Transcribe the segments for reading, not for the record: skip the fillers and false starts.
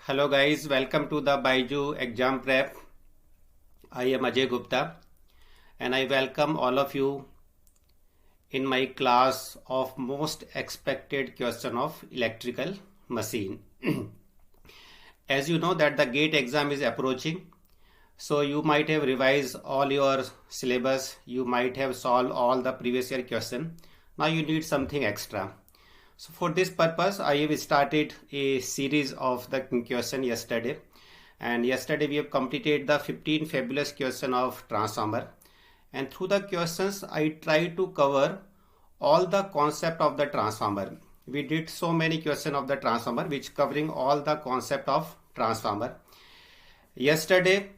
Hello guys, welcome to the BYJU'S Exam Prep. I am Ajay Gupta and I welcome all of you in my class of most expected question of electrical machine. As you know that the GATE exam is approaching, so you might have revised all your syllabus, you might have solved all the previous year question. Now you need something extra. So for this purpose, I have started a series of the question yesterday. And yesterday we have completed the 15 fabulous question of transformer. And through the questions, I tried to cover all the concept of the transformer. We did so many questions of the transformer, which covering all the concept of transformer. Yesterday,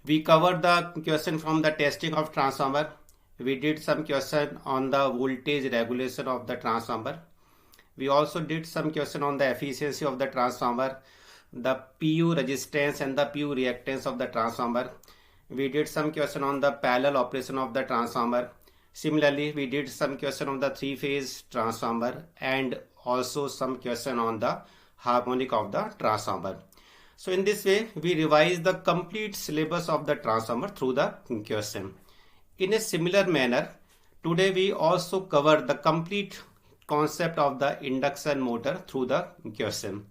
we covered the question from the testing of transformer. We did some question on the voltage regulation of the transformer. We also did some question on the efficiency of the transformer, the PU resistance and the PU reactance of the transformer. We did some question on the parallel operation of the transformer. Similarly, we did some question on the three-phase transformer and also some question on the harmonic of the transformer. So in this way, we revise the complete syllabus of the transformer through the question. In a similar manner, today we also cover the complete concept of the induction motor through the question.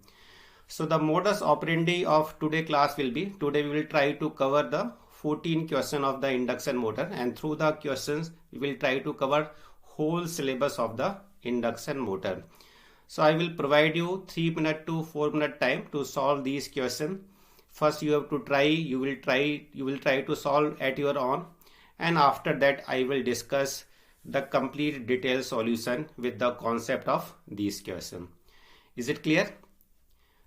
So the modus operandi of today class will be, today we will try to cover the 14 question of the induction motor, and through the questions we will try to cover whole syllabus of the induction motor. So I will provide you 3 minute to 4 minute time to solve these questions. First you have to try, you will try to solve at your own, and after that I will discuss the complete detailed solution with the concept of these questions. Is it clear?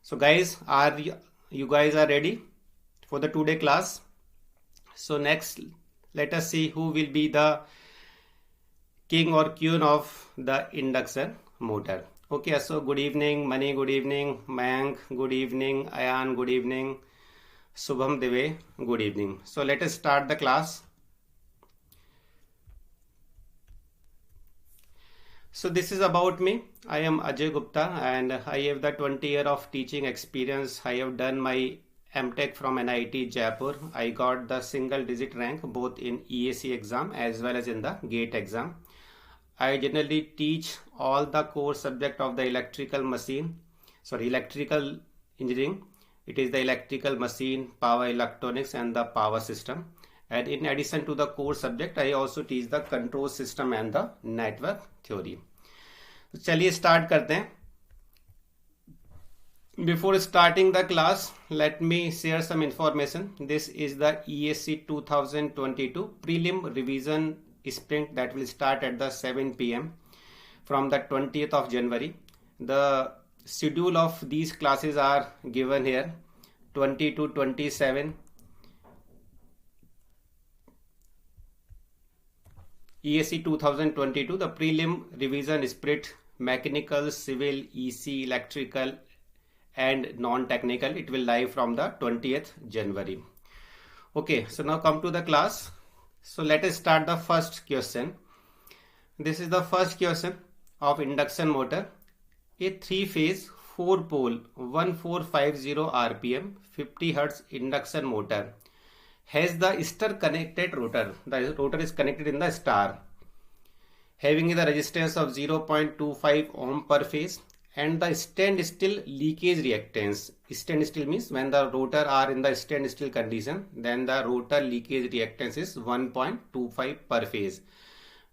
So guys, are you guys are ready for the today class? So next, let us see who will be the king or queen of the induction motor. Okay, so good evening Mani, good evening Mayank, good evening Ayan, good evening Subham Deve, good evening. So let us start the class. So this is about me. I am Ajay Gupta and I have the 20 year of teaching experience. I have done my MTech from NIT Jaipur. I got the single digit rank both in EAC exam as well as in the GATE exam. I generally teach all the core subject of the electrical engineering. It is the electrical machine, power electronics and the power system. And in addition to the core subject, I also teach the control system and the network theory. तो चलिए start करते हैं. Before starting the class, let me share some information. This is the EAC 2022 prelim revision sprint that will start at the 7 p.m. from the 20th of January. The schedule of these classes are given here, 20 to 27. EAC 2022, the prelim revision sprint, mechanical, civil, EC, electrical and non-technical. It will live from the 20th January. Okay, so now come to the class. So let us start the first question. This is the first question of induction motor. A three-phase, 4-pole, 1450 RPM, 50 Hz induction motor has the star connected rotor. The rotor is connected in the star, having the resistance of 0.25 ohm per phase and the standstill leakage reactance. Standstill means when the rotor are in the standstill condition, then the rotor leakage reactance is 1.25 per phase.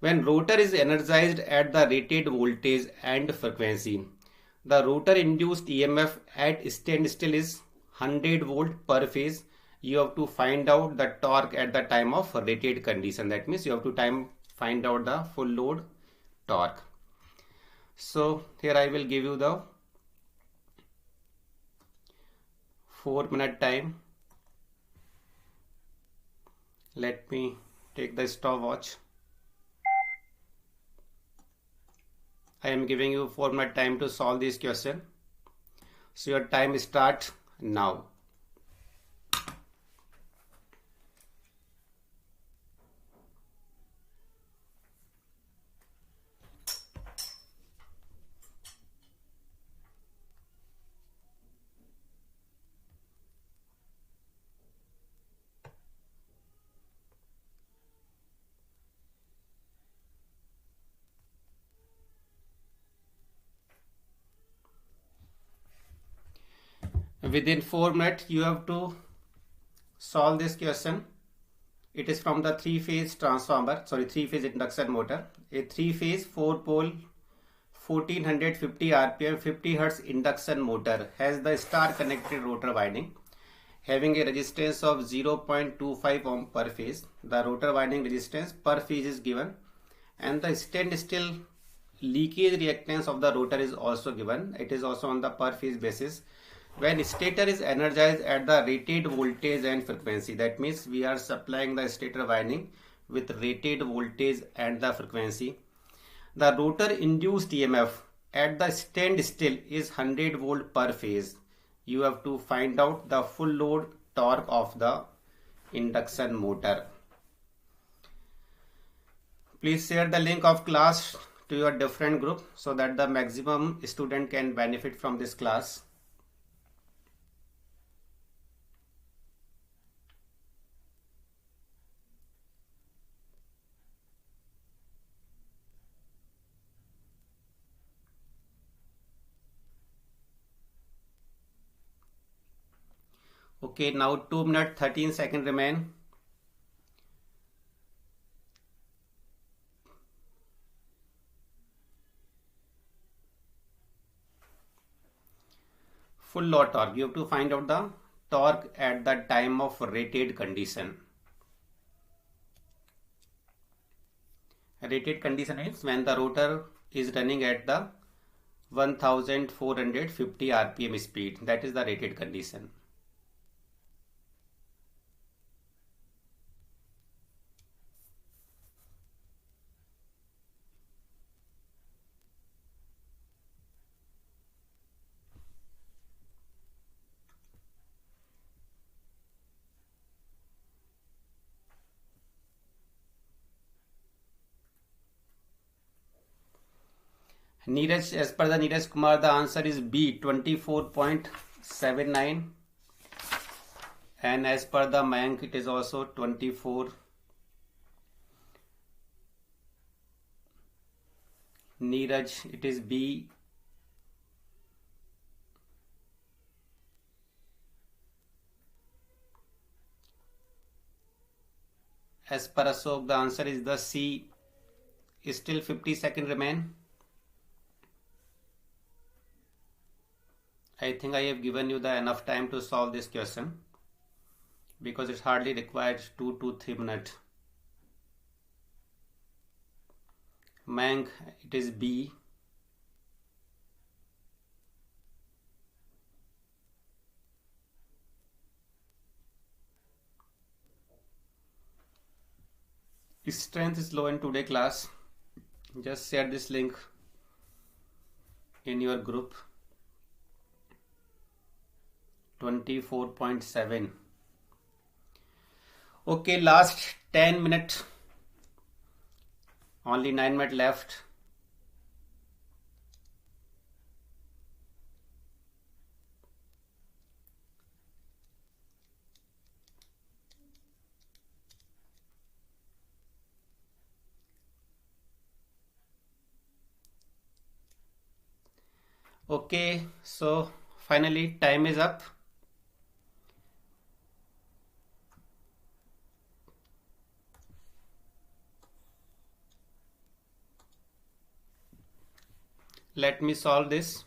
When rotor is energized at the rated voltage and frequency, the rotor induced EMF at standstill is 100 volt per phase. You have to find out the torque at the time of rated condition. That means you have to find out the full load torque. So here I will give you the 4 minute time. Let me take the stopwatch. I am giving you 4 minute time to solve this question. So your time starts now. Within 4 minutes you have to solve this question. It is from the 3-phase transformer, 3-phase induction motor. A 3-phase 4-pole 1450 rpm 50 Hz induction motor has the star connected rotor winding having a resistance of 0.25 ohm per phase. The rotor winding resistance per phase is given and the standstill leakage reactance of the rotor is also given. It is also on the per phase basis. When stator is energized at the rated voltage and frequency, that means we are supplying the stator winding with rated voltage and the frequency. The rotor induced EMF at the standstill is 100 volt per phase. You have to find out the full load torque of the induction motor. Please share the link of class to your different group so that the maximum student can benefit from this class. Okay, now 2 minutes 13 seconds remain. Full load torque. You have to find out the torque at the time of rated condition. Rated condition means when the rotor is running at the 1450 rpm speed. That is the rated condition. Neeraj, as per the Neeraj Kumar, the answer is B, 24.79, and as per the Mayank, it is also 24. Neeraj, it is B. As per Ashok, the answer is the C. Still 50 seconds remain. I think I have given you the enough time to solve this question because it hardly requires 2 to 3 minutes. Mayank, it is B. Strength is low in today class. Just share this link in your group. 24.7. Okay, last 10 minutes. Only 9 minutes left. Okay, so finally time is up. Let me solve this.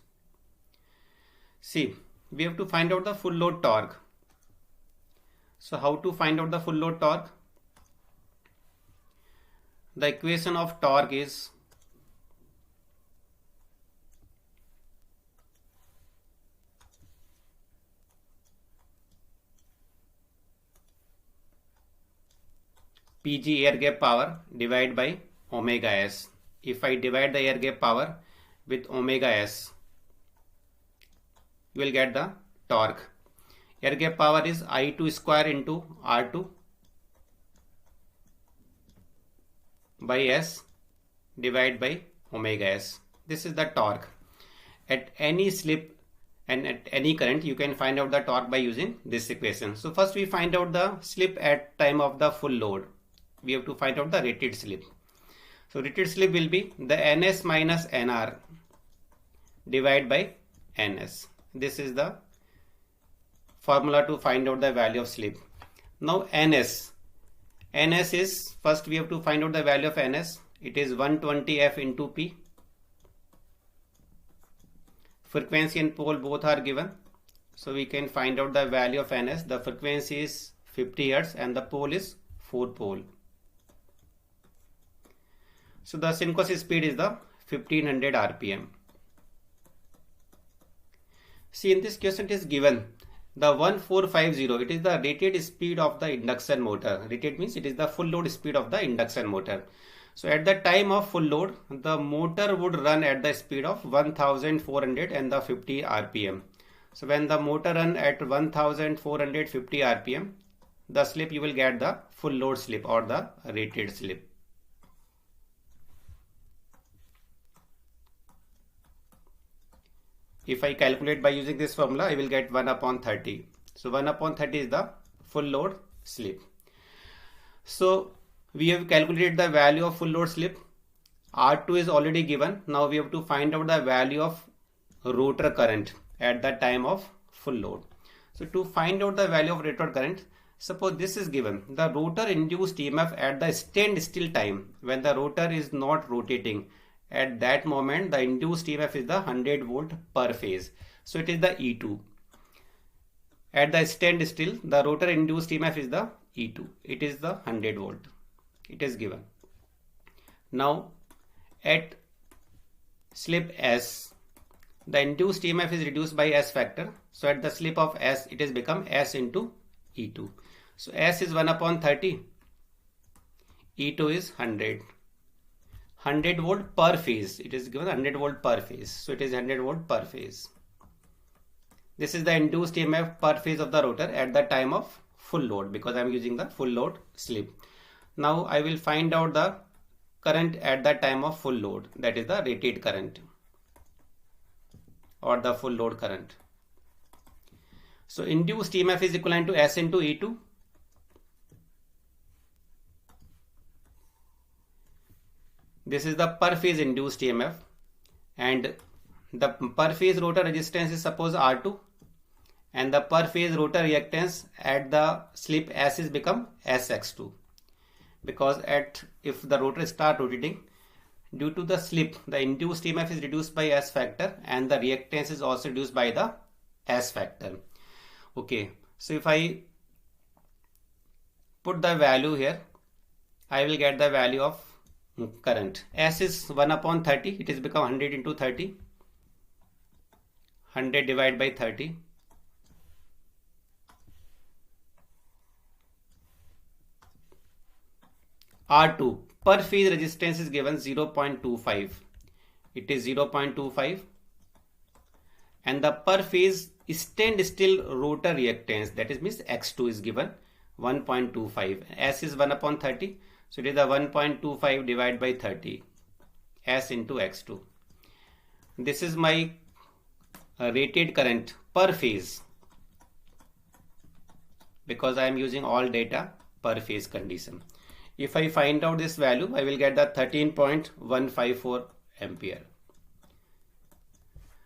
See, we have to find out the full load torque. So how to find out the full load torque? The equation of torque is PG air gap power divided by omega s. If I divide the air gap power with omega s, you will get the torque. Air gap power is I2 square into R2 by S divided by omega s. This is the torque. At any slip and at any current, you can find out the torque by using this equation. So first we find out the slip at time of the full load. We have to find out the rated slip. So rated slip will be the NS minus NR divided by NS. This is the formula to find out the value of slip. Now ns is, first we have to find out the value of ns. It is 120f into p. Frequency and pole both are given, so we can find out the value of ns. The frequency is 50 Hz and the pole is 4 pole. So the synchronous speed is the 1500 rpm. See, in this question it is given the 1450, it is the rated speed of the induction motor. Rated means it is the full load speed of the induction motor. So at the time of full load, the motor would run at the speed of 1450 rpm. So when the motor run at 1450 rpm, the slip you will get the full load slip or the rated slip. If I calculate by using this formula, I will get 1 upon 30. So 1 upon 30 is the full load slip. So we have calculated the value of full load slip. R2 is already given. Now we have to find out the value of rotor current at the time of full load. So to find out the value of rotor current, suppose this is given. The rotor induced EMF at the standstill time, when the rotor is not rotating, at that moment the induced EMF is the 100 volt per phase. So it is the E2. At the standstill, the rotor induced EMF is the E2. It is the 100 volt. It is given. Now at slip S, the induced EMF is reduced by S factor. So at the slip of S, it has become S into E2. So S is 1 upon 30. E2 is 100. 100 volt per phase. It is given 100 volt per phase. So it is 100 volt per phase. This is the induced EMF per phase of the rotor at the time of full load, because I am using the full load slip. Now I will find out the current at the time of full load, that is the rated current or the full load current. So induced EMF is equivalent to S into E2. This is the per phase induced EMF, and the per phase rotor resistance is suppose R2, and the per phase rotor reactance at the slip S is become SX2, because if the rotor start rotating, due to the slip, the induced EMF is reduced by S factor and the reactance is also reduced by the S factor. Okay, so if I put the value here, I will get the value of current. S is 1 upon 30. It is become 100 into 30. 100 divided by 30. R2 per phase resistance is given 0.25. It is 0.25, and the per phase standstill rotor reactance, that is means X2, is given 1.25. S is 1 upon 30. So it is the 1.25 divided by 30. S into X2. This is my rated current per phase, because I am using all data per phase condition. If I find out this value, I will get the 13.154 ampere.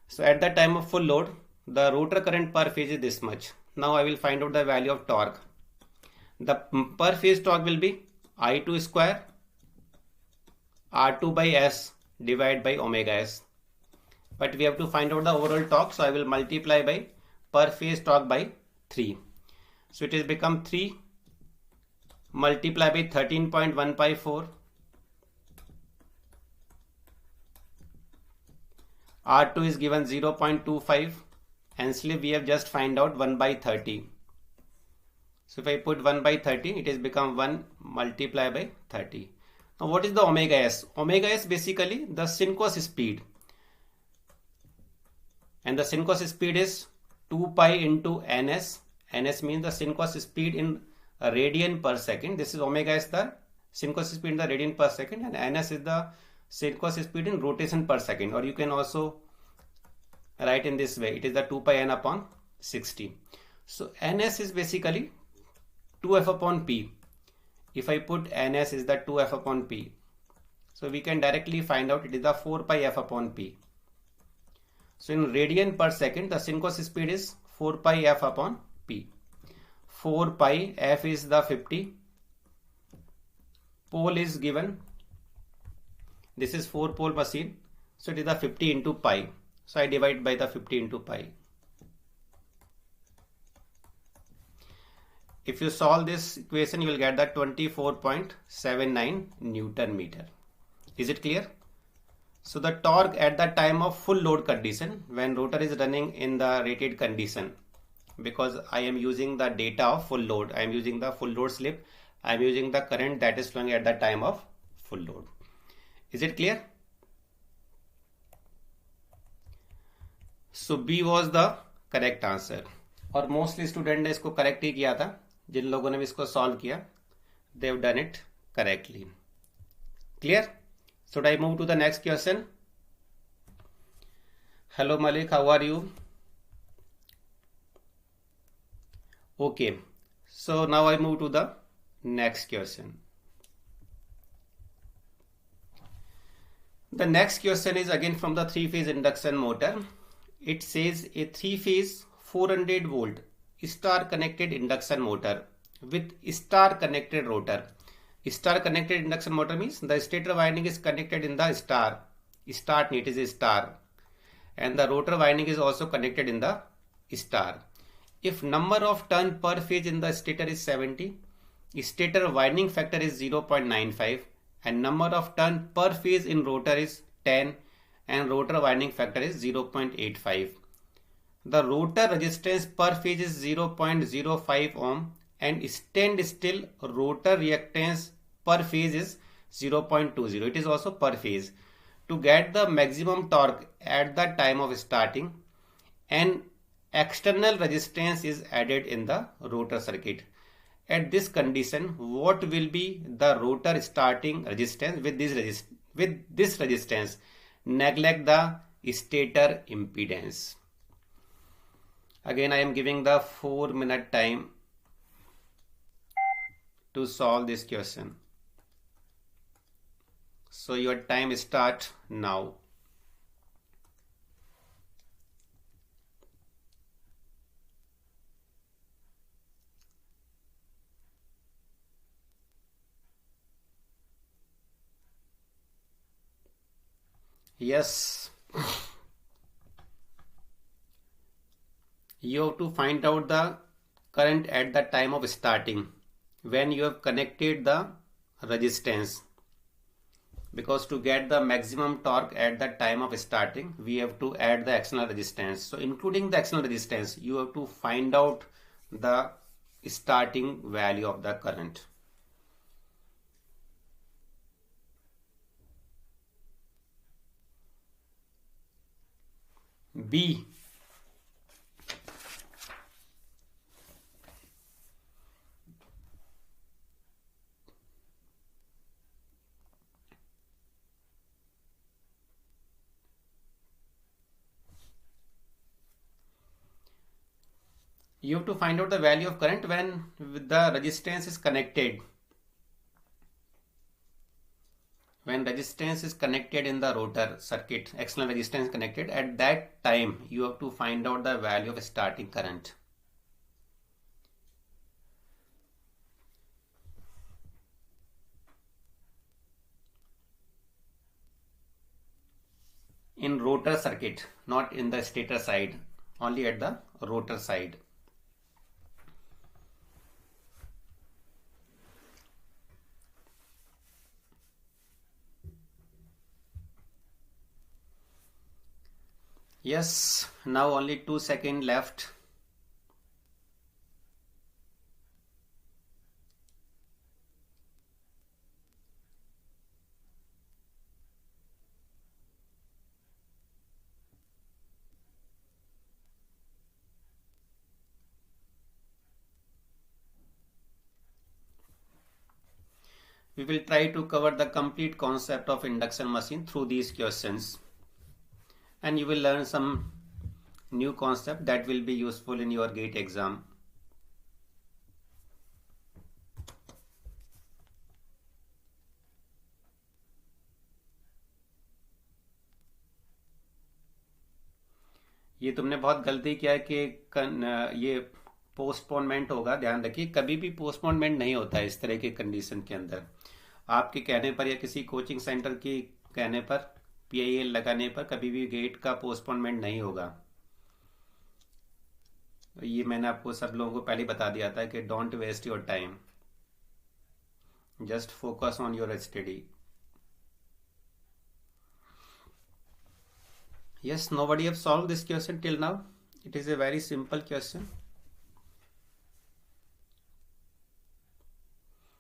So at the time of full load, the rotor current per phase is this much. Now I will find out the value of torque. The per phase torque will be I2 square R2 by S divided by omega S. But we have to find out the overall torque, so I will multiply by per phase torque by 3. So it has become 3 multiplied by 13.154. R2 is given 0.25 and slip we have just find out 1 by 30. So if I put 1 by 30, it has become 1 multiplied by 30. Now what is the omega S? Omega S basically the synchronous speed. And the synchronous speed is 2 pi into ns. Ns means the synchronous speed in radian per second. This is omega S, the synchronous speed in the radian per second, and ns is the synchronous speed in rotation per second. Or you can also write in this way. It is the 2 pi n upon 60. So ns is basically 2f upon p. If I put ns is the 2f upon p, so we can directly find out it is the 4 pi f upon p. So in radian per second, the synchronous speed is 4 pi f upon P. 4 pi, F is the 50. Pole is given. This is 4 pole machine. So it is the 50 into pi. So I divide by the 50 into pi. If you solve this equation, you will get that 24.79 Newton meter. Is it clear? So the torque at the time of full load condition, when rotor is running in the rated condition, because I am using the data of full load, I am using the full load slip, I am using the current that is flowing at the time of full load. Is it clear? So B was the correct answer. और mostly student ने इसको correct ही किया था. जिन लोगों ने भी इसको solve किया, they have done it correctly. Clear? Should I move to the next question? Hello Malik, how are you? Okay, so now I move to the next question. The next question is again from the three-phase induction motor. It says a three-phase 400 volt star connected induction motor with star connected rotor. Star connected induction motor means the stator winding is connected in the star. Start net is a star, and the rotor winding is also connected in the star. If number of turn per phase in the stator is 70, stator winding factor is 0.95, and number of turn per phase in rotor is 10, and rotor winding factor is 0.85. The rotor resistance per phase is 0.05 ohm and stand still rotor reactance per phase is 0.20. It is also per phase. To get the maximum torque at the time of starting, an external resistance is added in the rotor circuit. At this condition, what will be the rotor starting resistance? With this resistance, neglect the stator impedance. Again, I am giving the 4-minute time to solve this question. So your time starts now. Yes. You have to find out the current at the time of starting when you have connected the resistance, because to get the maximum torque at the time of starting we have to add the external resistance. So including the external resistance, you have to find out the starting value of the current. B. You have to find out the value of current when the resistance is connected. When resistance is connected in the rotor circuit, external resistance connected, at that time you have to find out the value of starting current. In rotor circuit, not in the stator side, only at the rotor side. Yes, now only 2 seconds left. We will try to cover the complete concept of induction machine through these questions, and you will learn some new concept that will be useful in your GATE exam. ये तुमने बहुत गलती किया है कि ये postponement होगा, ध्यान रखिए कभी भी पोस्टपोनमेंट नहीं होता है इस तरह की कंडीशन के अंदर। आपके कहने पर या किसी कोचिंग सेंटर की कहने पर PIL लगाने पर कभी भी गेट का पोस्टपोनमेंट नहीं होगा। ये मैंने आपको सब लोगों को पहले बता दिया था कि don't waste your time, just focus on your study. Yes, nobody have solved this question till now. It is a very simple question.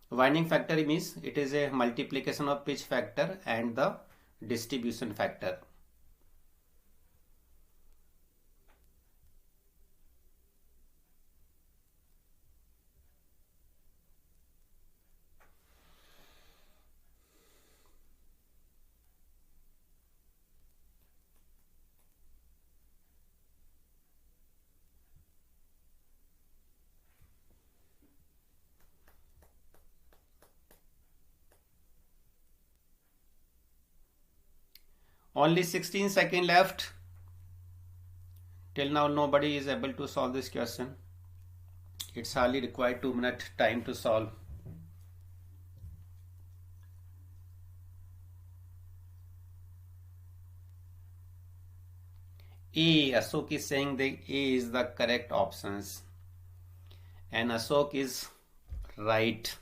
Winding factor means it is a multiplication of pitch factor and the distribution factor. Only 16 seconds left. Till now nobody is able to solve this question. It's hardly required 2 minute time to solve. A, Ashok is saying that A is the correct options and Ashok is right.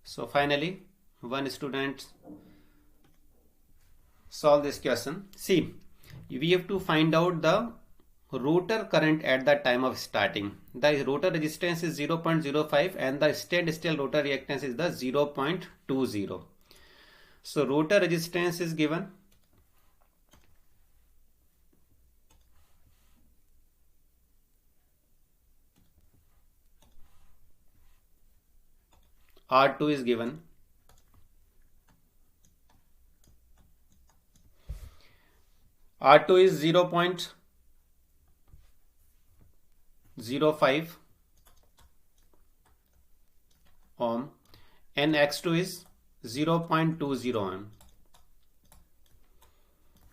So finally one student solve this question. See, we have to find out the rotor current at the time of starting. The rotor resistance is 0.05 and the standstill rotor reactance is the 0.20. So rotor resistance is given. R2 is given. R2 is 0.05 ohm and X2 is 0.20 ohm.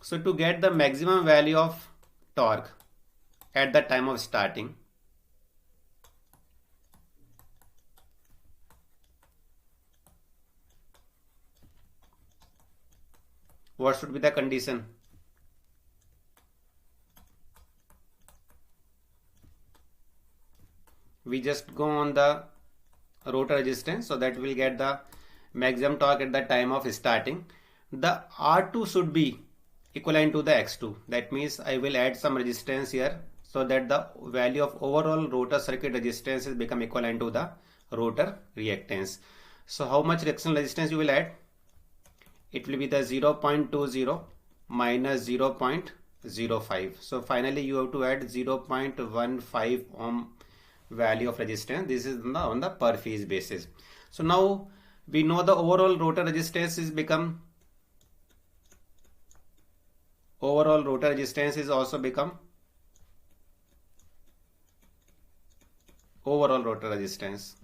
So to get the maximum value of torque at the time of starting, what should be the condition? We just go on the rotor resistance, so that we will get the maximum torque at the time of starting. The R2 should be equivalent to the X2. That means I will add some resistance here so that the value of overall rotor circuit resistance is become equivalent to the rotor reactance. So how much reaction resistance you will add? It will be the 0.20 minus 0.05. So finally you have to add 0.15 ohm value of resistance. This is on the per phase basis. So now we know the overall rotor resistance is become, overall rotor resistance is also become overall rotor resistance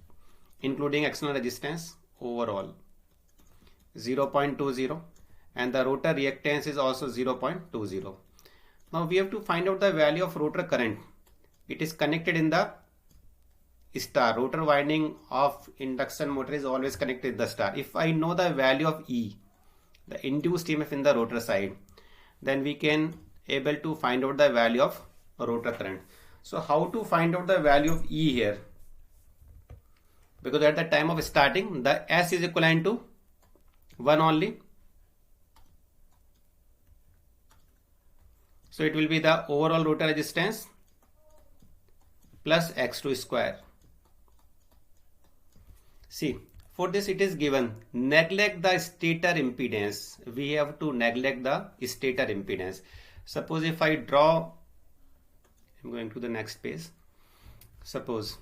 including external resistance overall 0.20 and the rotor reactance is also 0.20. Now we have to find out the value of rotor current. It is connected in the star. Rotor winding of induction motor is always connected with the star. If I know the value of E, the induced EMF in the rotor side, then we can able to find out the value of rotor current. So how to find out the value of E here? Because at the time of starting the S is equivalent to 1 only. So it will be the overall rotor resistance plus X2 square. See, for this it is given, neglect the stator impedance. We have to neglect the stator impedance. Suppose if I draw, I'm going to the next page. Suppose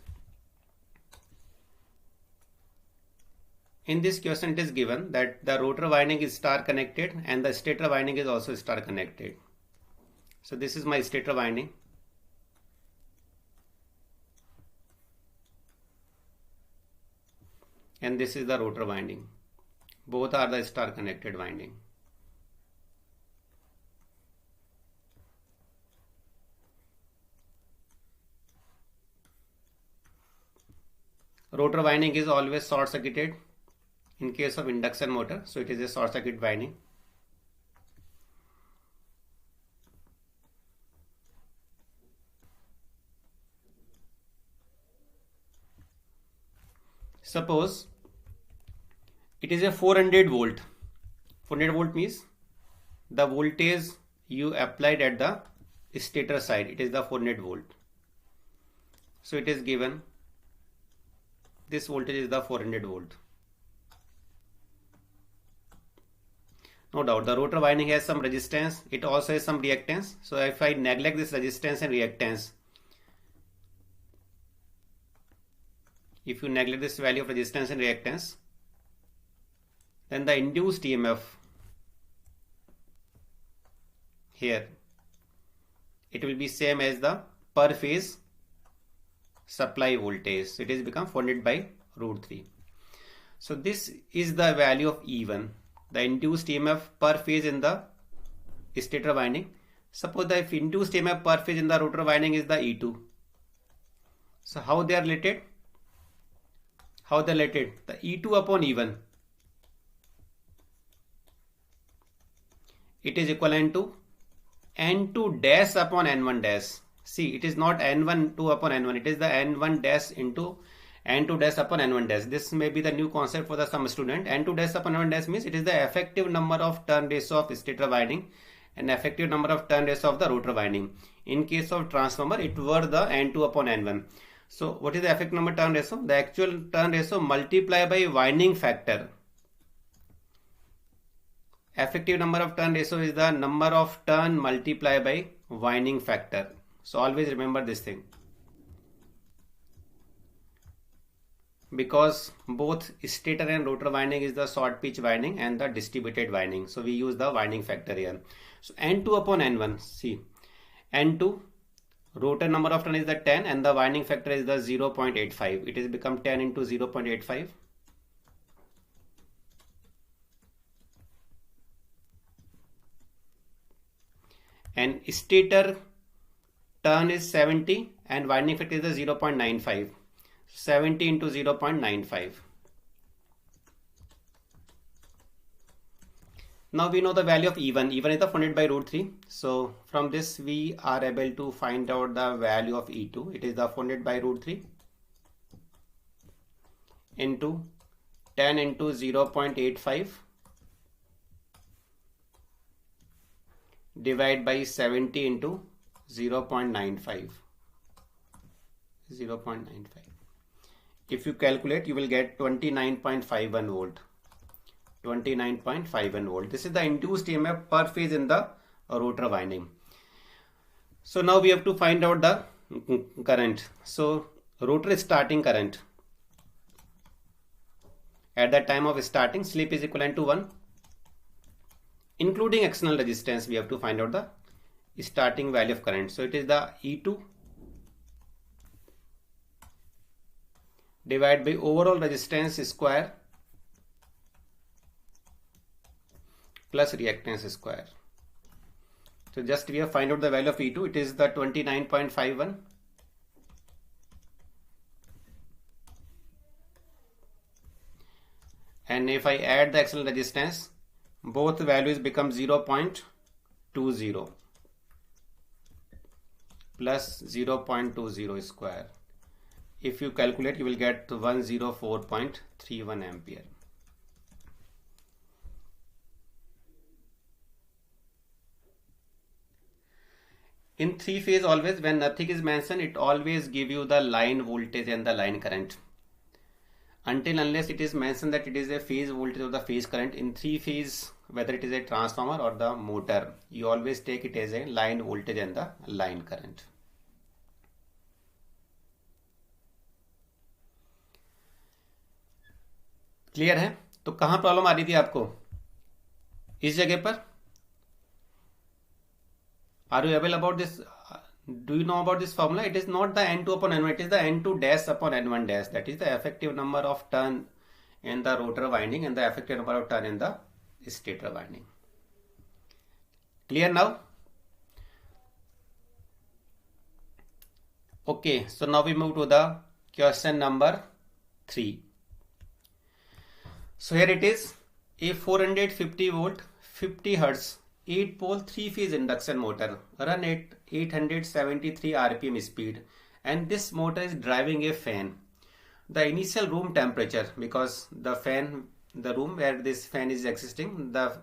in this question it is given that the rotor winding is star connected and the stator winding is also star connected. So this is my stator winding. And this is the rotor winding. Both are the star connected winding. Rotor winding is always short circuited in case of induction motor, so it is a short circuit winding. Suppose it is a 400 volt. 400 volt means the voltage you applied at the stator side, it is the 400 volt. So it is given, this voltage is the 400 volt. No doubt the rotor winding has some resistance, it also has some reactance. So if I neglect this resistance and reactance, if you neglect this value of resistance and reactance, then the induced EMF here, it will be same as the per phase supply voltage. So it is become 400 by root 3. So this is the value of E1, the induced EMF per phase in the stator winding. Suppose the induced EMF per phase in the rotor winding is the E2. So how they are related? How they are related? The E2 upon E1, it is equivalent to N2 dash upon N1 dash. See, it is not N1 2 upon N1, it is the N1 dash into N2 dash upon N1 dash. This may be the new concept for the some student. N2 dash upon N1 dash means it is the effective number of turn ratio of stator winding and effective number of turn ratio of the rotor winding. In case of transformer, it were the N2 upon N1. So what is the effective number turn ratio? The actual turn ratio multiplied by winding factor. Effective number of turn ratio is the number of turn multiplied by winding factor. So always remember this thing, because both stator and rotor winding is the short pitch winding and the distributed winding. So we use the winding factor here. So N2 upon N1, see, N2 rotor number of turn is the 10 and the winding factor is the 0.85. It is become 10 into 0.85. And stator turn is 70 and winding factor is the 0.95. 70 into 0.95. Now we know the value of E1. E1 is the 400 by root 3. So from this we are able to find out the value of E2. It is the 400 by root 3 into 10 into 0.85 divide by 70 into 0.95. 0.95. If you calculate, you will get 29.51 volt. 29.51 volt. This is the induced EMF per phase in the rotor winding. So now we have to find out the current. So rotor starting current at the time of starting, slip is equivalent to 1. Including external resistance, we have to find out the starting value of current. So it is the E2 divided by overall resistance square plus reactance square. So just we have find out the value of E2. It is the 29.51. And if I add the external resistance, both values become 0.20 plus 0.20 square. If you calculate, you will get 104.31 ampere. In three phase, always when nothing is mentioned, it always give you the line voltage and the line current. Until unless it is mentioned that it is a phase voltage or the phase current, in three phase, whether it is a transformer or the motor, you always take it as a line voltage and the line current. Clear है? तो कहां problem आ रही थी आपको? इस जगह पर. Are you able about this? Do you know about this formula? It is not the N2 upon N1, it is the N2 dash upon N1 dash. That is the effective number of turn in the rotor winding and the effective number of turn in the stator winding. Clear now? Okay, so now we move to the question number 3. So here it is, a 450 volt 50 Hz 8 pole 3 phase induction motor run at 873 rpm speed, and this motor is driving a fan. The initial room temperature, because the room where this fan is existing, the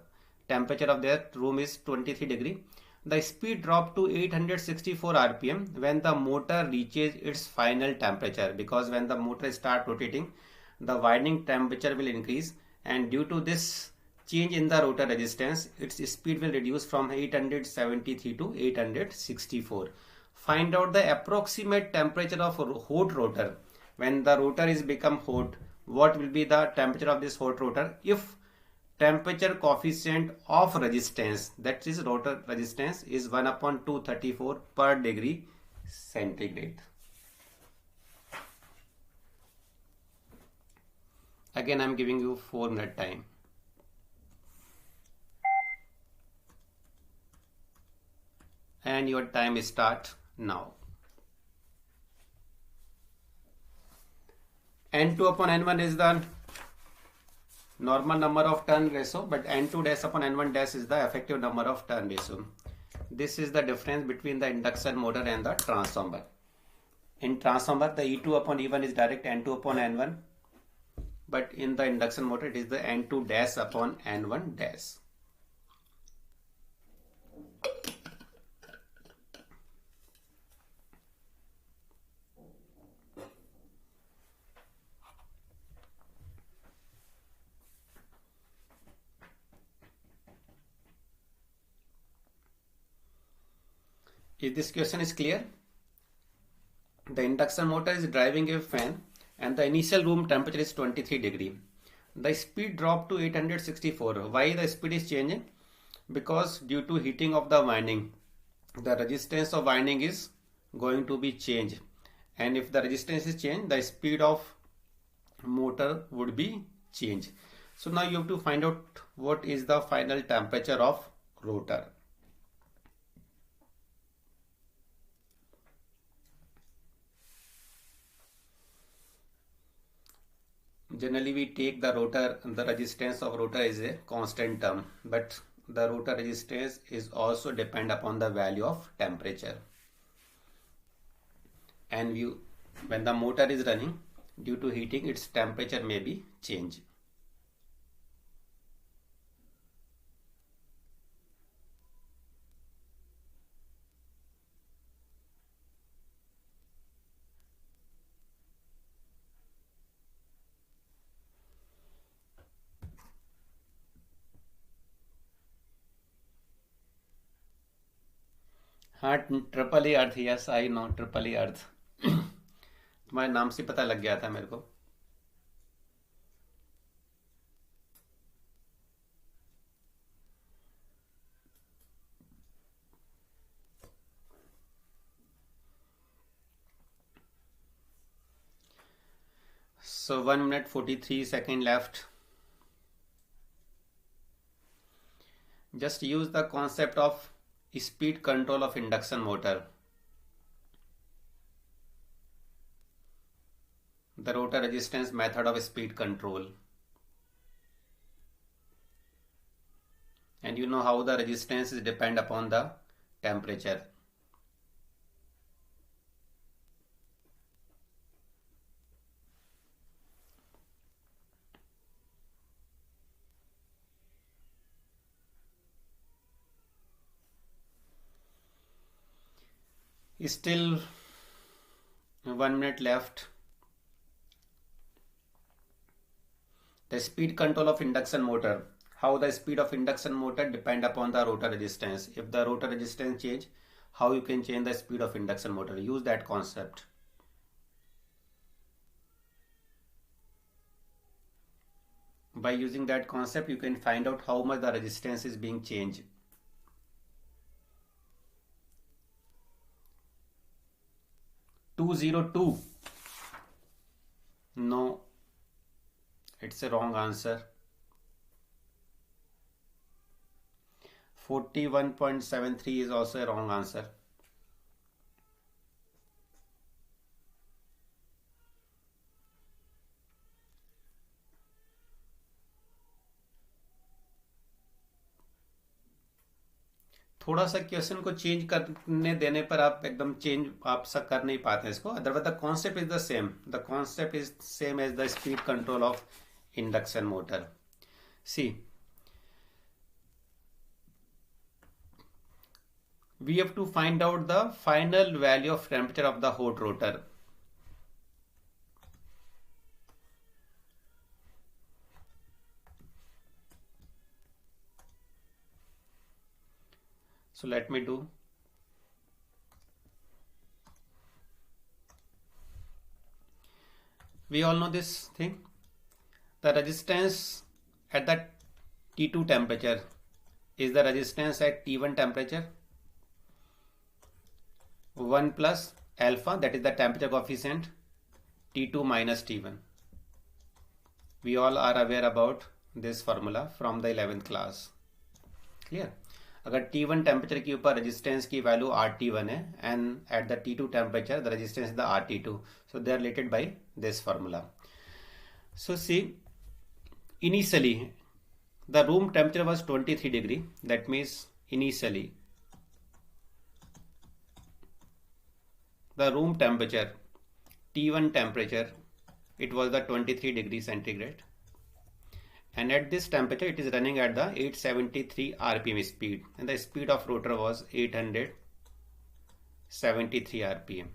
temperature of that room is 23 degree. The speed dropped to 864 rpm when the motor reaches its final temperature, because when the motor starts rotating, the winding temperature will increase, and due to this change in the rotor resistance, its speed will reduce from 873 to 864. Find out the approximate temperature of hot rotor. When the rotor is become hot, what will be the temperature of this hot rotor if temperature coefficient of resistance, that is rotor resistance, is 1 upon 234 per degree centigrade. Again, I am giving you 4-minute time. And your time start now. N2 upon N1 is the normal number of turn ratio, but N2 dash upon N1 dash is the effective number of turn ratio. This is the difference between the induction motor and the transformer. In transformer, the E2 upon E1 is direct N2 upon N1, but in the induction motor, it is the N2 dash upon N1 dash. If this question is clear, the induction motor is driving a fan and the initial room temperature is 23 degree. The speed dropped to 864. Why the speed is changing? Because due to heating of the winding, the resistance of winding is going to be changed, and if the resistance is changed, the speed of motor would be changed. So now you have to find out what is the final temperature of rotor. Generally we take the rotor, the resistance of rotor is a constant term, but the rotor resistance is also depend upon the value of temperature. And when the motor is running, due to heating, its temperature may be changed. हाँ, triple E earth, yes I know, triple E earth तुम्हारे नाम से पता लग गया था मेरे को. So 1 minute 43 seconds left. Just use the concept of speed control of induction motor. The rotor resistance method of speed control. And you know how the resistance is depend upon the temperature. Still 1 minute left. The speed control of induction motor. How the speed of induction motor depend upon the rotor resistance. If the rotor resistance change, how you can change the speed of induction motor. Use that concept. By using that concept, you can find out how much the resistance is being changed. $202. No, it's a wrong answer. 41.73 is also a wrong answer. थोड़ा सा question को change करने देने पर आप एकदम change आप कर नहीं पाते इसको, otherwise the concept is the same, the concept is same as the speed control of induction motor. See, we have to find out the final value of temperature of the hot rotor. So let me do. We all know this thing. The resistance at the T2 temperature is the resistance at T1 temperature. 1 plus alpha, that is the temperature coefficient, T2 minus T1. We all are aware about this formula from the 11th class. Clear? अगर T1 temperature के ऊपर resistance की value RT1 है and at the T2 temperature the resistance is the RT2, so they are related by this formula. So see, initially the room temperature was 23 degree. That means initially the room temperature, T1 temperature, it was the 23 degree centigrade, and at this temperature it is running at the 873 rpm speed, and the speed of rotor was 873 rpm.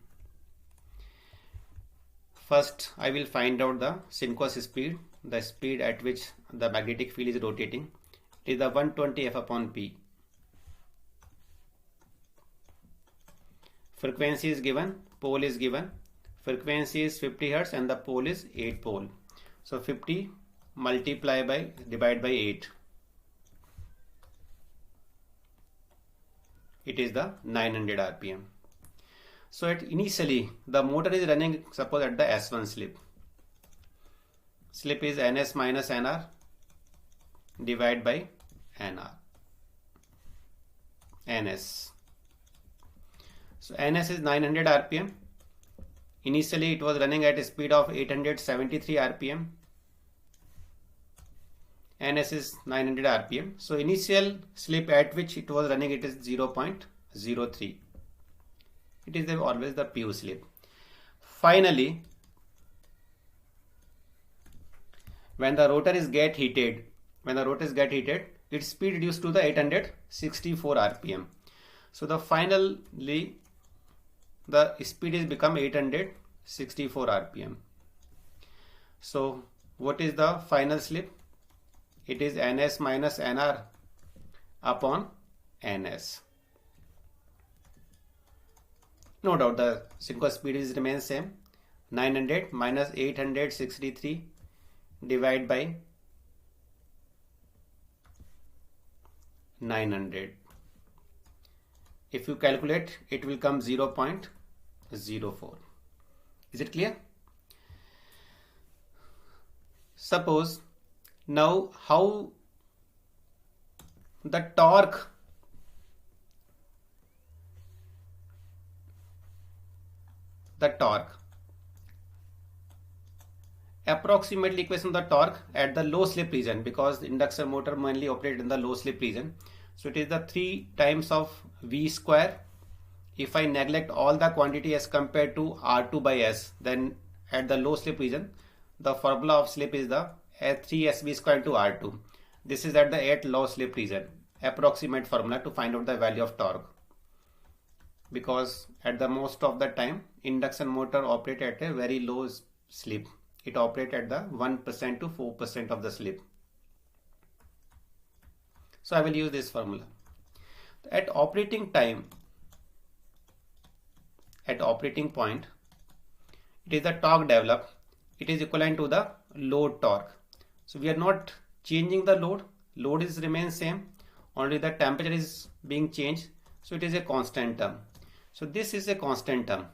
First I will find out the synchronous speed, the speed at which the magnetic field is rotating. It is the 120 F upon P. Frequency is given, pole is given. Frequency is 50 Hz and the pole is 8 pole. So 50 divide by 8. It is the 900 rpm. So initially the motor is running, suppose at the S1 slip. Slip is ns minus nr divided by nr. ns. So ns is 900 rpm. Initially it was running at a speed of 873 rpm. ns is 900 rpm. So initial slip at which it was running, it is 0.03. It is always the PU slip. Finally, when the rotor is get heated, its speed reduced to the 864 rpm. So the finally the speed is become 864 rpm. So what is the final slip? It is ns minus nr upon ns. No doubt the synchronous speed is remains same. 900 minus 863 divided by 900. If you calculate, it will come 0.04. Is it clear? Suppose now how the torque approximately equation of the torque at the low slip region, because the induction motor mainly operates in the low slip region. So it is the 3 times of V square. If I neglect all the quantity as compared to R2 by S, then at the low slip region, the formula of slip is the 3SV square into R2. This is at low slip region, approximate formula to find out the value of torque. Because at the most of the time, induction motor operate at a very low slip. It operates at the 1% to 4% of the slip. So I will use this formula. At operating time, at operating point, it is the torque developed. It is equivalent to the load torque. So we are not changing the load. Load is remains same. Only the temperature is being changed. So it is a constant term. So this is a constant term.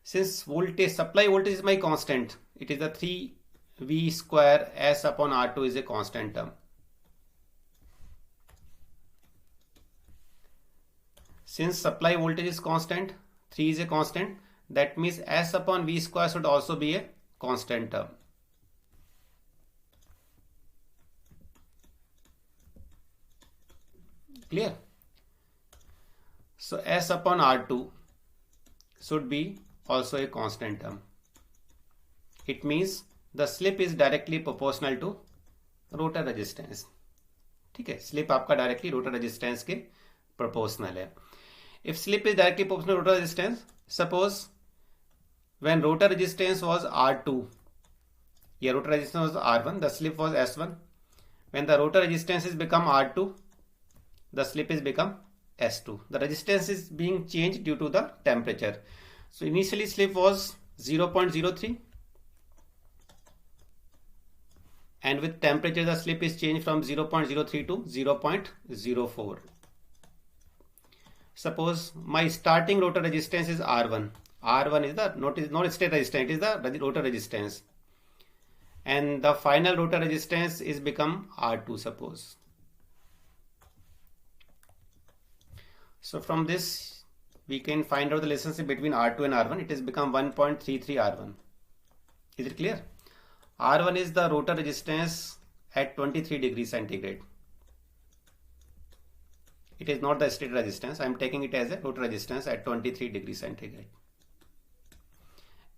Since voltage, supply voltage is my constant, it is the 3V square S upon R2 is a constant term. Since supply voltage is constant, 3 is a constant, that means S upon V square should also be a constant term. Clear? So S upon R2 should be also a constant term. It means the slip is directly proportional to rotor resistance. ठीक है, slip आपका directly rotor resistance के proportional है. If slip is directly proportional to rotor resistance, suppose when rotor resistance was R2, here rotor resistance was R1, the slip was S1. When the rotor resistance is become R2, the slip is become S2. The resistance is being changed due to the temperature. So initially slip was 0.03, and with temperature the slip is changed from 0.03 to 0.04. Suppose my starting rotor resistance is R1. R1 is the not state resistance, it is the rotor resistance. And the final rotor resistance is become R2, suppose. So from this we can find out the relationship between R2 and R1. It has become 1.33 R1. Is it clear? R1 is the rotor resistance at 23 degrees centigrade. It is not the state resistance. I am taking it as a rotor resistance at 23 degrees centigrade.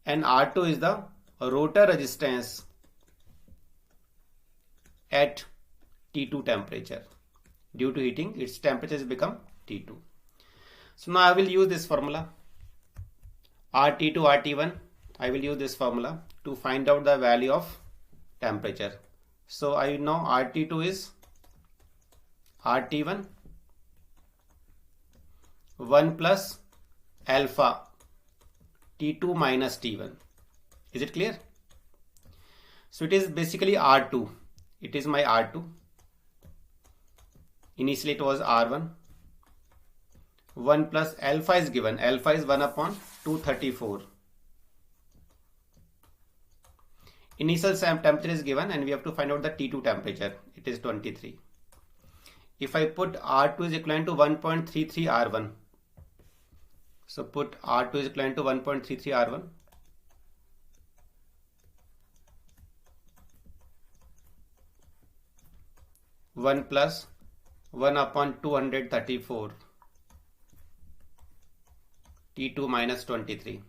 And R2 is the rotor resistance at T2 temperature. Due to heating, its temperature has become T2. So now I will use this formula. RT2, RT1. I will use this formula to find out the value of temperature. So I know RT2 is RT1 1 plus alpha T2 minus T1. Is it clear? So it is basically R2. It is my R2. Initially it was R1. 1 plus alpha is given. Alpha is 1 upon 234. Initial temperature is given and we have to find out the T2 temperature. It is 23. If I put R2 is equivalent to 1.33 R1. So put R2 is equivalent to 1.33 R1. One plus 1 upon 234. T2 minus 23.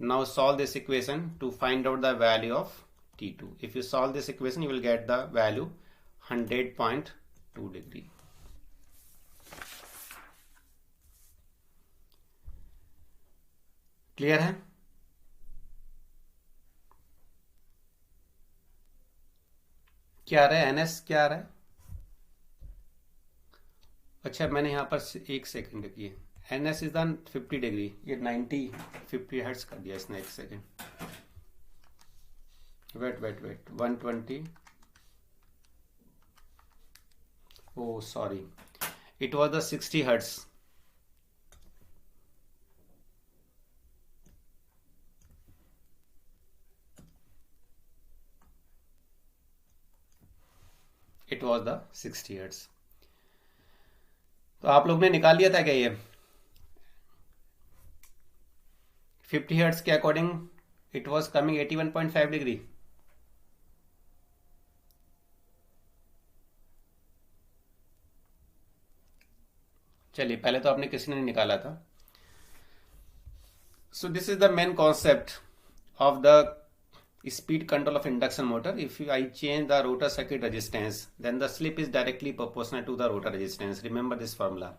Now solve this equation to find out the value of T2. If you solve this equation, you will get the value 100.2 degree. Clear है? क्या आ रहा है? NS क्या आ रहा है? अच्छा, मैंने यहां पर 1 सेकंड किए. NS is the 50 degree. ये 50 हर्ट्ज कर दिया इसने. 1 second. Wait 120. Oh, sorry. It was the 60 hertz. It was the 60 hertz. तो आप लोग ने निकाल लिया था क्या ये 50 hertz के according? It was coming 81.5 degree. चलिए, पहले तो आपने किसी ने निकाला था. So this is the main concept of the speed control of induction motor. If I change the rotor circuit resistance, then the slip is directly proportional to the rotor resistance. Remember this formula.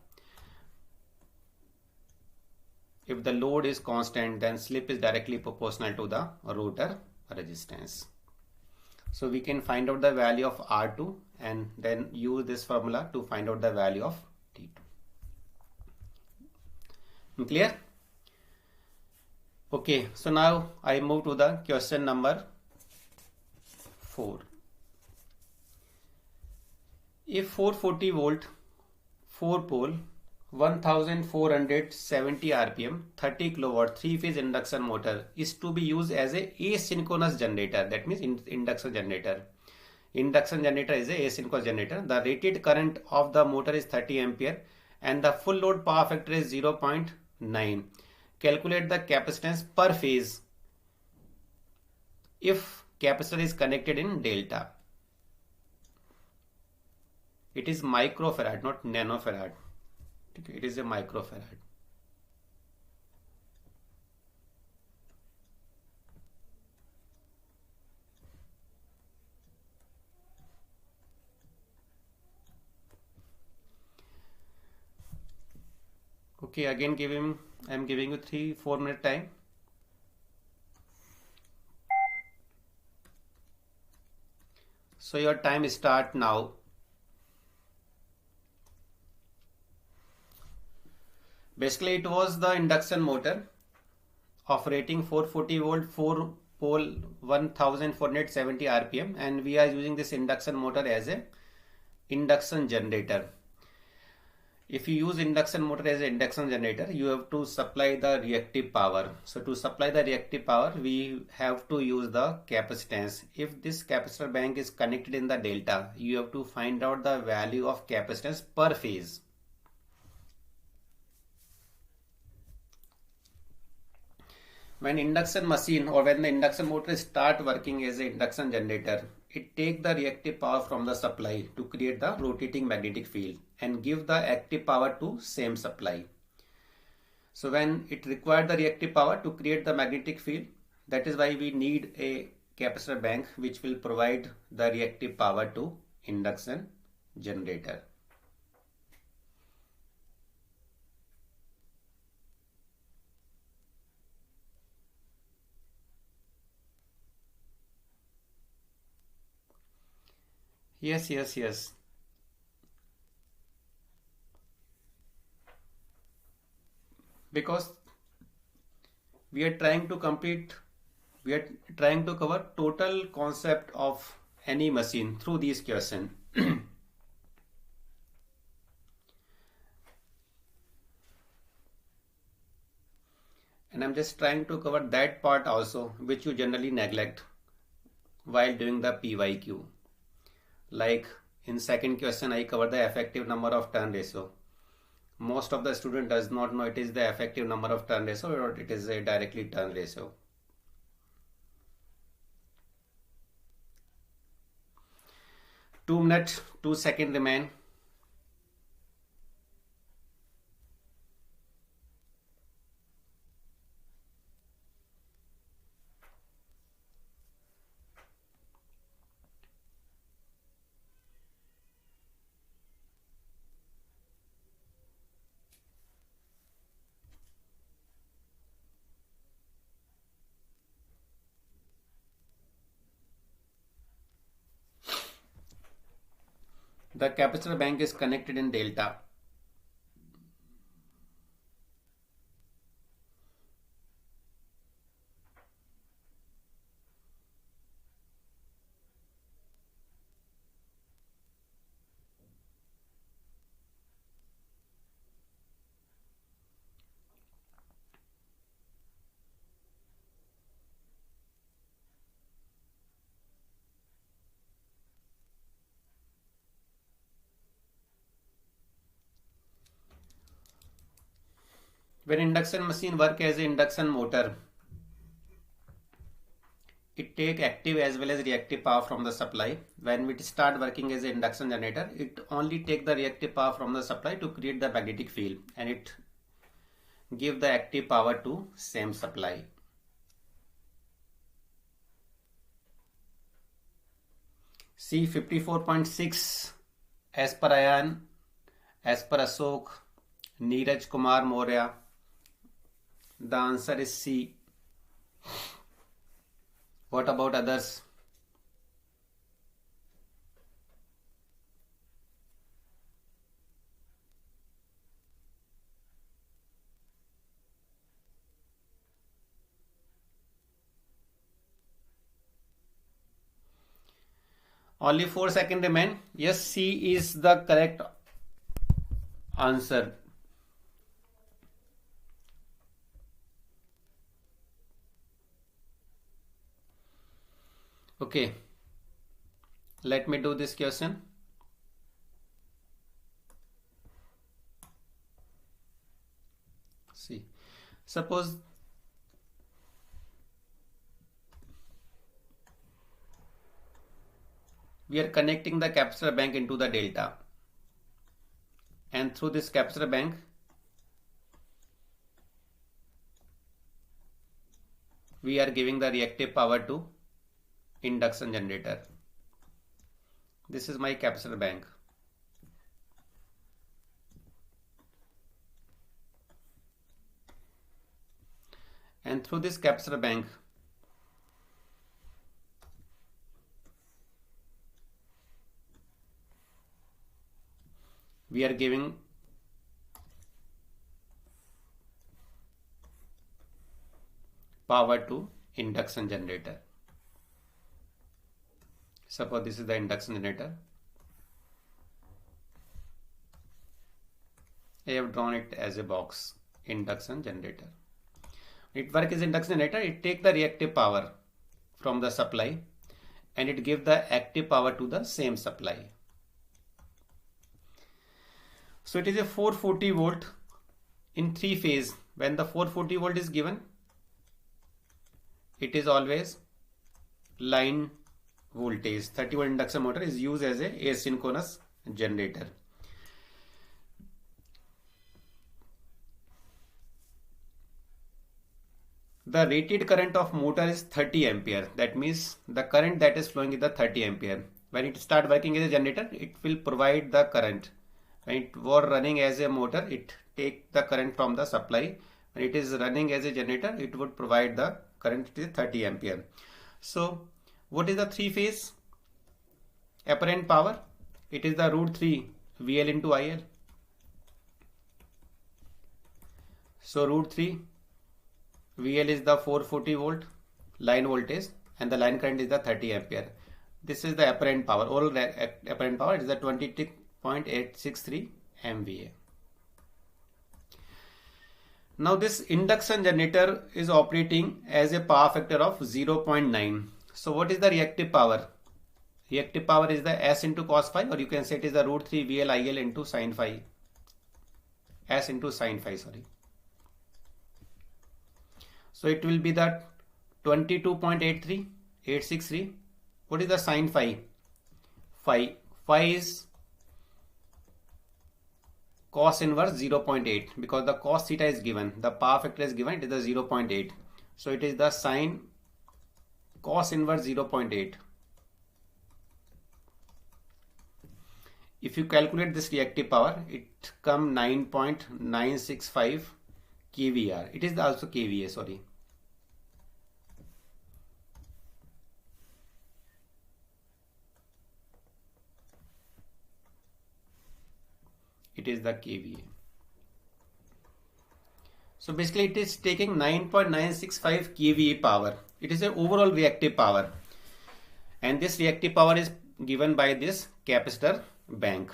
If the load is constant, then slip is directly proportional to the rotor resistance. So we can find out the value of R2 and then use this formula to find out the value of T2. Clear? Okay, so now I move to the question number 4. A 440 volt 4 pole 1470 rpm 30 kilowatt 3-phase induction motor is to be used as a asynchronous generator. That means induction generator. Induction generator is a asynchronous generator. The rated current of the motor is 30 ampere and the full load power factor is 0.9. Calculate the capacitance per phase if capacitor is connected in delta. It is microfarad, not nanofarad. Okay, it is a microfarad. Okay, again I'm giving you 3-4 minute time. So your time start now. Basically it was the induction motor of rating 440 volt 4 pole 1470 rpm, and we are using this induction motor as a induction generator. If you use induction motor as an induction generator, you have to supply the reactive power. So to supply the reactive power, we have to use the capacitance. If this capacitor bank is connected in the delta, you have to find out the value of capacitance per phase. When induction machine or when the induction motor start working as an induction generator, it take the reactive power from the supply to create the rotating magnetic field and give the active power to same supply. So when it required the reactive power to create the magnetic field, that is why we need a capacitor bank which will provide the reactive power to induction generator. Yes. Because we are trying to cover total concept of any machine through these questions. And I'm just trying to cover that part also which you generally neglect while doing the PYQ. Like in second question I cover the effective number of turn ratio. Most of the student does not know it is the effective number of turn ratio or it is a directly turn ratio. Two minutes, 2 seconds remain. The capacitor bank is connected in delta. When induction machine work as an induction motor, it take active as well as reactive power from the supply. When we start working as an induction generator, it only take the reactive power from the supply to create the magnetic field and it give the active power to same supply. See 54.6 as per Ayan, as per Ashok, Neeraj Kumar Maurya. The answer is C. What about others? Only 4 seconds remain. Yes, C is the correct answer. Okay, let me do this question. See, suppose we are connecting the capacitor bank into the delta, and through this capacitor bank we are giving the reactive power to induction generator. This is my capacitor bank. And through this capacitor bank, we are giving power to induction generator. Suppose this is the induction generator. I have drawn it as a box, induction generator. It works as induction generator. It takes the reactive power from the supply and it gives the active power to the same supply. So it is a 440 volt in 3 phase. When the 440 volt is given, it is always line voltage. 30 volt induction motor is used as a asynchronous generator. The rated current of motor is 30 ampere. That means the current that is flowing is the 30 ampere. When it start working as a generator, it will provide the current. When it was running as a motor, it take the current from the supply. When it is running as a generator, it would provide the current, it is 30 ampere. So what is the 3-phase apparent power? It is the root 3 VL into IL. So root 3 VL is the 440 volt line voltage and the line current is the 30 ampere. This is the apparent power. Overall apparent power is the 20.863 MVA. Now this induction generator is operating as a power factor of 0.9. So what is the reactive power? Reactive power is the S into cos phi, or you can say it is the root 3 VL IL into sin phi. S into sin phi, sorry. So it will be the 22.83863. What is the sin phi? Phi is cos inverse 0.8 because the cos theta is given. The power factor is given. It is the 0.8. So it is the sin cos inverse 0.8. If you calculate this reactive power, it comes 9.965 kVAr. It is also kVA, sorry. It is the kVA. So basically it is taking 9.965 kVA power. It is an overall reactive power. And this reactive power is given by this capacitor bank.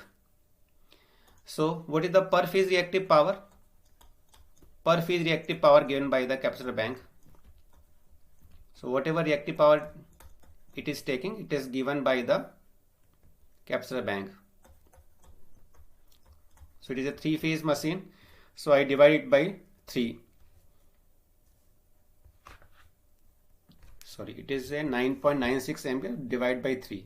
So what is the per phase reactive power? Per phase reactive power given by the capacitor bank. So whatever reactive power it is taking, it is given by the capacitor bank. So it is a 3-phase machine. So I divide it by 3. Sorry, it is a 9.96 ampere divided by 3.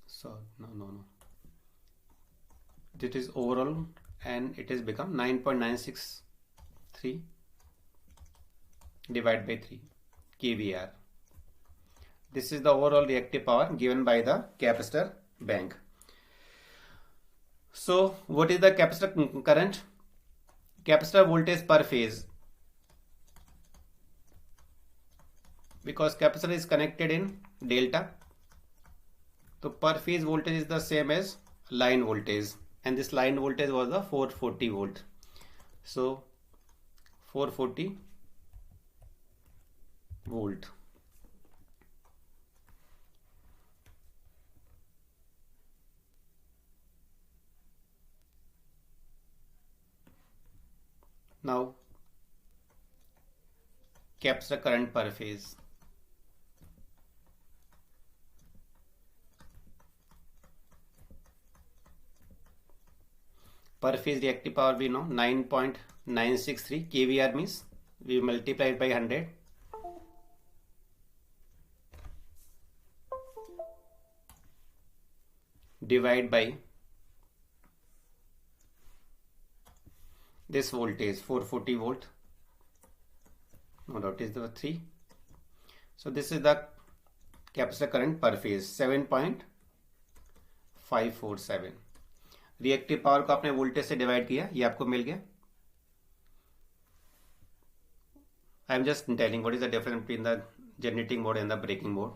So no. This is overall and it has become 9.963 divided by 3 kVAr. This is the overall reactive power given by the capacitor bank. So what is the capacitor current? Capacitor voltage per phase. Because capacitor is connected in delta, so per phase voltage is the same as line voltage, and this line voltage was the 440 volt. So 440 volt. Now capacitor current per phase. Per phase reactive power we know 9.963 kVAr means we multiply it by 100. Divide by this voltage 440 volt. No doubt is the 3. So this is the capacitor current per phase 7.547. Reactive power को आपने voltage से divide किया, ये आपको मिल गया. I am just telling what is the difference between the generating mode and the breaking mode.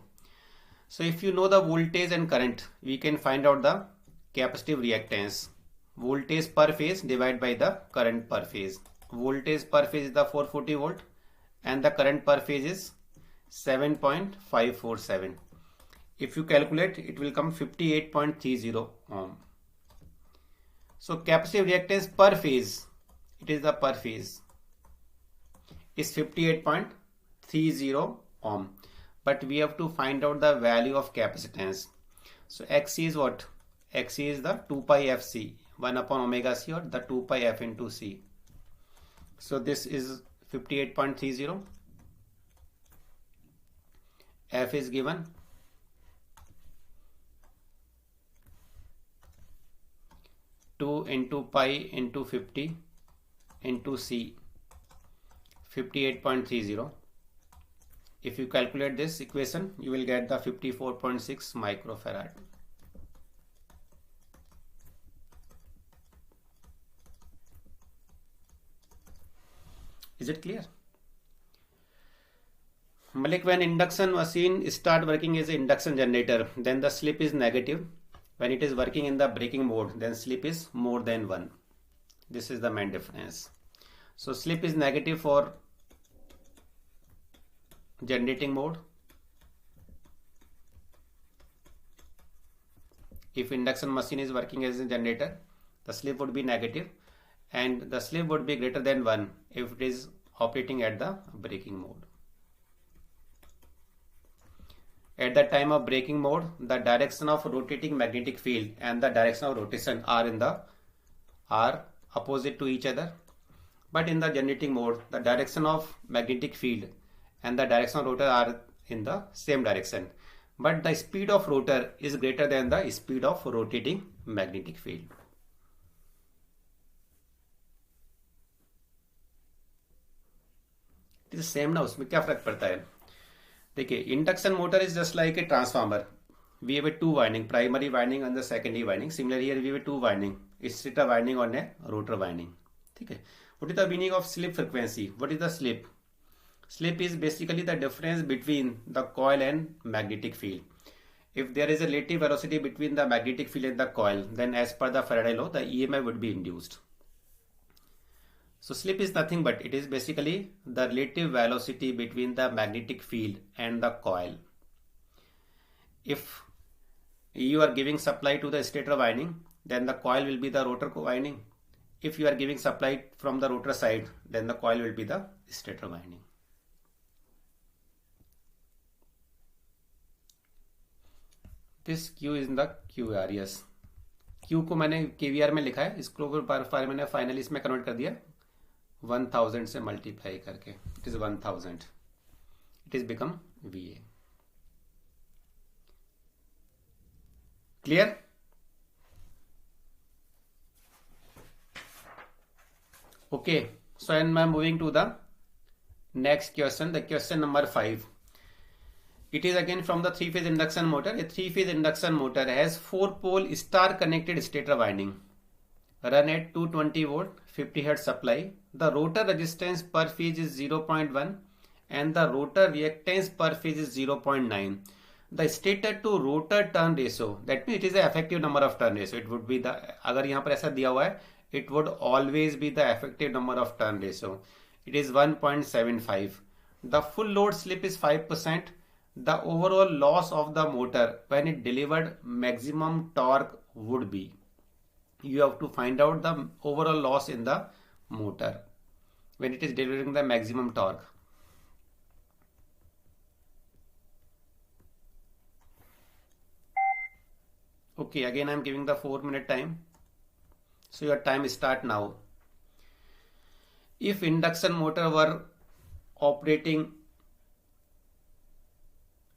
So if you know the voltage and current, we can find out the capacitive reactance. Voltage per phase divided by the current per phase. Voltage per phase is the 440 volt and the current per phase is 7.547. If you calculate, it will come 58.30 ohm. So capacitive reactance per phase, it is the per phase, is 58.30 ohm. But we have to find out the value of capacitance. So Xc is what? Xc is the 2 pi Fc, 1 upon omega c, or the 2 pi F into C. So this is 58.30. F is given. Two into pi into 50 into C, 58.30. If you calculate this equation, you will get the 54.6 microfarad. Is it clear? Malik, when induction machine start working as an induction generator, then the slip is negative. When it is working in the breaking mode, then slip is more than 1. This is the main difference. So slip is negative for generating mode. If induction machine is working as a generator, the slip would be negative, and the slip would be greater than 1 if it is operating at the breaking mode. At the time of breaking mode, the direction of rotating magnetic field and the direction of rotation are opposite to each other. But in the generating mode, the direction of magnetic field and the direction of rotor are in the same direction. But the speed of rotor is greater than the speed of rotating magnetic field. It is same ना, उसमें क्या फर्क पड़ता है? देखिए, induction motor is just like a transformer. We have a two winding, primary winding and the secondary winding. Similarly here we have a two winding, stator winding and a rotor winding. ठीक है. What is the meaning of slip frequency? What is the slip? Slip is basically the difference between the coil and magnetic field. If there is a relative velocity between the magnetic field and the coil, then as per the Faraday law, the EMF would be induced. So slip is nothing but it is basically the relative velocity between the magnetic field and the coil. If you are giving supply to the stator winding, then the coil will be the rotor winding. If you are giving supply from the rotor side, then the coil will be the stator winding. This Q is in the Q areas. Q को मैंने KVR में लिखा है, इसको पर मैंने finally इसमें convert कर दिया 1000 से मल्टीप्लाई करके. It is 1000. It is become VA. Clear? Okay. So I am moving to the next question. The question number 5. It is again from the three-phase induction motor. A three-phase induction motor has 4-pole star-connected stator winding. Run at 220 volt, 50 Hz supply. The rotor resistance per phase is 0.1 and the rotor reactance per phase is 0.9. The stator to rotor turn ratio, that means it is the effective number of turn ratio. It would be the, अगर यहाँ पर ऐसा दिया हुआ है, it would always be the effective number of turn ratio. It is 1.75. The full load slip is 5%. The overall loss of the motor when it delivered maximum torque would be. You have to find out the overall loss in the motor when it is delivering the maximum torque. Okay, again I am giving the 4-minute time. So your time start now. If induction motor were operating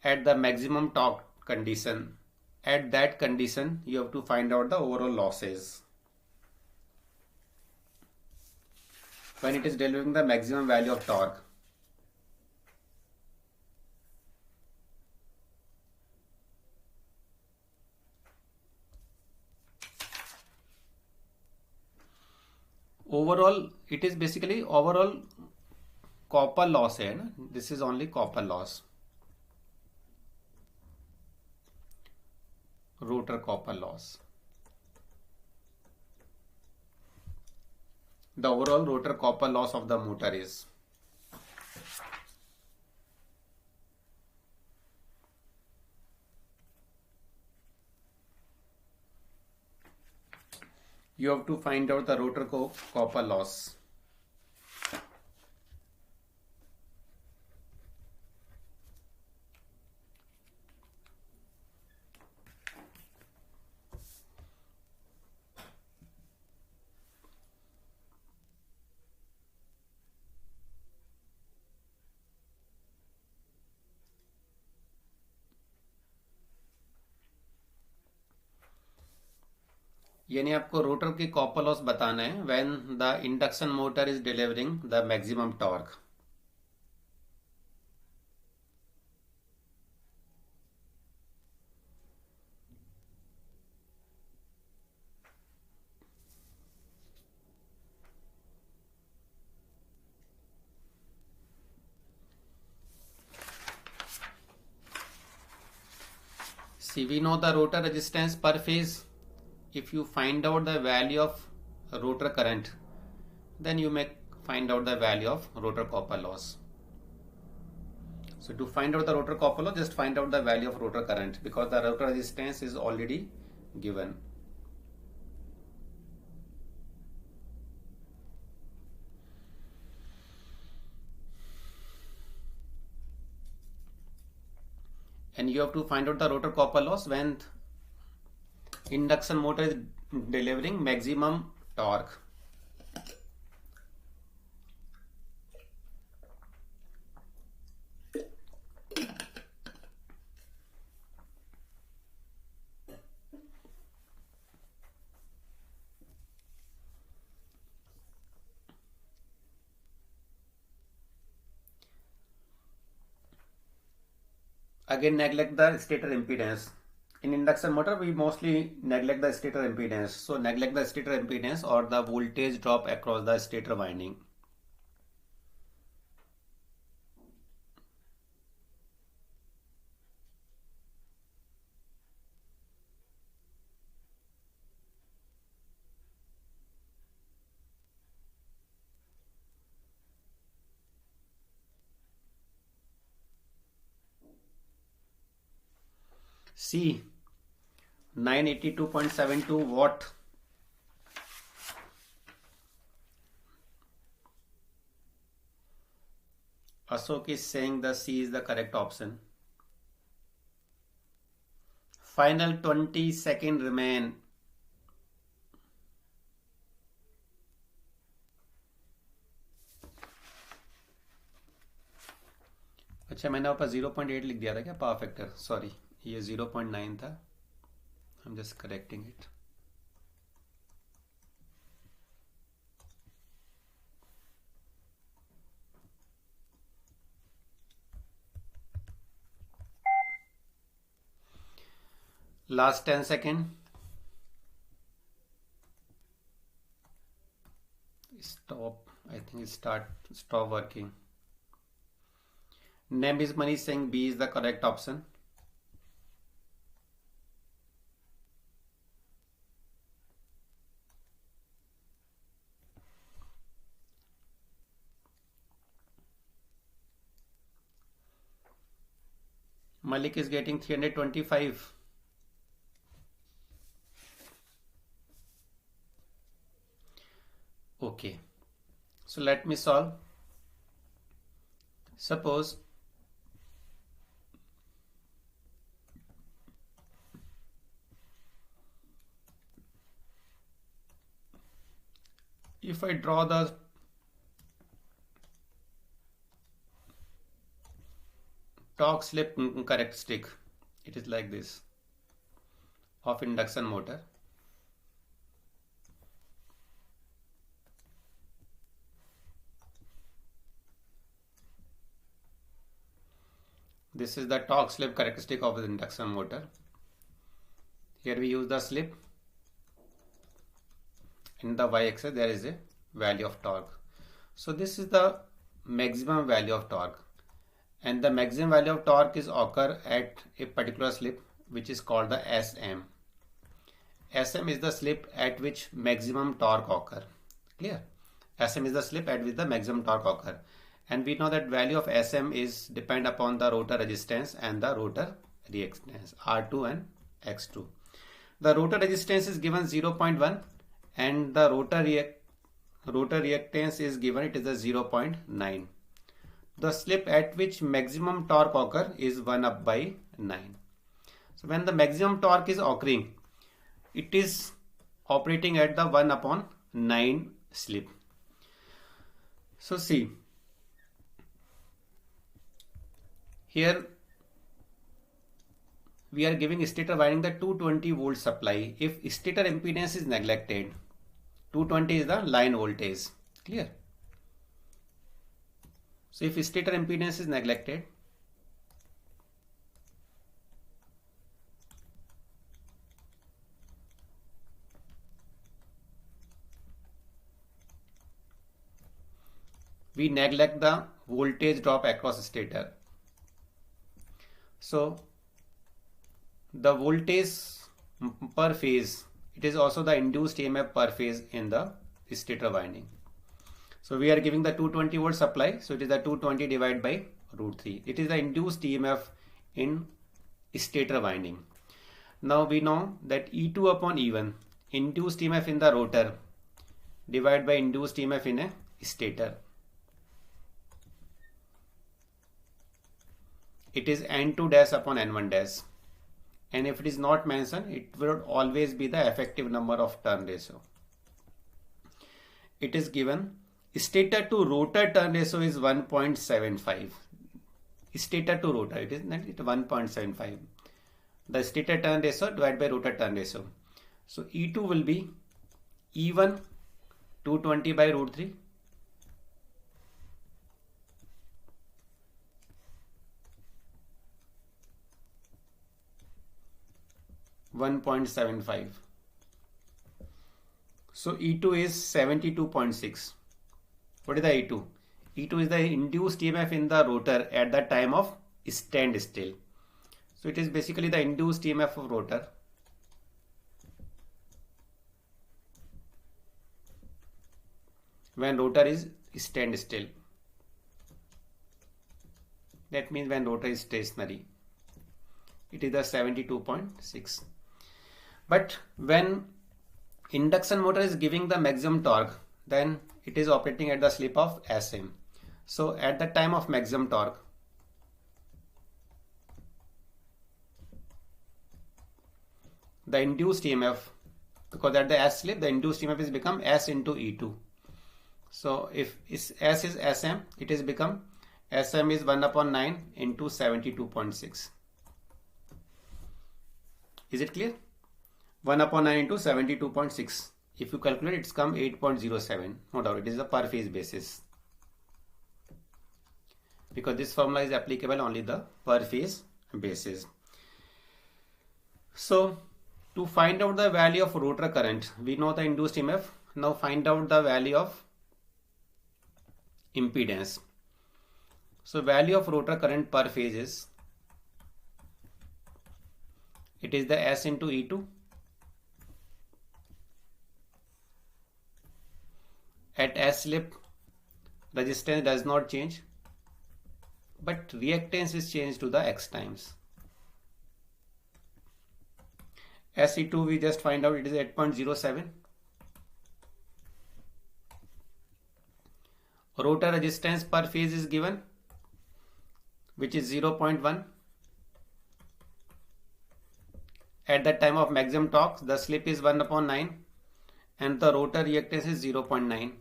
at the maximum torque condition, at that condition you have to find out the overall losses. when it is delivering the maximum value of torque. Overall, it is basically overall copper loss है ना. This is only copper loss, rotor copper loss. The overall rotor copper loss of the motor is. You have to find out the rotor copper loss. यानी आपको rotor की copper loss बताना है when the induction motor is delivering the maximum torque. See, we know the rotor resistance per phase. If you find out the value of rotor current, then you may find out the value of rotor copper loss. So to find out the rotor copper loss, just find out the value of rotor current, because the rotor resistance is already given. And you have to find out the rotor copper loss when induction motor is delivering maximum torque. Again, neglect the stator impedance. In induction motor, we mostly neglect the stator impedance. So neglect the stator impedance or the voltage drop across the stator winding. C, 982.72 watt. Ashok is saying the C is the correct option. Final 20 seconds remain. अच्छा, मैंने ऊपर 0.8 लिख दिया था क्या power factor? Sorry, ये 0.9 था. I'm just correcting it. Last 10 seconds. Stop. I think it stop working. Name is Money saying B is the correct option. Malik is getting 325. Okay, so let me solve. Suppose if I draw the torque slip characteristic, it is like this of induction motor. This is the torque slip characteristic of the induction motor. Here we use the slip. In the y-axis there is a value of torque. So this is the maximum value of torque, and the maximum value of torque is occur at a particular slip which is called the SM. SM is the slip at which maximum torque occur. Clear? SM is the slip at which the maximum torque occur, and we know that value of SM is depend upon the rotor resistance and the rotor reactance R2 and X2. The rotor resistance is given 0.1 and the rotor reactance is given, it is a 0.9. The slip at which maximum torque occur is 1 up by 9. So when the maximum torque is occurring, it is operating at the 1 upon 9 slip. So see, here we are giving stator winding the 220 volt supply. If stator impedance is neglected, 220 is the line voltage. Clear? So if stator impedance is neglected, we neglect the voltage drop across stator. So the voltage per phase, it is also the induced EMF per phase in the stator winding. So we are giving the 220 volt supply, so it is the 220 divided by root 3. It is the induced EMF in stator winding. Now we know that E2 upon E1, induced EMF in the rotor divided by induced EMF in a stator. It is N2 dash upon N1 dash. And if it is not mentioned, it will always be the effective number of turn ratio. It is given stator to rotor turn ratio is 1.75. Stator to rotor, it is 1.75. The stator turn ratio divided by rotor turn ratio. So E2 will be E1 220 by root 3. .75. So E2 is 72.6. What is the E2? E2 is the induced EMF in the rotor at the time of standstill. So it is basically the induced EMF of rotor. When rotor is standstill. That means when rotor is stationary. It is the 72.6. But when induction motor is giving the maximum torque, then it is operating at the slip of SM. So at the time of maximum torque, the induced EMF, because at the S slip, the induced EMF is become S into E2. So if S is SM, it is become SM is 1 upon 9 into 72.6. Is it clear? 1 upon 9 into 72.6. If you calculate, it's come 8.07. No doubt, it is a per phase basis. Because this formula is applicable only the per phase basis. So, to find out the value of rotor current, we know the induced EMF. Now find out the value of impedance. So, value of rotor current per phase is, it is the S into E2. At S slip, resistance does not change, but reactance is changed to the X times. SE2 we just find out, it is 8.07. Rotor resistance per phase is given, which is 0.1. At the time of maximum torque, the slip is 1 upon 9 and the rotor reactance is 0.9.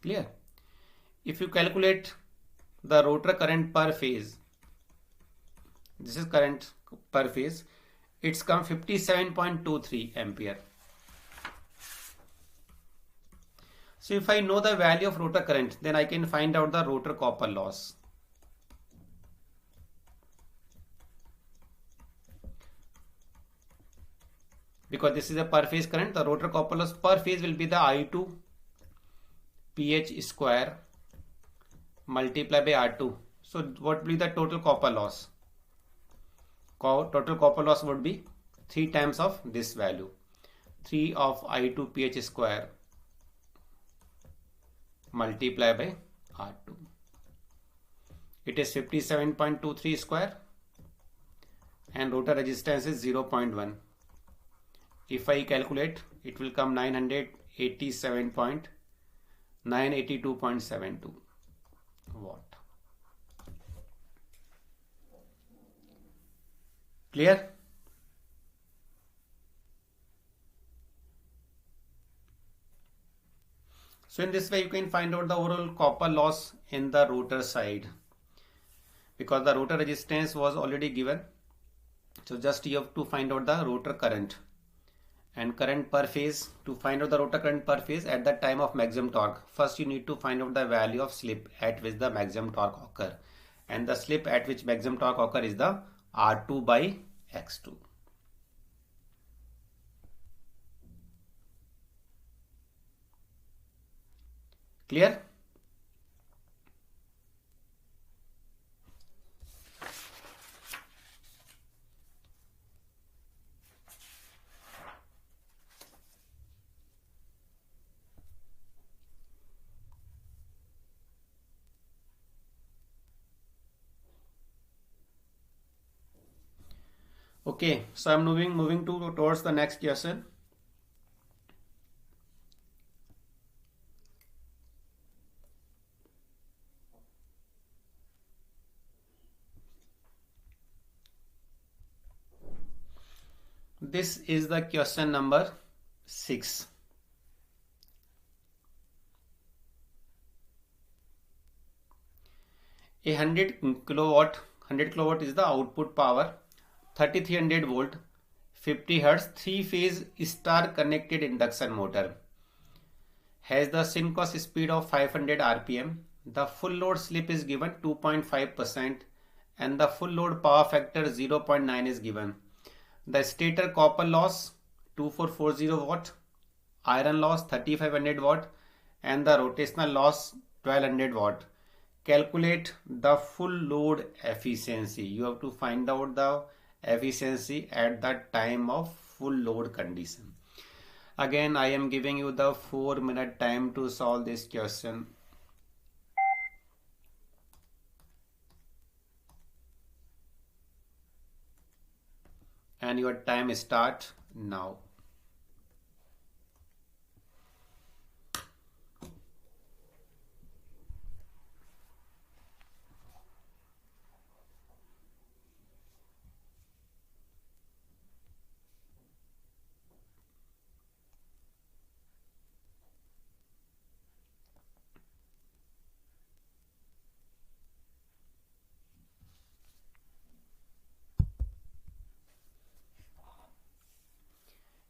Clear? If you calculate the rotor current per phase, this is current per phase, it's come 57.23 ampere. So if I know the value of rotor current, then I can find out the rotor copper loss. Because this is a per phase current, the rotor copper loss per phase will be the I2 PH square multiplied by R2. So what will be the total copper loss? Total copper loss would be 3 times of this value. 3 of I2 PH square multiplied by R2. It is 57.23 square and rotor resistance is 0.1. If I calculate, it will come 982.72 watt. Clear? So in this way you can find out the overall copper loss in the rotor side, because the rotor resistance was already given. So just you have to find out the rotor current and current per phase. To find out the rotor current per phase at the time of maximum torque, first you need to find out the value of slip at which the maximum torque occur, and the slip at which maximum torque occur is the R2 by X2. Clear? Okay, so I'm moving towards the next question. This is the question number 6. A 100 kilowatt is the output power, 3300 volt, 50 hertz, 3-phase star connected induction motor, has the synchronous speed of 500 rpm. The full load slip is given 2.5% and the full load power factor 0.9 is given. The stator copper loss 2440 watt, iron loss 3500 watt and the rotational loss 1200 watt. Calculate the full load efficiency. You have to find out the efficiency at the time of full load condition. Again, I am giving you the 4-minute time to solve this question. And your time starts now.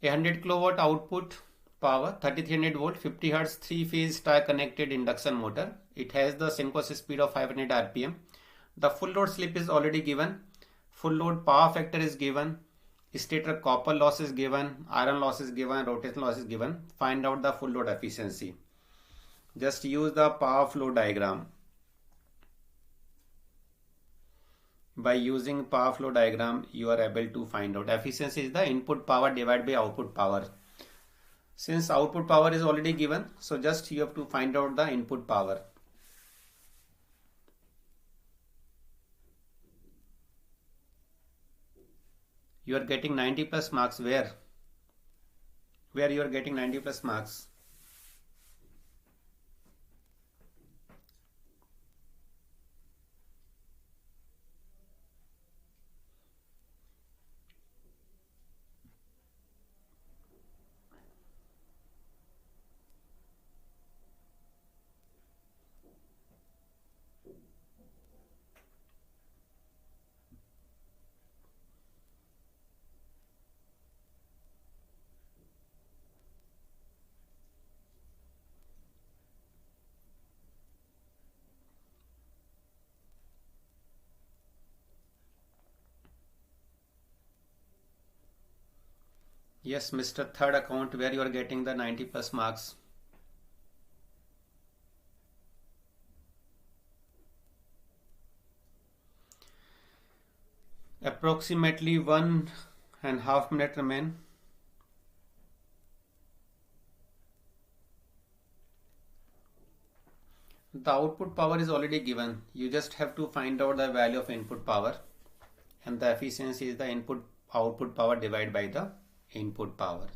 A 100 kilowatt output power, 3300 volt, 50 hertz, 3-phase star connected induction motor. It has the synchronous speed of 500 rpm. The full load slip is already given. Full load power factor is given. Stator copper loss is given. Iron loss is given. Rotational loss is given. Find out the full load efficiency. Just use the power flow diagram. By using power flow diagram, you are able to find out efficiency is the input power divided by output power. Since output power is already given, so just you have to find out the input power. You are getting 90 plus marks. Where you are getting 90 plus marks? Yes, Mr. Third account where you are getting the 90 plus marks. Approximately 1.5 minutes remain. The output power is already given. You just have to find out the value of input power, and the efficiency is the input output power divided by the input power.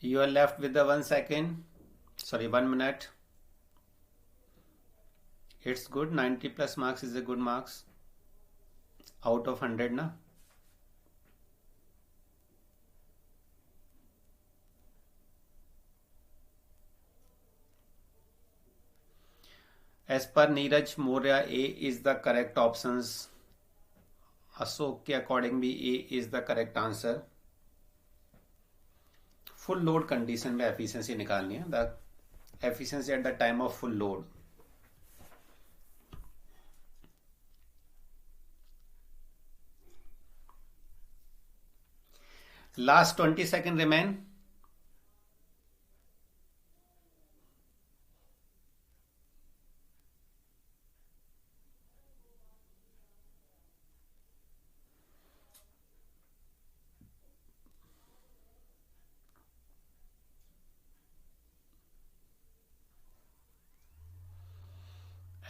You are left with the 1 second, sorry, 1 minute. It's good. 90 plus marks is a good marks out of 100 na. As per Neeraj Moria, A is the correct options. Ashok के according भी A is the correct answer. Full load condition में efficiency निकालनी है. The efficiency at the time of full load. Last 20 seconds remain.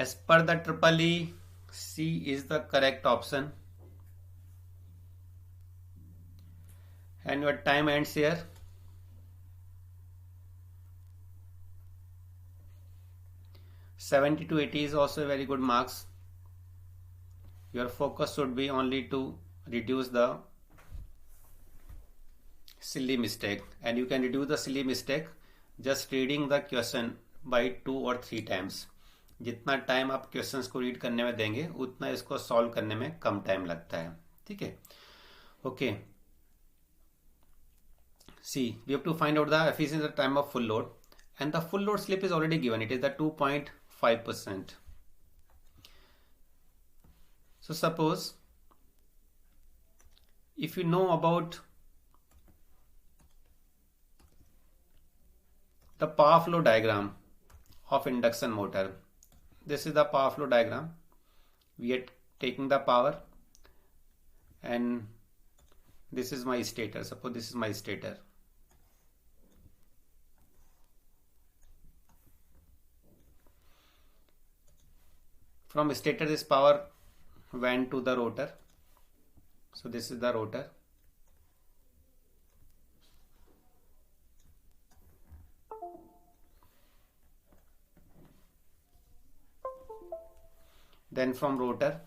As per the triple E, C is the correct option. And your time ends here. (70 to 80) is also very good marks. Your focus should be only to reduce the silly mistake, and you can reduce the silly mistake just reading the question by 2 or 3 times. जितना time आप questions को read करने में देंगे उतना इसको solve करने में कम टाइम लगता है. ठीक है. Okay. See, we have to find out the efficiency at the time of full load, and the full load slip is already given. It is the 2.5%. So suppose if you know about the power flow diagram of induction motor, this is the power flow diagram. We are taking the power, and this is my stator. Suppose this is my stator. From stator, this power went to the rotor. So this is the rotor. Then from rotor,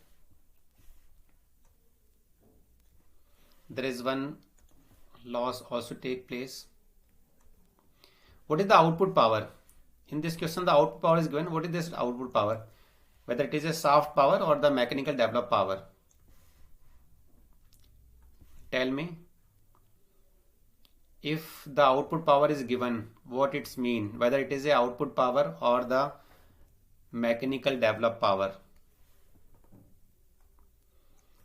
there is one loss also take place. What is the output power? In this question, the output power is given. What is this output power? Whether it is a shaft power or the mechanical developed power. Tell me. If the output power is given, what it's mean? Whether it is a output power or the mechanical developed power.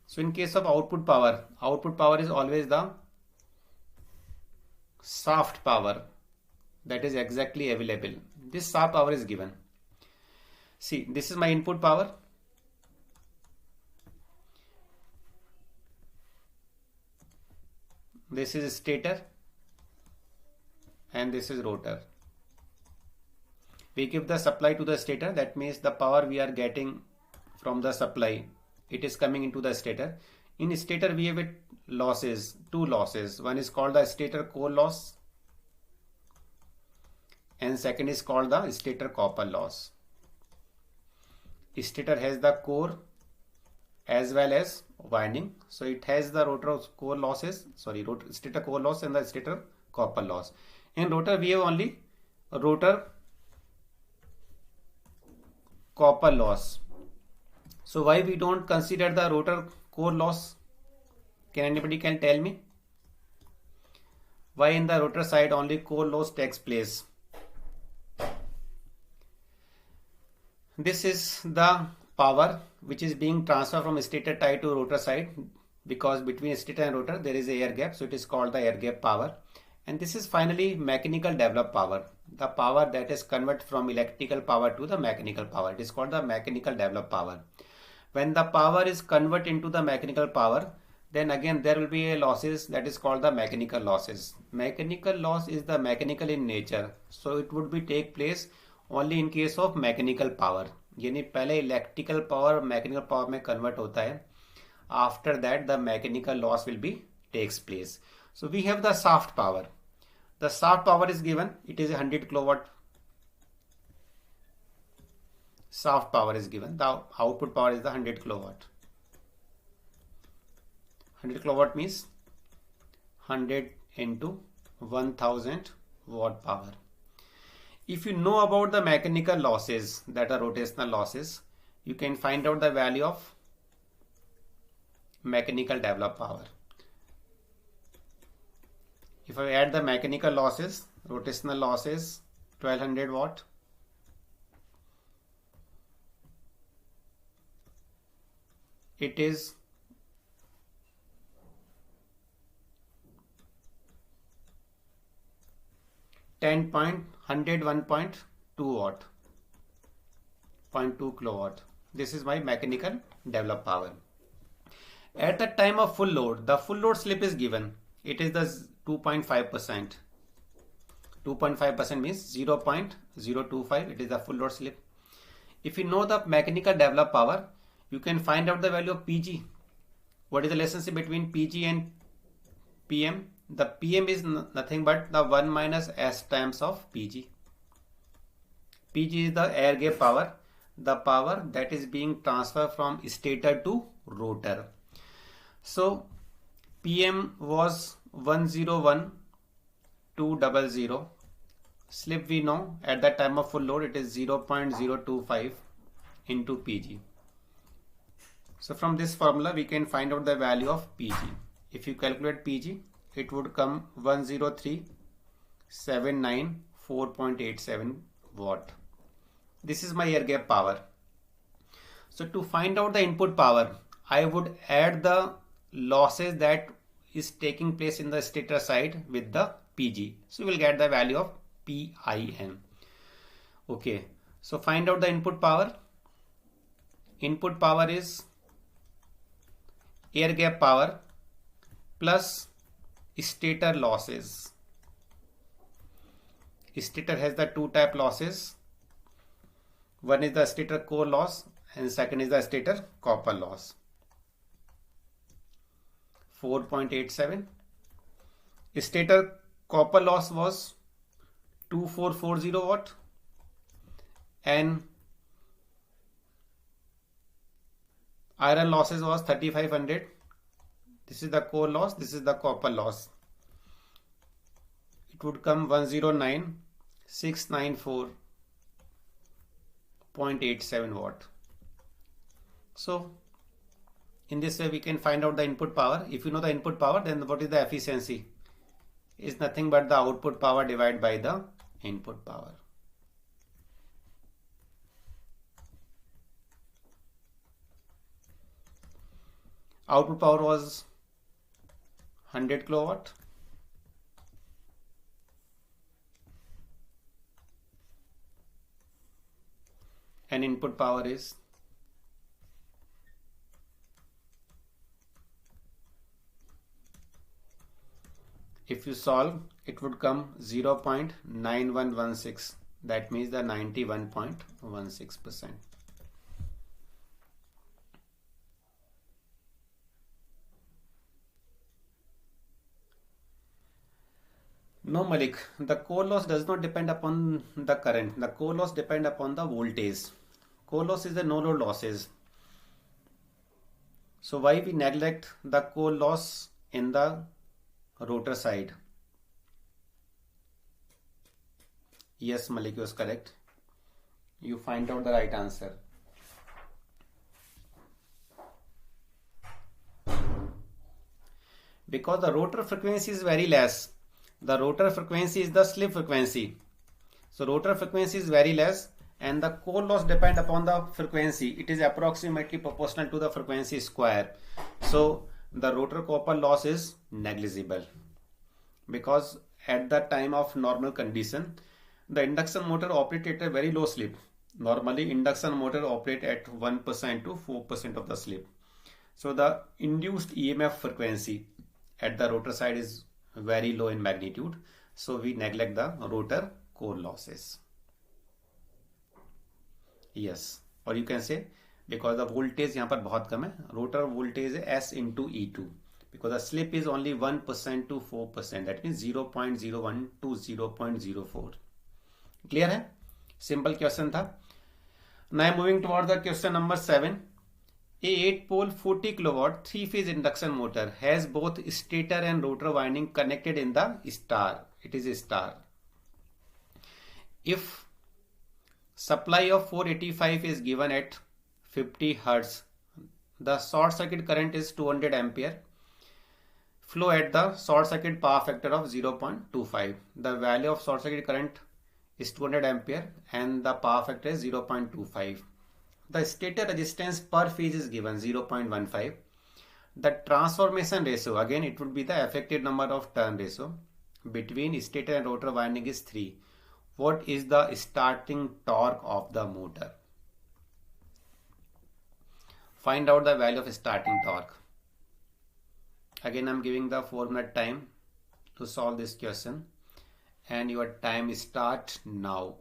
So in case of output power is always the shaft power that is exactly available. This shaft power is given. See, this is my input power. This is stator and this is rotor. We give the supply to the stator. That means the power we are getting from the supply, it is coming into the stator. In stator we have losses, two losses. One is called the stator core loss and second is called the stator copper loss. Stator has the core as well as winding. So it has the rotor core losses, stator core loss and the stator copper loss. In rotor we have only rotor copper loss. So why we don't consider the rotor core loss? Anybody can tell me? Why in the rotor side only core loss takes place? This is the power which is being transferred from stator tie to rotor side, because between stator and rotor there is a air gap, so it is called the air gap power. And this is finally mechanical developed power, the power that is converted from electrical power to the mechanical power. It is called the mechanical developed power. When the power is converted into the mechanical power, then again there will be a losses that is called the mechanical losses. Mechanical loss is the mechanical in nature, so it would be take place only in case of mechanical power. यानी पहले electrical power mechanical power में convert होता है. After that the mechanical loss will be takes place. So we have the shaft power. The shaft power is given, it is 100 kilowatt. Shaft power is given. The output power is the 100 kilowatt. 100 kilowatt means 100 into 1000 watt power. If you know about the mechanical losses, that are rotational losses, you can find out the value of mechanical developed power. If I add the mechanical losses, rotational losses 1200 watt, it is 101.2 watt, 0.2 kilowatt. This is my mechanical developed power. At the time of full load, the full load slip is given. It is the 2.5%. 2.5% means 0.025. It is the full load slip. If you know the mechanical developed power, you can find out the value of PG. What is the relationship between PG and PM? The PM is nothing but the 1 minus S times of PG. PG is the air gap power, the power that is being transferred from stator to rotor. So PM was 101,200. Slip we know at the time of full load it is 0.025 into PG. So from this formula we can find out the value of PG. If you calculate PG, it would come 103,794.87 watt. This is my air gap power. So to find out the input power, I would add the losses that is taking place in the stator side with the PG. So you will get the value of PIN. Okay, so find out the input power. Input power is air gap power plus stator losses. Stator has the two type losses. One is the stator core loss and second is the stator copper loss. 4.87. Stator copper loss was 2440 watt and iron losses was 3500. This is the core loss, this is the copper loss. It would come 109,694.87 watt. So in this way we can find out the input power. If you know the input power, then what is the efficiency? Is nothing but the output power divided by the input power. Output power was 100 kilowatt and input power is if you solve it would come 0.9116. that means the 91.16%. No, Malik, the core loss does not depend upon the current. The core loss depend upon the voltage. Core loss is the no load losses. So why we neglect the core loss in the rotor side? Yes, Malik was correct. You find out the right answer. Because the rotor frequency is very less. The rotor frequency is the slip frequency. So rotor frequency is very less and the core loss depend upon the frequency. It is approximately proportional to the frequency square. So the rotor copper loss is negligible. Because at the time of normal condition, the induction motor operates at a very low slip. Normally induction motor operate at 1% to 4% of the slip. So the induced EMF frequency at the rotor side is very low in magnitude. So we neglect the rotor core losses. Yes, or you can say because the voltage यहाँ पर बहुत कम है, rotor voltage है S into E2 because the slip is only 1% to 4%, that means 0.01 to 0.04. Clear है? Simple question था. Now moving toward the question number 7. A 8-pole 40 kilowatt 3-phase induction motor has both stator and rotor winding connected in the star. It is a star. If supply of 485 is given at 50 Hertz, the short circuit current is 200 ampere. Flow at the short circuit power factor of 0.25. The value of short circuit current is 200 ampere and the power factor is 0.25. The stator resistance per phase is given 0.15. The transformation ratio, again it would be the effective number of turn ratio between stator and rotor winding is 3. What is the starting torque of the motor? Find out the value of starting torque. Again I am giving the 4-minute time to solve this question and your time starts now.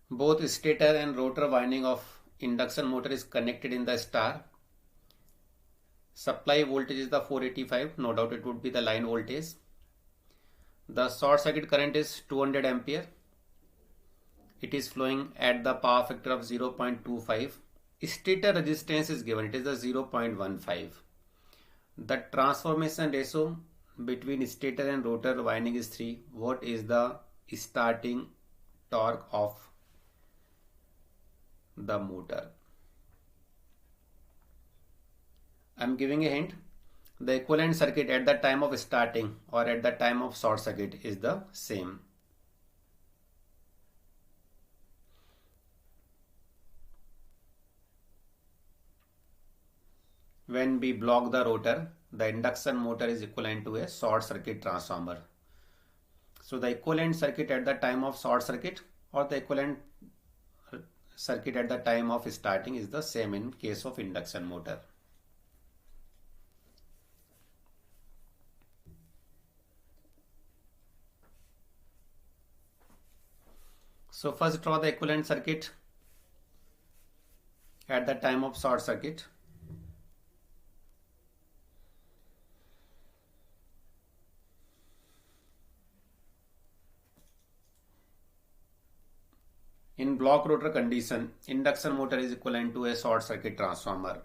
Both stator and rotor winding of induction motor is connected in the star. Supply voltage is the 485, no doubt it would be the line voltage. The short circuit current is 200 ampere. It is flowing at the power factor of 0.25. Stator resistance is given, it is the 0.15. The transformation ratio between stator and rotor winding is 3. What is the starting torque of the motor? I am giving a hint. The equivalent circuit at the time of starting or at the time of short circuit is the same. When we block the rotor, the induction motor is equivalent to a short circuit transformer. So the equivalent circuit at the time of short circuit or the equivalent circuit at the time of starting is the same in case of induction motor. So first draw the equivalent circuit at the time of short circuit. In block rotor condition, induction motor is equivalent to a short circuit transformer.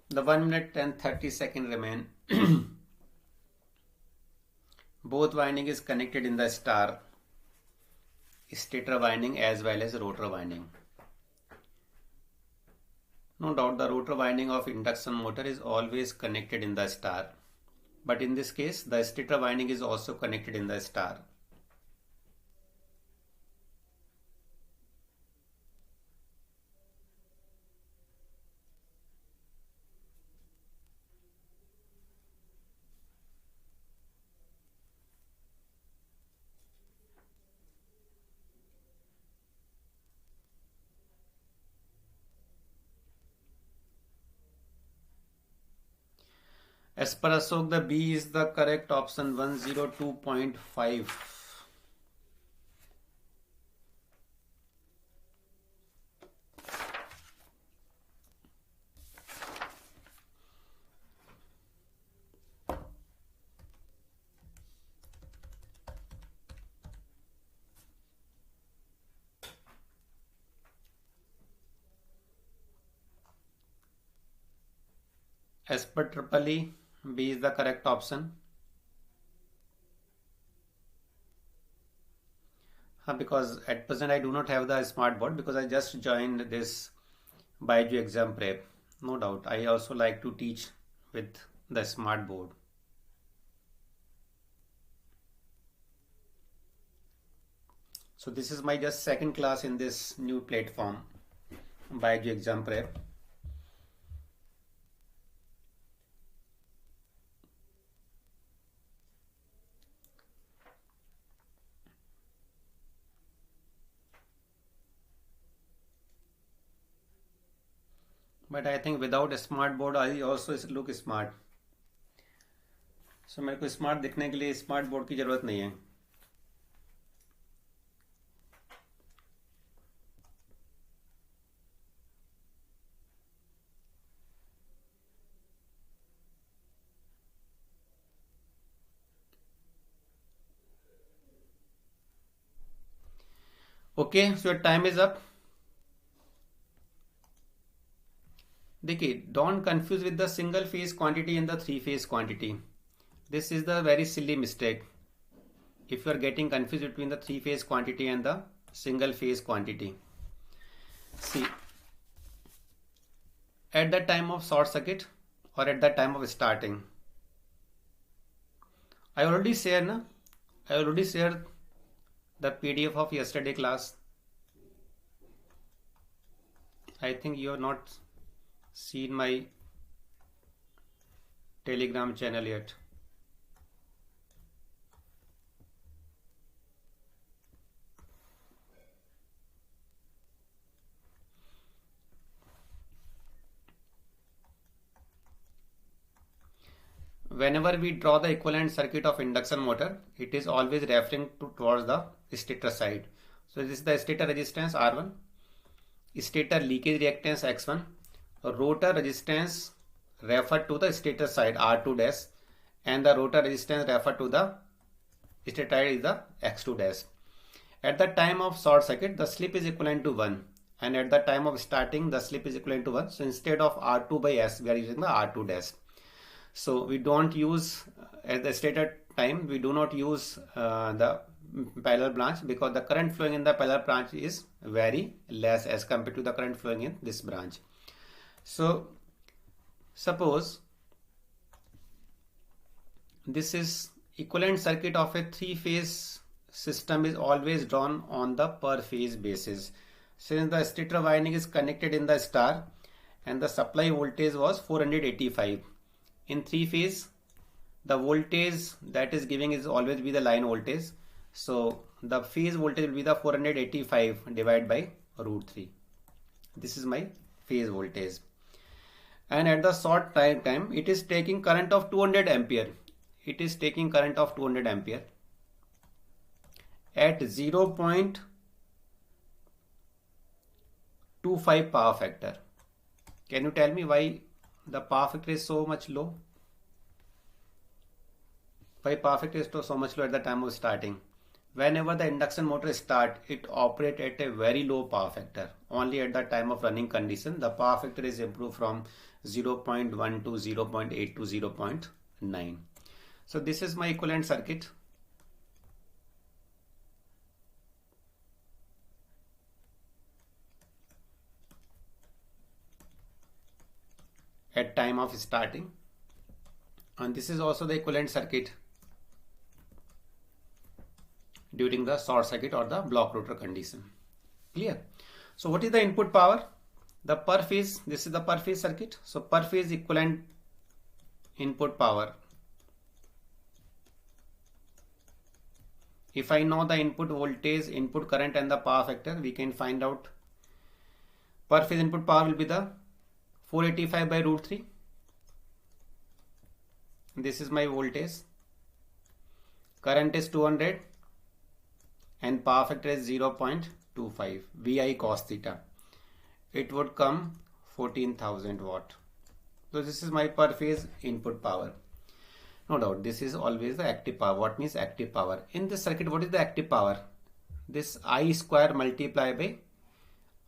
The 1 minute and 30 seconds remain. Both winding is connected in the star, stator winding as well as rotor winding. No doubt the rotor winding of induction motor is always connected in the star, but in this case the stator winding is also connected in the star. As per Ashok, the B is the correct option, 102.5. As per triple E, B is the correct option. Because at present I do not have the smart board because I just joined this BYJU'S Exam Prep. No doubt, I also like to teach with the smart board. So this is my just second class in this new platform, BYJU'S Exam Prep. But I think without a smart board I also look smart. So मेरे को smart दिखने के लिए smart board की जरूरत नहीं है. Okay, so your time is up. देखिए, don't confuse with the single phase quantity and the three phase quantity. This is the very silly mistake. If you are getting confused between the three phase quantity and the single phase quantity. See, at the time of short circuit or at the time of starting, I already shared the PDF of yesterday class. I think you have not seen my Telegram channel yet. Whenever we draw the equivalent circuit of induction motor, it is always referring towards the stator side. So this is the stator resistance R1, stator leakage reactance X1, rotor resistance referred to the stator side R2 dash, and the rotor resistance referred to the stator side is the X2 dash. At the time of short circuit, the slip is equivalent to 1, and at the time of starting, the slip is equivalent to 1. So instead of R2 by S, we are using the R2 dash. So we don't use at the stated time, we do not use the parallel branch because the current flowing in the parallel branch is very less as compared to the current flowing in this branch. So suppose this is equivalent circuit of a three-phase system is always drawn on the per phase basis. Since the stator winding is connected in the star and the supply voltage was 485. In three phase, the voltage that is giving is always be the line voltage. So the phase voltage will be the 485 divided by root 3. This is my phase voltage. And at the short time, it is taking current of 200 ampere. It is taking current of 200 ampere at 0.25 power factor. Can you tell me why the power factor is so much low? Why power factor is so much low at the time of starting? Whenever the induction motor starts, it operates at a very low power factor. Only at the time of running condition, the power factor is improved from 0.1 to 0.8 to 0.9. So this is my equivalent circuit. At time of starting, and this is also the equivalent circuit during the short circuit or the block rotor condition. Clear? So what is the input power? The per phase, this is the per phase circuit. So per phase equivalent input power. If I know the input voltage, input current and the power factor, we can find out per phase input power will be the 485 by root 3. This is my voltage. Current is 200 and power factor is 0.25 VI cos theta. It would come 14,000 watt. So this is my per phase input power. No doubt this is always the active power. What means active power? In this circuit, what is the active power? This I square multiplied by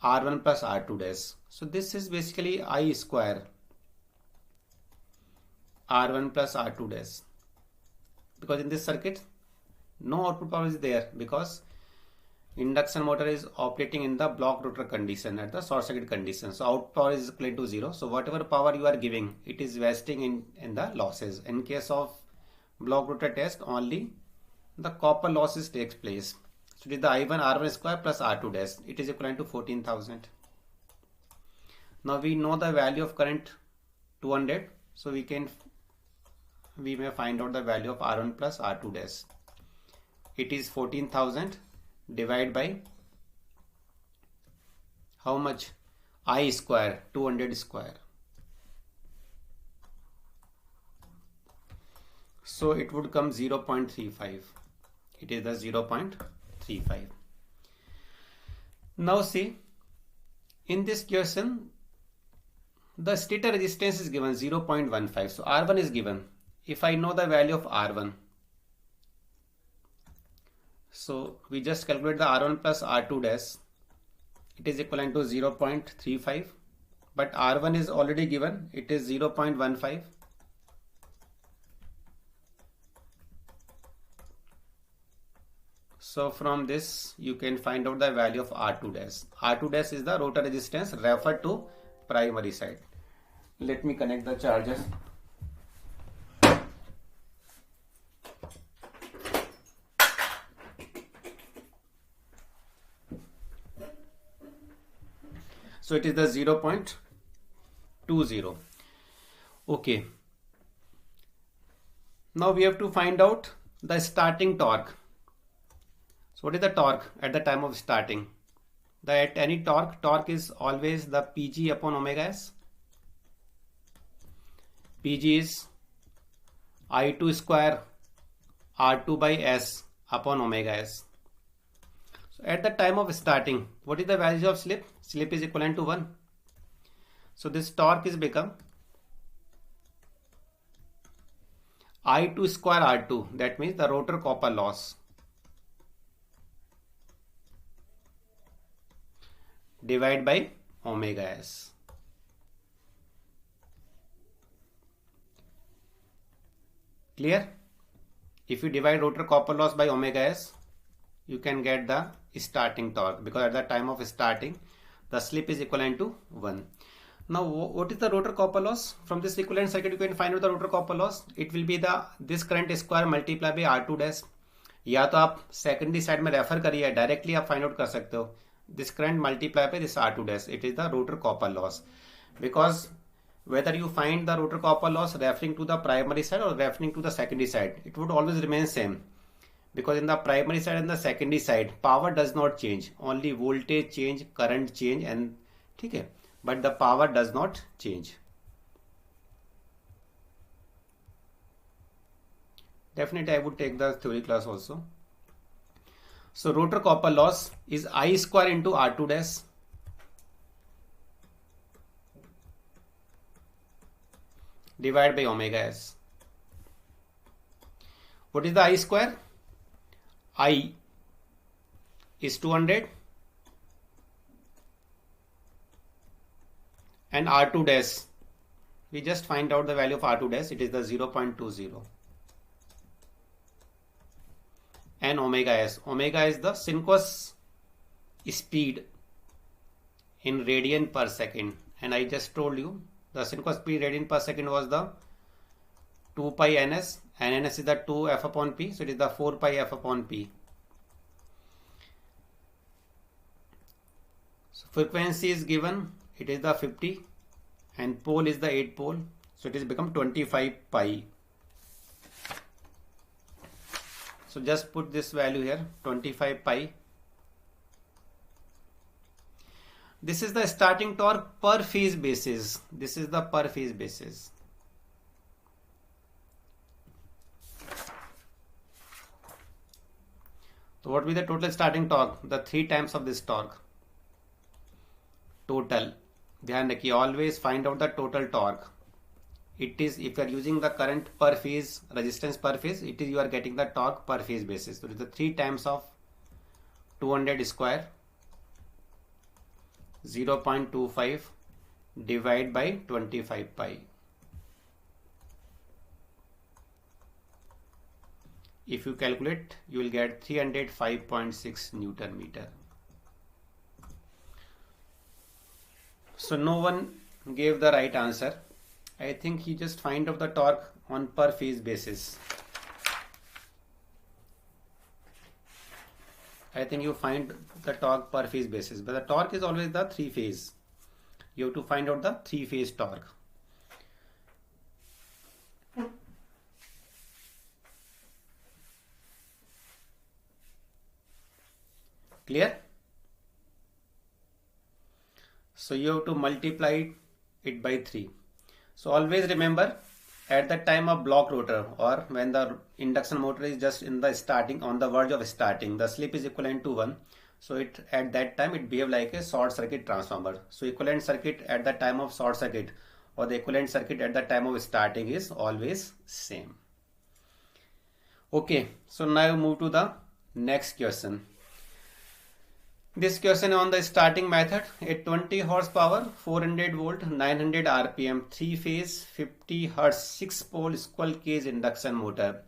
R1 plus R2 dash. So this is basically I square R1 plus R2 dash. Because in this circuit, no output power is there because induction motor is operating in the block rotor condition at the short circuit condition. So output power is equal to 0. So whatever power you are giving, it is wasting in the losses. In case of block rotor test, only the copper losses takes place. So it is the I1 R1 square plus R2 dash. It is equivalent to 14,000. Now we know the value of current 200. So we may find out the value of R1 plus R2 dash. It is 14,000 divided by how much? I square, 200 square. So it would come 0.35. It is the 0.35. Now see, in this question, the stator resistance is given 0.15. So R1 is given. If I know the value of R1, so we just calculate the R1 plus R2 dash. It is equivalent to 0.35. But R1 is already given. It is 0.15. So from this you can find out the value of R2 dash. R2 dash is the rotor resistance referred to primary side. Let me connect the chargers. So it is the 0.20. Okay. Now we have to find out the starting torque. So what is the torque at the time of starting? At any torque is always the PG upon omega s. PG is I2 square R2 by S upon omega s. So at the time of starting, what is the value of slip? Slip is equivalent to 1. So this torque is become I2 square R2. That means the rotor copper loss divided by omega s. Clear? If you divide rotor copper loss by omega s, you can get the starting torque, because at the time of starting the slip is equivalent to 1. Now what is the rotor copper loss? From this equivalent circuit you can find out the rotor copper loss. It will be this current square multiplied by R2 dash. या तो आप secondary side में refer करिए, directly आप find out कर सकते हो. This current multiplied by this R2 dash, it is the rotor copper loss. Because whether you find the rotor copper loss referring to the primary side or referring to the secondary side, it would always remain same. Because in the primary side and the secondary side, power does not change. Only voltage change, current change, and okay, but the power does not change. Definitely I would take the theory class also. So rotor copper loss is I square into R2 dash divided by omega s. What is the I square? I is 200 and R2 dash, we just find out the value of R2 dash. It is the 0.20. And omega s. Omega is the synchronous speed in radian per second. And I just told you the synchronous speed radian per second was the 2 pi ns, and ns is the 2 f upon p. So it is the 4 pi f upon p. So frequency is given. It is the 50 and pole is the 8 pole. So it is become 25 pi. So just put this value here, 25 pi. This is the starting torque per phase basis. This is the per phase basis. So what will be the total starting torque? The 3 times of this torque. Total. ध्यान रखिए, always find out the total torque. It is, if you are using the current per phase, resistance per phase, it is you are getting the torque per phase basis. So it is the 3 times of 200 square 0.25 divided by 25 pi. If you calculate, you will get 305.6 Newton meter. So no one gave the right answer. I think he just find out the torque on per phase basis. I think you find the torque per phase basis, but the torque is always the 3 phase. You have to find out the 3 phase torque. Clear? So you have to multiply it by 3. So always remember, at the time of block rotor, or when the induction motor is just in the starting, on the verge of starting, the slip is equivalent to 1. So it, at that time, it behave like a short circuit transformer. So equivalent circuit at the time of short circuit or the equivalent circuit at the time of starting is always same. Okay, so now move to the next question. This question on the starting method, a 20 horsepower, 400 volt, 900 RPM, 3 phase, 50 hertz, 6 pole squirrel cage induction motor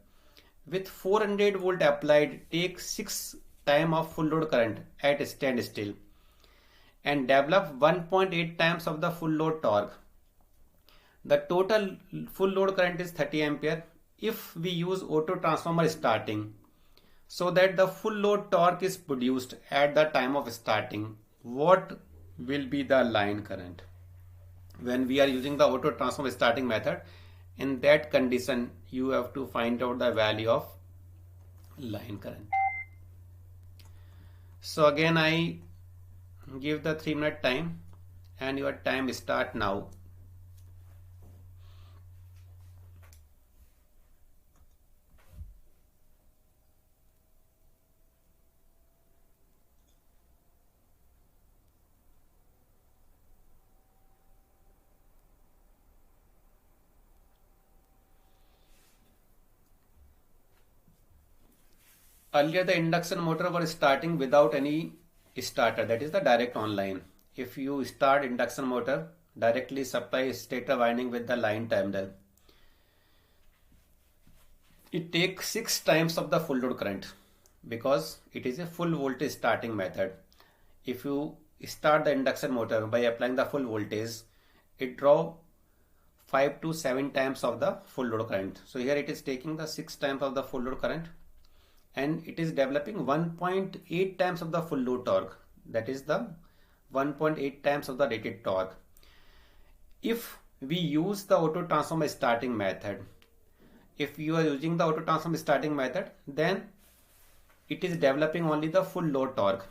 with 400 volt applied take 6 time of full load current at standstill and develop 1.8 times of the full load torque. The total full load current is 30 ampere if we use auto transformer starting, so that the full load torque is produced at the time of starting. What will be the line current? When we are using the auto transformer starting method, in that condition you have to find out the value of line current. So again I give the 3-minute time and your time start now. Earlier the induction motor was starting without any starter, that is the direct online. If you start induction motor, directly supply stator winding with the line terminal, it takes 6 times of the full load current because it is a full voltage starting method. If you start the induction motor by applying the full voltage, it draw 5 to 7 times of the full load current. So here it is taking the 6 times of the full load current and it is developing 1.8 times of the full load torque, that is the 1.8 times of the rated torque. If we use the auto transformer starting method, if you are using the auto transformer starting method, then it is developing only the full load torque.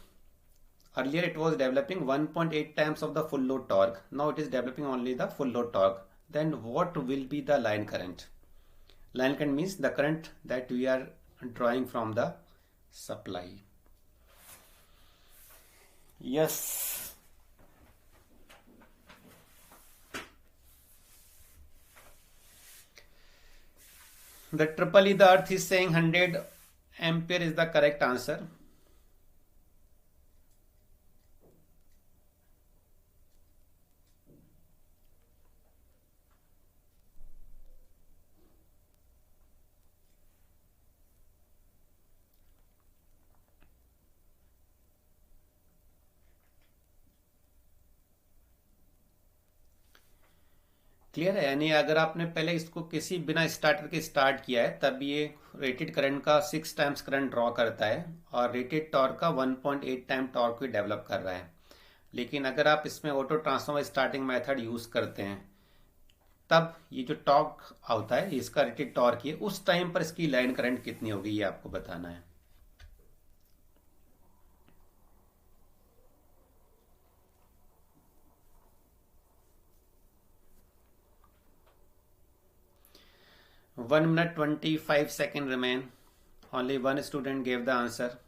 Earlier it was developing 1.8 times of the full load torque. Now it is developing only the full load torque. Then what will be the line current? Line current means the current that we are drawing from the supply. Yes. The triple E, the earth is saying 100 ampere is the correct answer. Clear है? यानी अगर आपने पहले इसको किसी बिना starter के start किया है तब ये रेटेड करंट का 6 टाइम्स करंट ड्रॉ करता है और रेटेड टॉर्क का 1.8 टाइम टॉर्क भी डेवलप कर रहा है. लेकिन अगर आप इसमें auto transformer starting method use करते हैं तब ये जो टॉर्क होता है इसका रेटेड टॉर्क है, उस टाइम पर इसकी लाइन करंट कितनी होगी ये आपको बताना है. One minute 25 seconds remain. Only one student gave the answer.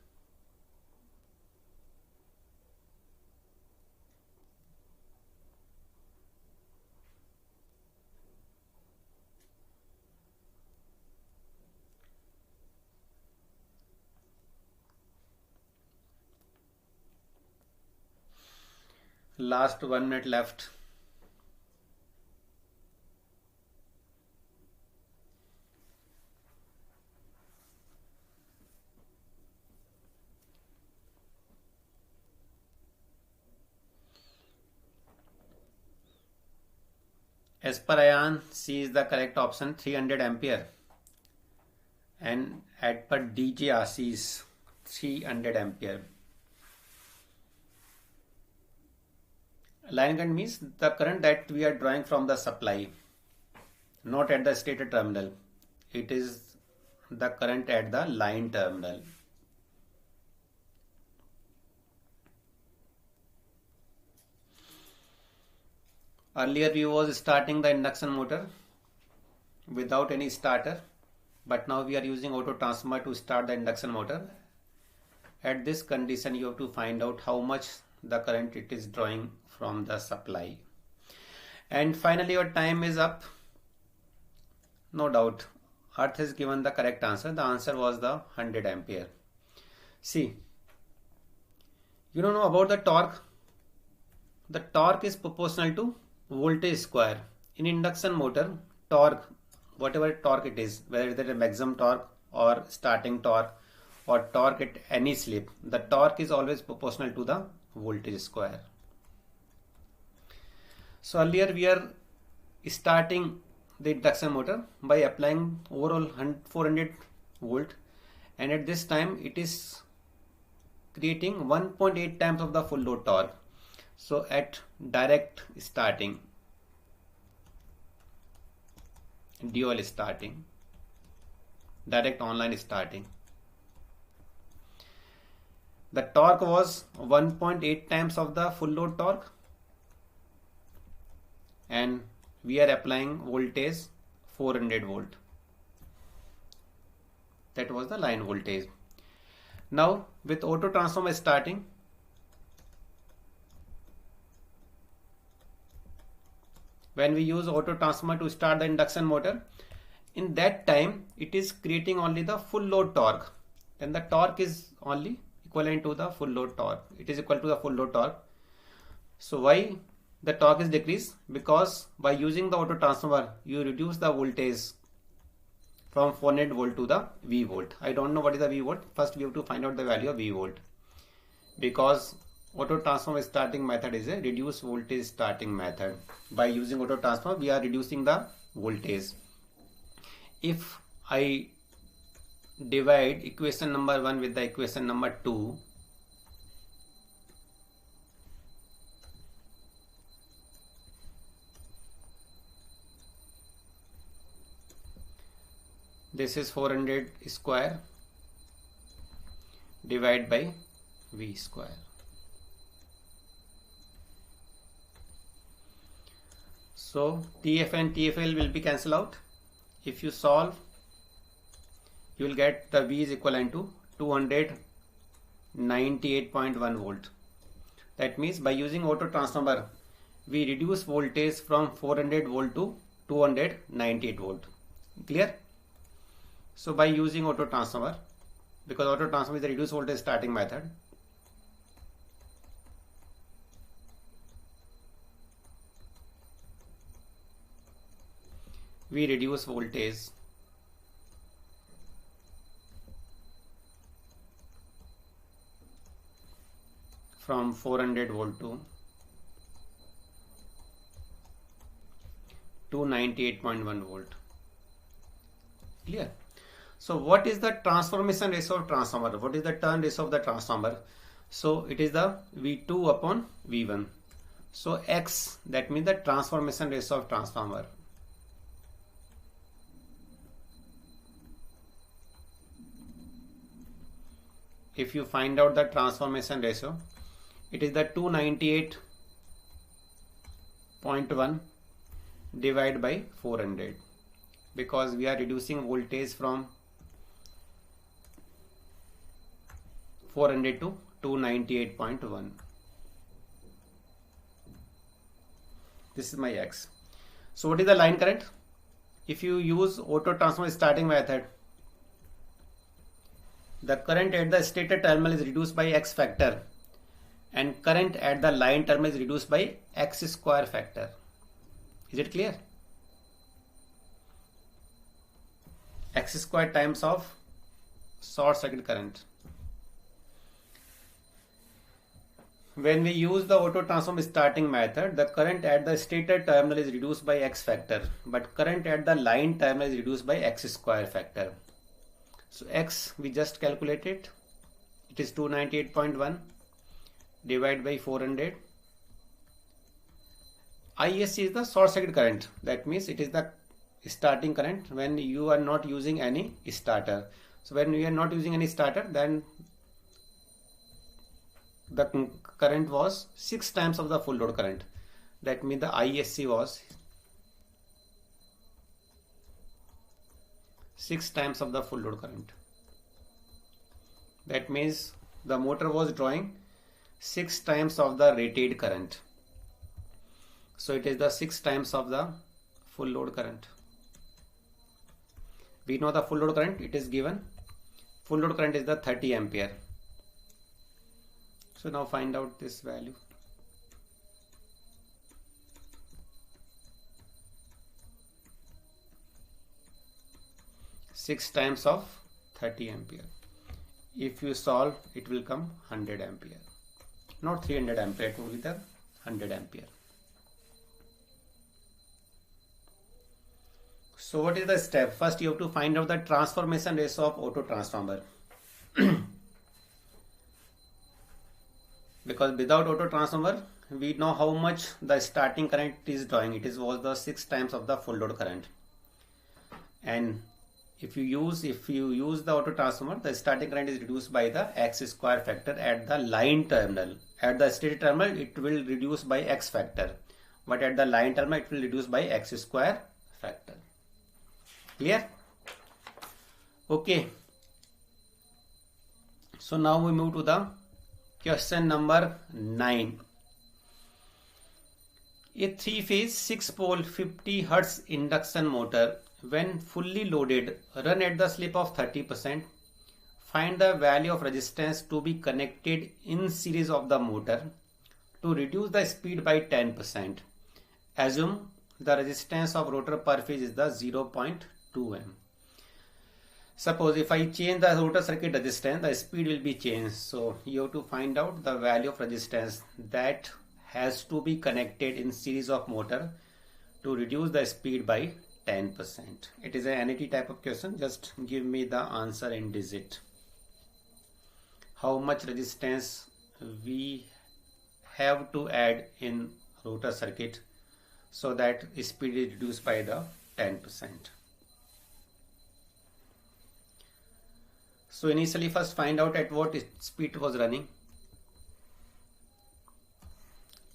Last 1 minute left. As per Ayan, C is the correct option, 300 ampere. And as per DJ, C is 300 ampere. Line current means the current that we are drawing from the supply, not at the stator terminal. It is the current at the line terminal. Earlier we was starting the induction motor without any starter, but now we are using auto transformer to start the induction motor. At this condition you have to find out how much the current it is drawing from the supply. And finally your time is up. No doubt Earth has given the correct answer. The answer was the 100 ampere. See, you don't know about the torque. The torque is proportional to voltage square. In induction motor, torque, whatever torque it is, whether it is a maximum torque or starting torque or torque at any slip, the torque is always proportional to the voltage square. So earlier we are starting the induction motor by applying overall 400 volt, and at this time it is creating 1.8 times of the full load torque. So at direct starting, dual starting, direct online starting, the torque was 1.8 times of the full load torque, and we are applying voltage 400 volt. That was the line voltage. Now with auto transformer starting, when we use auto transformer to start the induction motor, in that time it is creating only the full load torque, and the torque is only equivalent to the full load torque. It is equal to the full load torque. So why the torque is decreased? Because by using the auto transformer you reduce the voltage from 400 volt to the V volt. I don't know what is the V volt. First we have to find out the value of V volt, because auto transformer starting method is a reduced voltage starting method. By using auto transformer we are reducing the voltage. If I divide equation number 1 with the equation number 2, this is 400 square divided by V square. So TF and TFL will be cancelled out. If you solve, you will get the V is equivalent to 298.1 volt. That means by using auto transformer we reduce voltage from 400 volt to 298 volt. Clear? So by using auto transformer, because auto transformer is the reduced voltage starting method, we reduce voltage from 400 volt to 298.1 volt. Clear? So what is the transformation ratio of transformer? What is the turn ratio of the transformer? So it is the V2 upon V1. So X, that means the transformation ratio of transformer. If you find out the transformation ratio, it is the 298.1 divided by 400, because we are reducing voltage from 400 to 298.1. This is my X. So what is the line current? If you use auto transformer starting method, the current at the stator terminal is reduced by X factor, and current at the line terminal is reduced by X square factor. Is it clear? X square times of short circuit current. When we use the auto transform starting method, the current at the stator terminal is reduced by X factor, but current at the line terminal is reduced by X square factor. So X we just calculated, it is 298.1 divided by 400. ISC is the short circuit current. That means it is the starting current when you are not using any starter. So when you are not using any starter, then the current was 6 times of the full load current. That means the ISC was 6 times of the full load current. That means the motor was drawing 6 times of the rated current. So it is the 6 times of the full load current. We know the full load current, it is given. Full load current is the 30 ampere. So now find out this value. Six times of 30 ampere. If you solve, it will come 100 ampere. Not 300 ampere, it will be the 100 ampere. So what is the step? First you have to find out the transformation ratio of auto transformer. Because without auto transformer, we know how much the starting current is drawing. It was the 6 times of the full load current. And if you use the auto transformer, the starting current is reduced by the X square factor at the line terminal. At the stator terminal, it will reduce by X factor. But at the line terminal, it will reduce by X square factor. Clear? Okay. So now we move to the question number 9. A 3-phase 6-pole 50 Hz induction motor, when fully loaded, run at the slip of 30%. Find the value of resistance to be connected in series of the motor to reduce the speed by 10%. Assume the resistance of rotor per phase is the 0.2 ohm. Suppose if I change the rotor circuit resistance, the speed will be changed. So you have to find out the value of resistance that has to be connected in series of motor to reduce the speed by 10%. It is an NET type of question. Just give me the answer in digit. How much resistance we have to add in rotor circuit so that speed is reduced by the 10%. So initially first find out at what speed it was running.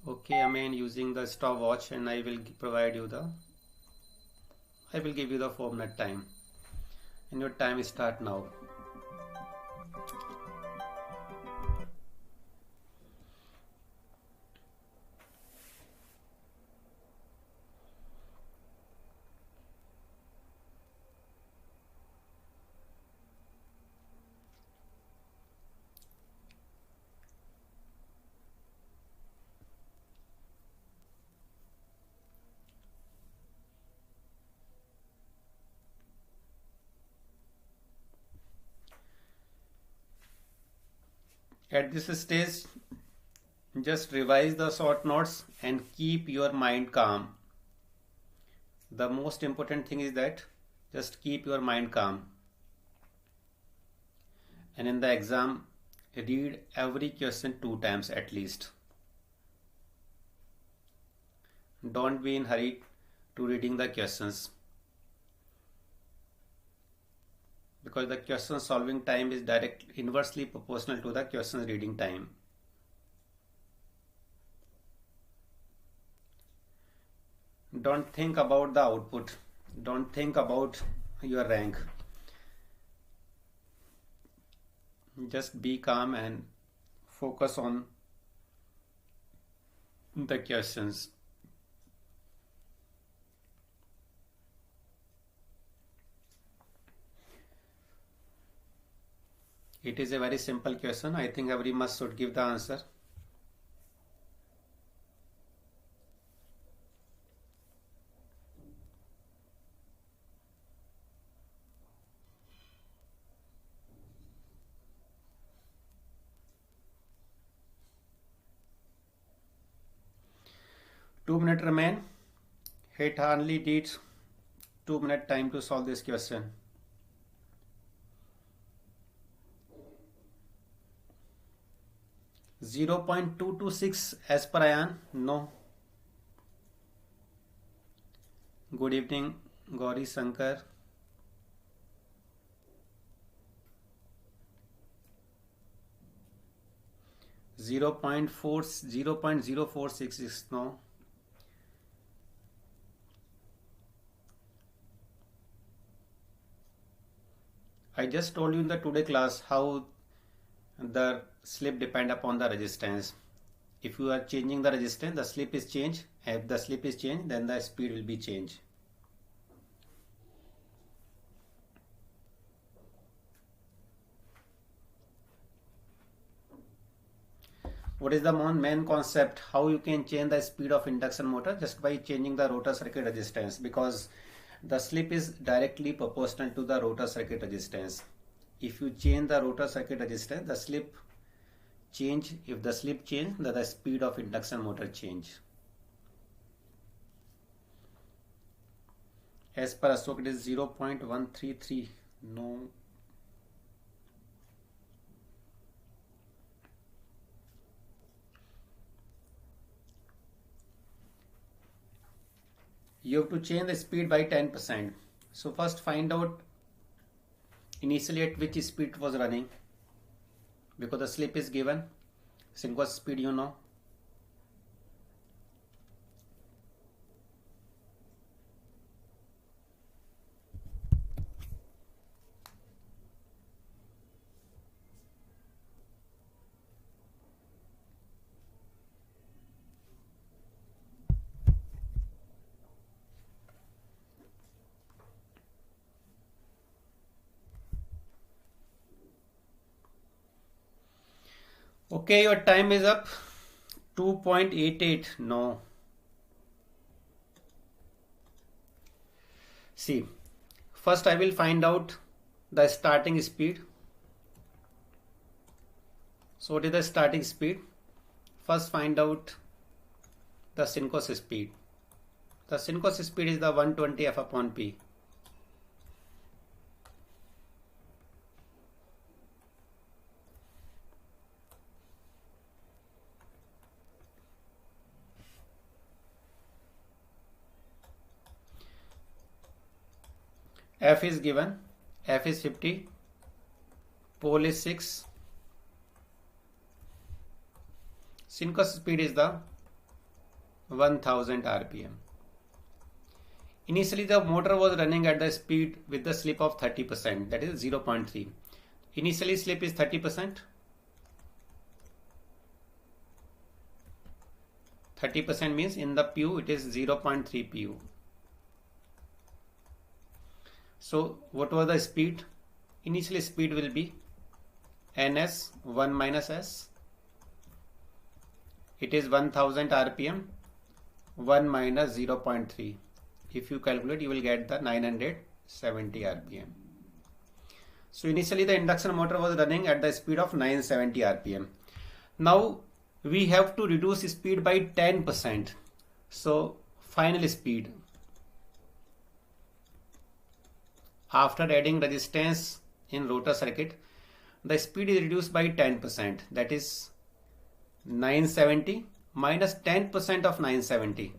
Okay, I mean using the stopwatch, and I will give you the 4-minute time, and your time start now. At this stage, just revise the short notes and keep your mind calm. The most important thing is that just keep your mind calm. And in the exam, read every question 2 times at least. Don't be in hurry to reading the questions, because the question solving time is inversely proportional to the question reading time. Don't think about the output. Don't think about your rank. Just be calm and focus on the questions. It is a very simple question. I think every must should give the answer. 2 minutes remain. It hardly needs 2 minute time to solve this question. .226 as per ion? No. Good evening, Gauri Shankar. Zero point 0.0466. No. I just told you in the today class how the slip depend upon the resistance. If you are changing the resistance, the slip is changed. If the slip is changed, then the speed will be changed. What is the main concept? How you can change the speed of induction motor? Just by changing the rotor circuit resistance, because the slip is directly proportional to the rotor circuit resistance. If you change the rotor circuit resistance, the slip change. If the slip change, then the speed of induction motor change. As per Ashok, it is 0.133. No. You have to change the speed by 10%. So first find out initially at which speed it was running, because the slip is given. Synchronous speed you know. Okay, your time is up. 2.88. No. See, first I will find out the starting speed. So what is the starting speed? First find out the synchronous speed. The synchronous speed is the 120 F upon P. F is given. F is 50. Pole is 6. Synchronous speed is the 1000 RPM. Initially the motor was running at the speed with the slip of 30%, that is 0.3. Initially slip is 30%. 30% means in the PU it is 0.3 PU. So what was the speed? Initially speed will be NS 1 minus S. It is 1000 RPM. 1 minus 0.3. If you calculate, you will get the 970 RPM. So initially the induction motor was running at the speed of 970 RPM. Now we have to reduce speed by 10%. So final speed, after adding resistance in rotor circuit, the speed is reduced by 10%. That is 970 minus 10% of 970.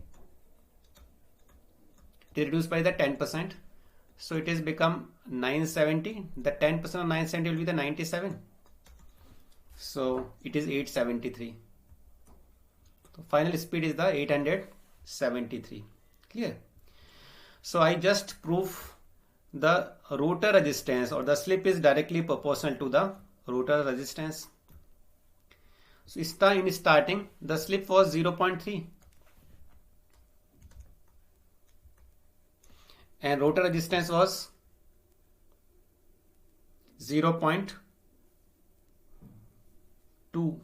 It is reduced by the 10%. So it is become 970. The 10% of 970 will be the 97. So it is 873. So final speed is the 873. Clear? So I just prove the rotor resistance or the slip is directly proportional to the rotor resistance. So in starting the slip was 0.3 and rotor resistance was 0.2.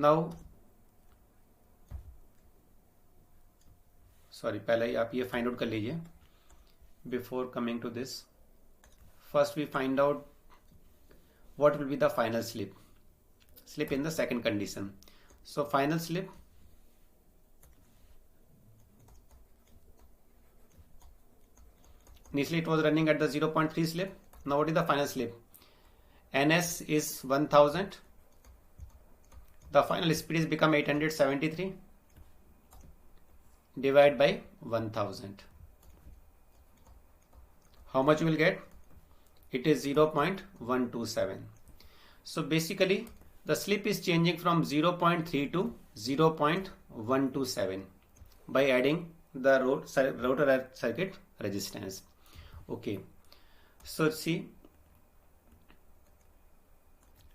Now sorry पहले ही आप ये find out कर लीजिए before coming to this, first we find out what will be the final slip in the second condition. So final slip, initially it was running at the 0.3 slip. Now what is the final slip? NS is 1000. The final speed is become 873 divided by 1000. How much you will get? It is 0.127. So basically the slip is changing from 0.3 to 0.127 by adding the rotor circuit resistance. Okay, so see,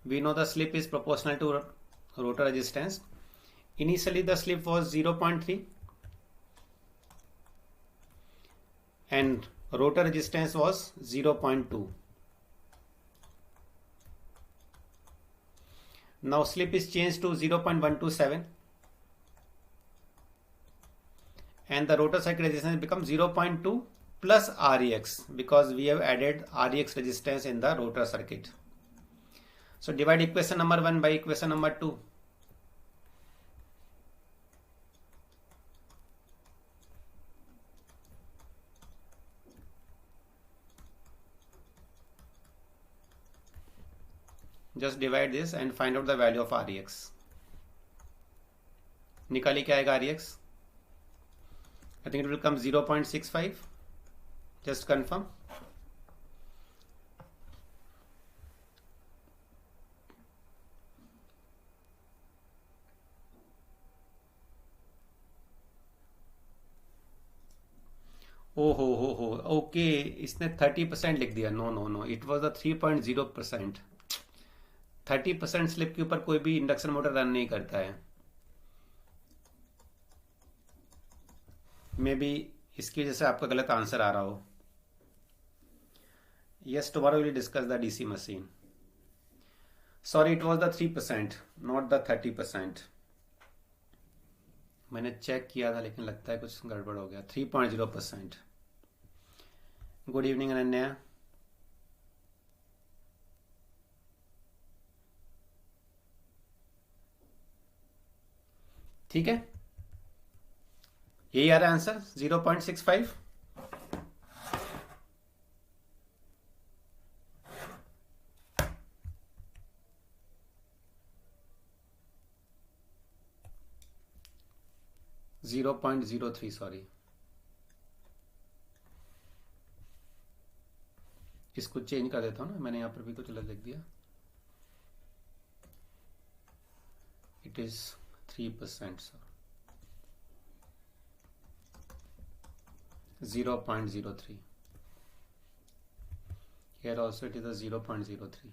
we know the slip is proportional to rotor resistance. Initially the slip was 0.3 and rotor resistance was 0.2. Now slip is changed to 0.127 and the rotor circuit resistance becomes 0.2 plus Rex, because we have added Rex resistance in the rotor circuit. So divide equation number 1 by equation number 2. Just divide this and find out the value of Rex. निकालिए क्या आएगा Rex? I think it will come 0.65. Just confirm. हो okay, इसने 30% लिख दिया. No, it was the 3.0%. 30% slip के ऊपर कोई भी इंडक्शन मोटर रन नहीं करता है. मे बी इसकी वजह से आपका गलत आंसर आ रहा हो. Yes, tomorrow will discuss the DC machine. Sorry, it was the 3%, not the 30%. मैंने चेक किया था लेकिन लगता है कुछ गड़बड़ हो गया. 3.0%. Good evening Ananya. ठीक है, यही आ रहा है आंसर 0.65. .03, सॉरी, इसको चेंज कर देता हूं ना. मैंने यहां पर भी कुछ गलत लिख दिया. It is 3%, sir. 0.03. Here also it is a 0.03.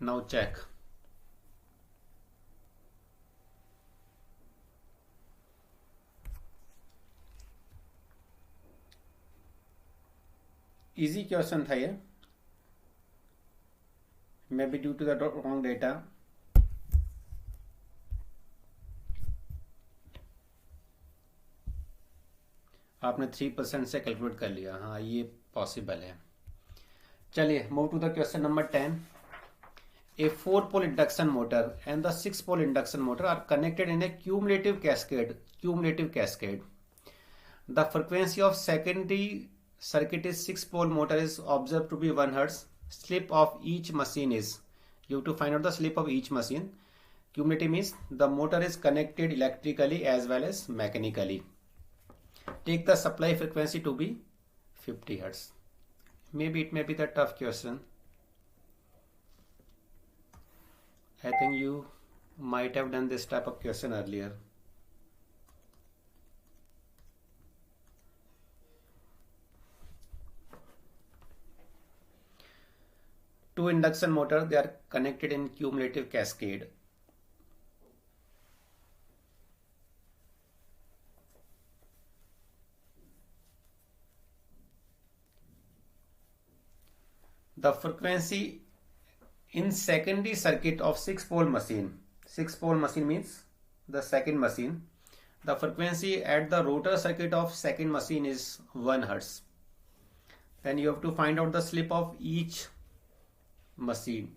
Now check. Easy question था ये. Maybe due to the wrong data. आपने 3% से कैलकुलेट कर लिया. हाँ, ये पॉसिबल है. चलिए, move to the question number 10. A 4-pole induction motor and the 6-pole induction motor are connected in a cumulative cascade. The frequency of secondary circuit is 6-pole motor is observed to be 1 Hz. Slip of each machine is, you have to find out the slip of each machine. Cumulative means the motor is connected electrically as well as mechanically. Take the supply frequency to be 50 Hz. Maybe it may be the tough question. I think you might have done this type of question earlier. Two induction motors, they are connected in cumulative cascade. The frequency in secondary circuit of 6-pole machine. 6-pole machine means the second machine. The frequency at the rotor circuit of second machine is 1 Hz. Then you have to find out the slip of each machine.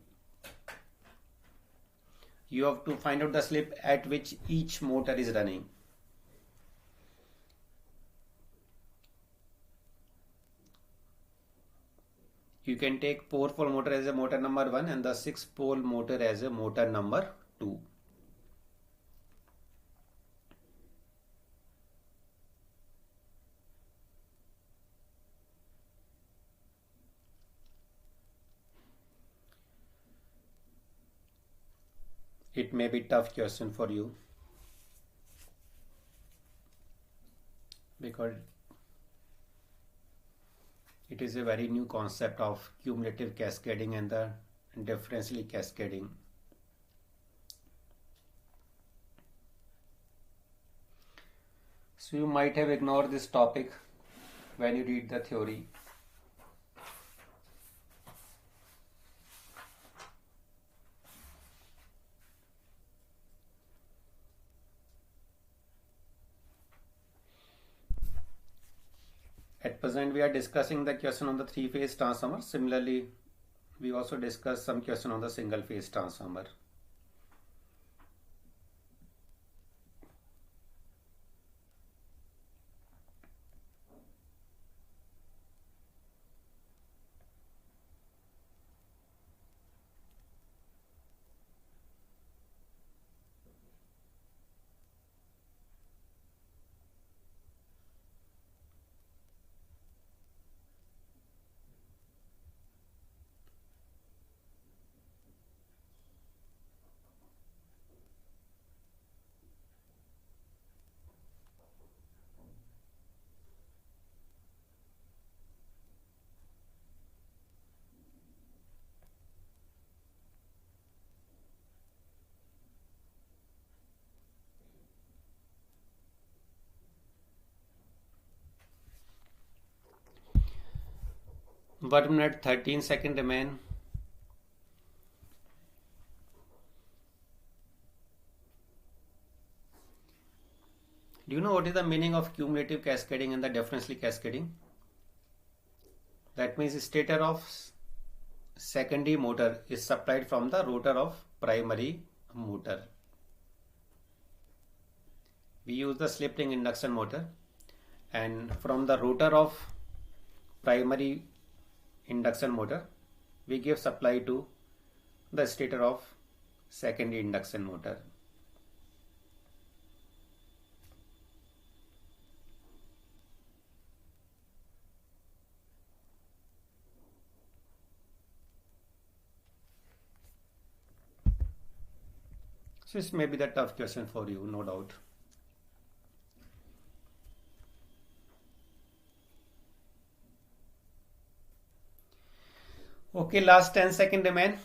You have to find out the slip at which each motor is running. You can take 4-pole motor as a motor number 1 and the 6-pole motor as a motor number 2. It may be a tough question for you because it is a very new concept of cumulative cascading and the differentially cascading. So you might have ignored this topic when you read the theory. At present, we are discussing the question on the 3-phase transformer. Similarly, we also discussed some question on the single-phase transformer. One minute 13 seconds remain. Do you know what is the meaning of cumulative cascading and the differentially cascading? That means stator of secondary motor is supplied from the rotor of primary motor. We use the slip ring induction motor, and from the rotor of primary induction motor we give supply to the stator of secondary induction motor. So this may be the tough question for you, no doubt. Okay, last 10 seconds remain.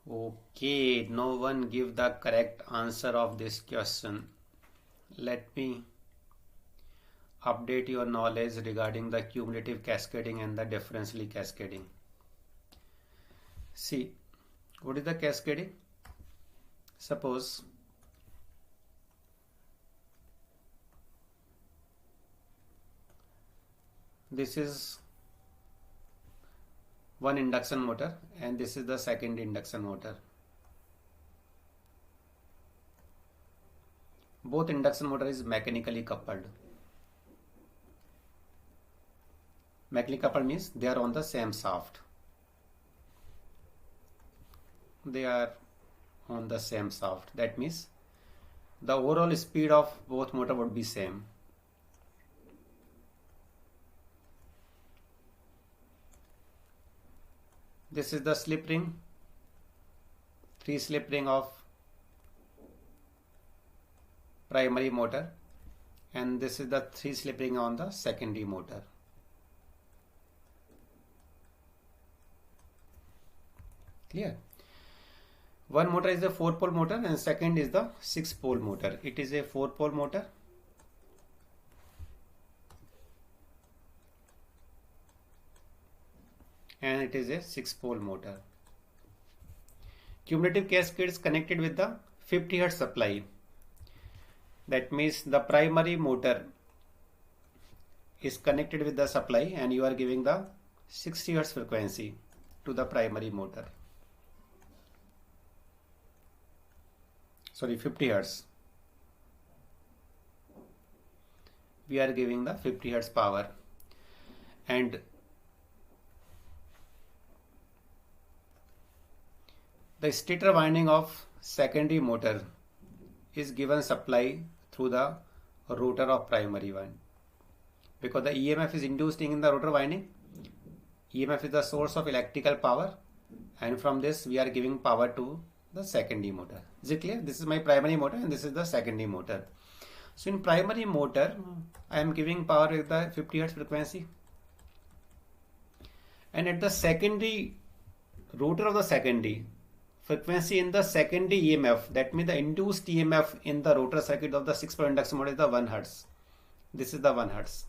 Okay, no one give the correct answer of this question. Let me update your knowledge regarding the cumulative cascading and the differentially cascading. See, what is the cascading? Suppose this is one induction motor and this is the second induction motor. Both induction motor is mechanically coupled. Mechanically coupled means they are on the same shaft. They are on the same shaft. That means the overall speed of both motor would be same. This is the slip ring, 3 slip ring of primary motor, and this is the 3 slip ring on the secondary motor. Clear? One motor is a 4-pole motor and second is the 6-pole motor. It is a 4-pole motor. and it is a 6-pole motor. Cumulative cascade is connected with the 50 Hz supply. That means the primary motor is connected with the supply and you are giving the 60 Hz frequency to the primary motor. Sorry, 50 Hz. We are giving the 50 Hz power, and the stator winding of secondary motor is given supply through the rotor of primary one, because the EMF is induced in the rotor winding. EMF is the source of electrical power, and from this we are giving power to the secondary motor. Is it clear? This is my primary motor and this is the secondary motor. So in primary motor I am giving power with the 50 Hz frequency, and at the secondary rotor of the secondary frequency in the secondary EMF, that means the induced EMF in the rotor circuit of the 6-pole induction motor is the 1 Hz. This is the 1 Hz.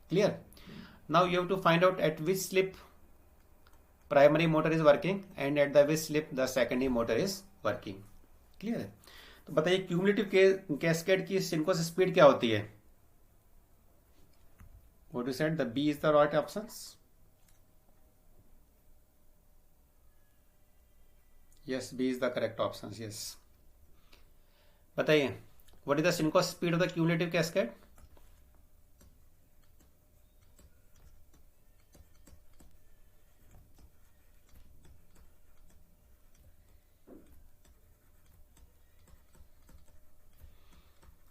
Clear? Now you have to find out at which slip primary motor is working and at the which slip the secondary motor is working. Clear है? तो बताइए cumulative cascade की synchronous speed क्या होती है? What you said, the B is the right options. Yes, B is the correct options. Yes. बताइए, what is the synchronous speed of the cumulative cascade?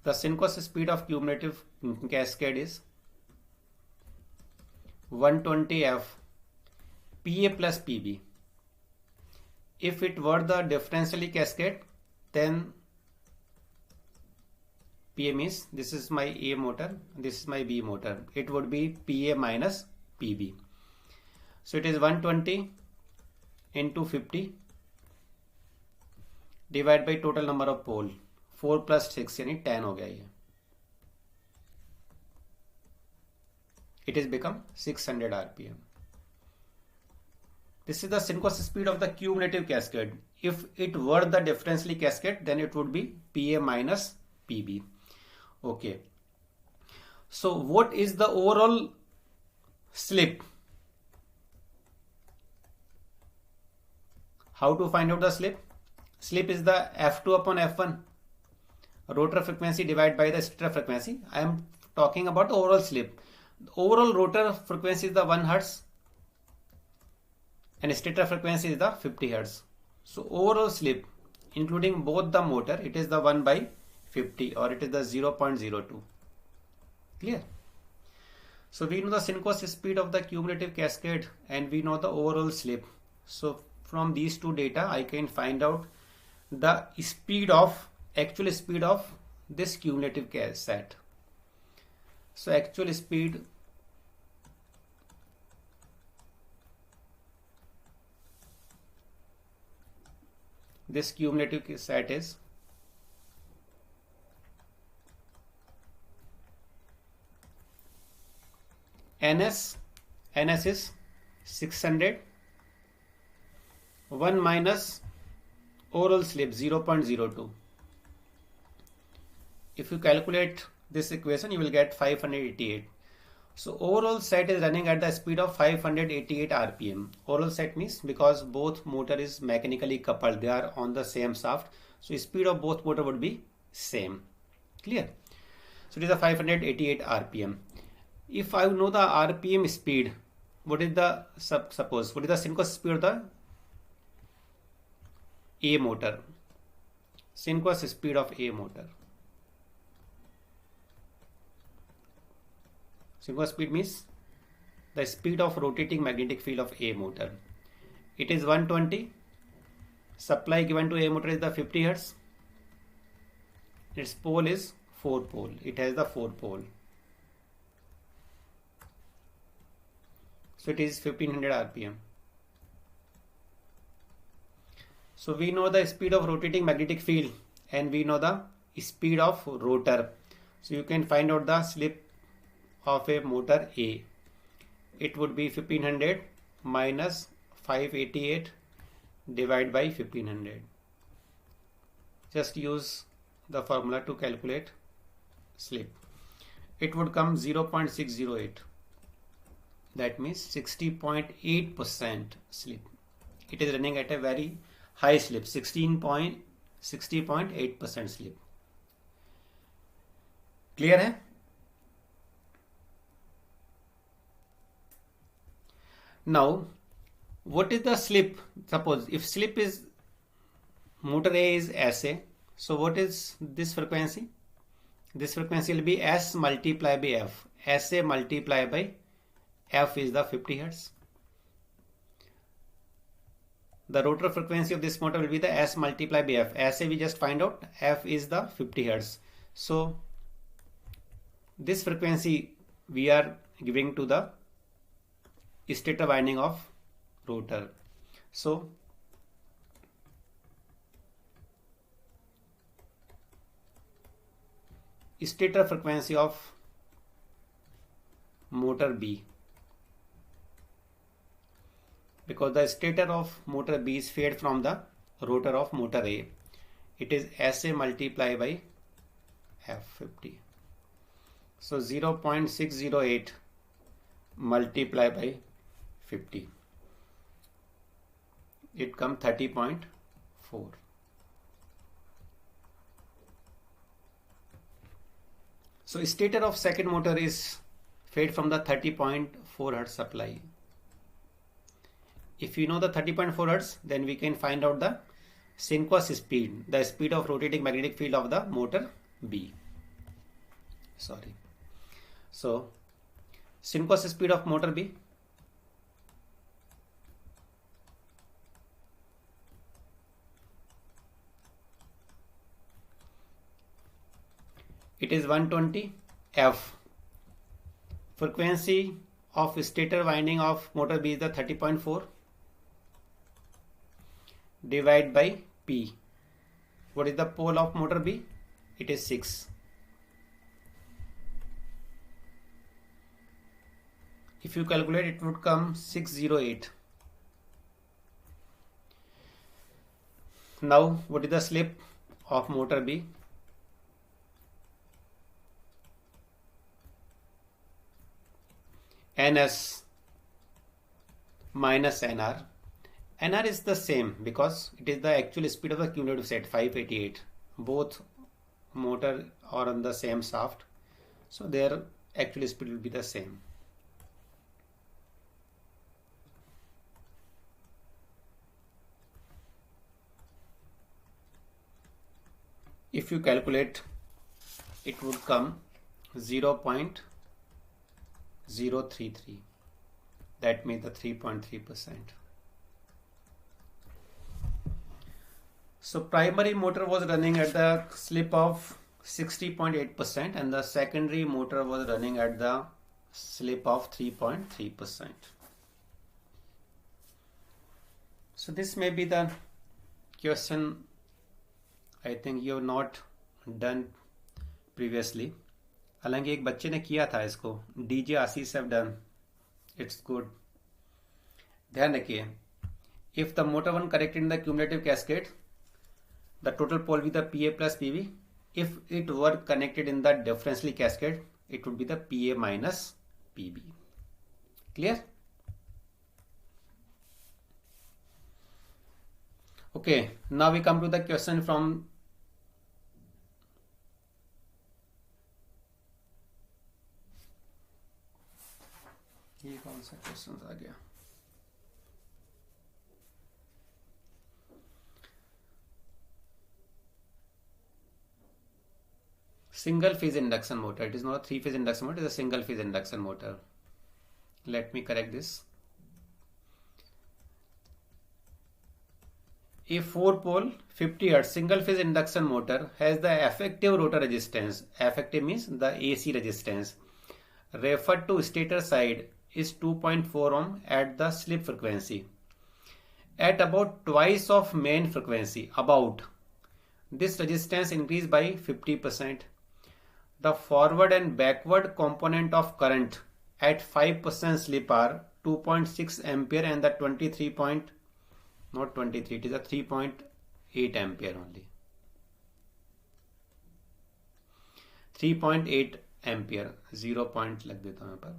The synchronous speed of cumulative cascade is 120 F PA plus PB. If it were the differentially cascade, then PA means this is my A motor, this is my B motor. It would be PA minus PB. So it is 120 into 50 divided by total number of pole. 4 plus 6 यानी 10 हो गया ये. It is become 600 RPM. This is the synchronous speed of the cumulative cascade. If it were the differentially cascade, then it would be PA minus PB. Okay. So what is the overall slip? How to find out the slip? Slip is the F2 upon F1. Rotor frequency divided by the stator frequency. I am talking about the overall slip. The overall rotor frequency is the 1 Hz and stator frequency is the 50 Hz. So overall slip including both the motor, it is the 1 by 50 or it is the 0.02. Clear? So we know the synchronous speed of the cumulative cascade and we know the overall slip. So from these two data I can find out the speed of actual speed of this cumulative set. So actual speed this cumulative set is NS is 600, 1 minus overall slip 0.02. If you calculate this equation, you will get 588. So overall set is running at the speed of 588 RPM. Overall set means because both motor is mechanically coupled, they are on the same shaft. So speed of both motor would be same. Clear? So it is a 588 RPM. If I know the RPM speed, what is the suppose what is the synchronous speed of the A motor? Synchronous speed of A motor. Synchronous speed means the speed of rotating magnetic field of A motor. It is 120. Supply given to A motor is the 50 Hz. Its pole is 4 pole. It has the 4 pole. So it is 1500 RPM. So we know the speed of rotating magnetic field and we know the speed of rotor. So you can find out the slip of a motor A. it would be 1500 minus 588 divided by 1500. Just use the formula to calculate slip. It would come 0.608. That means 60.8% slip. It is running at a very high slip, 60.8% slip. Clear hai? Now, what is the slip? Suppose if slip is motor A is SA, so what is this frequency? This frequency will be S multiplied by F. SA multiplied by F is the 50 Hz. The rotor frequency of this motor will be the S multiplied by F. SA we just find out, F is the 50 Hz. So this frequency we are giving to the stator winding of rotor. So stator frequency of motor B, because the stator of motor B is fed from the rotor of motor A, it is SA multiplied by F50. So 0.608 multiplied by 50, it comes 30.4. So stator of second motor is fed from the 30.4 Hz supply. If you know the 30.4 Hz, then we can find out the synchronous speed, the speed of rotating magnetic field of the motor B. So synchronous speed of motor B, it is 120 F. Frequency of stator winding of motor B is the 30.4 divided by P. What is the pole of motor B? It is 6. If you calculate, it would come 608. Now what is the slip of motor B? NS minus NR. NR is the same because it is the actual speed of the cumulative set, 588. Both motor are on the same shaft, so their actual speed will be the same. If you calculate, it would come 0.033. That means the 3.3%. So primary motor was running at the slip of 60.8% and the secondary motor was running at the slip of 3.3%. So this may be the question I think you have not done previously. हालांकि एक बच्चे ने किया था इसको, DJ Ashish have done. It's good. ध्यान रखिए, if the motor one connected in the cumulative cascade, the total pole will be the PA plus PB. If it were connected in the differentially cascade, it would be the PA minus PB. Clear? Okay, now we come to the question from ये कौन सा question आ गया? Single phase induction motor. It is not a 3-phase induction motor, it is a single phase induction motor. Let me correct this. A 4-pole 50 Hz single phase induction motor has the effective rotor resistance. Effective means the AC resistance referred to stator side is 2.4 ohm at the slip frequency. At about twice of main frequency, this resistance increased by 50%. The forward and backward component of current at 5% slip are 2.6 ampere and the 23 point, not 23, it is a 3.8 ampere only. 3.8 ampere, 0 point लग देता हूँ यहाँ पर.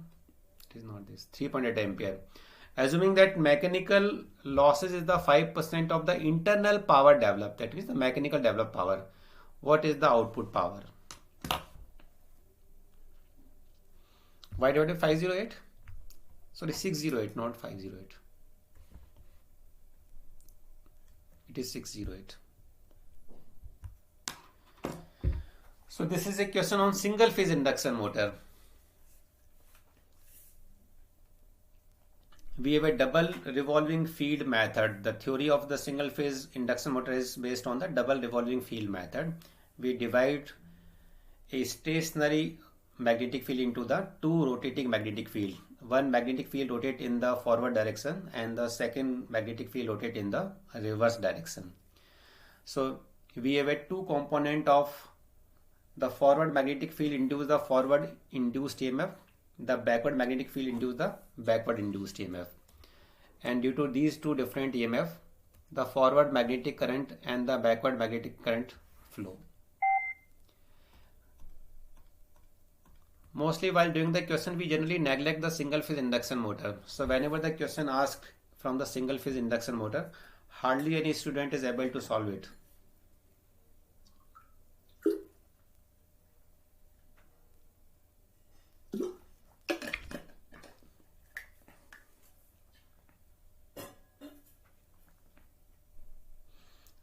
It is not this. 3.8 ampere. Assuming that mechanical losses is the 5% of the internal power developed, that means the mechanical developed power. What is the output power? Y divided by 508? Sorry, 608, not 508. It is 608. So this is a question on single phase induction motor. We have a double revolving field method. The theory of the single phase induction motor is based on the double revolving field method. We divide a stationary magnetic field into the two rotating magnetic field. One magnetic field rotate in the forward direction and the second magnetic field rotate in the reverse direction. So we have a two component of the forward magnetic field induce the forward induced EMF. The backward magnetic field induce the backward induced EMF, and due to these two different EMF, the forward magnetic current and the backward magnetic current flow. Mostly while doing the question, we generally neglect the single phase induction motor. So whenever the question asked from the single phase induction motor, hardly any student is able to solve it.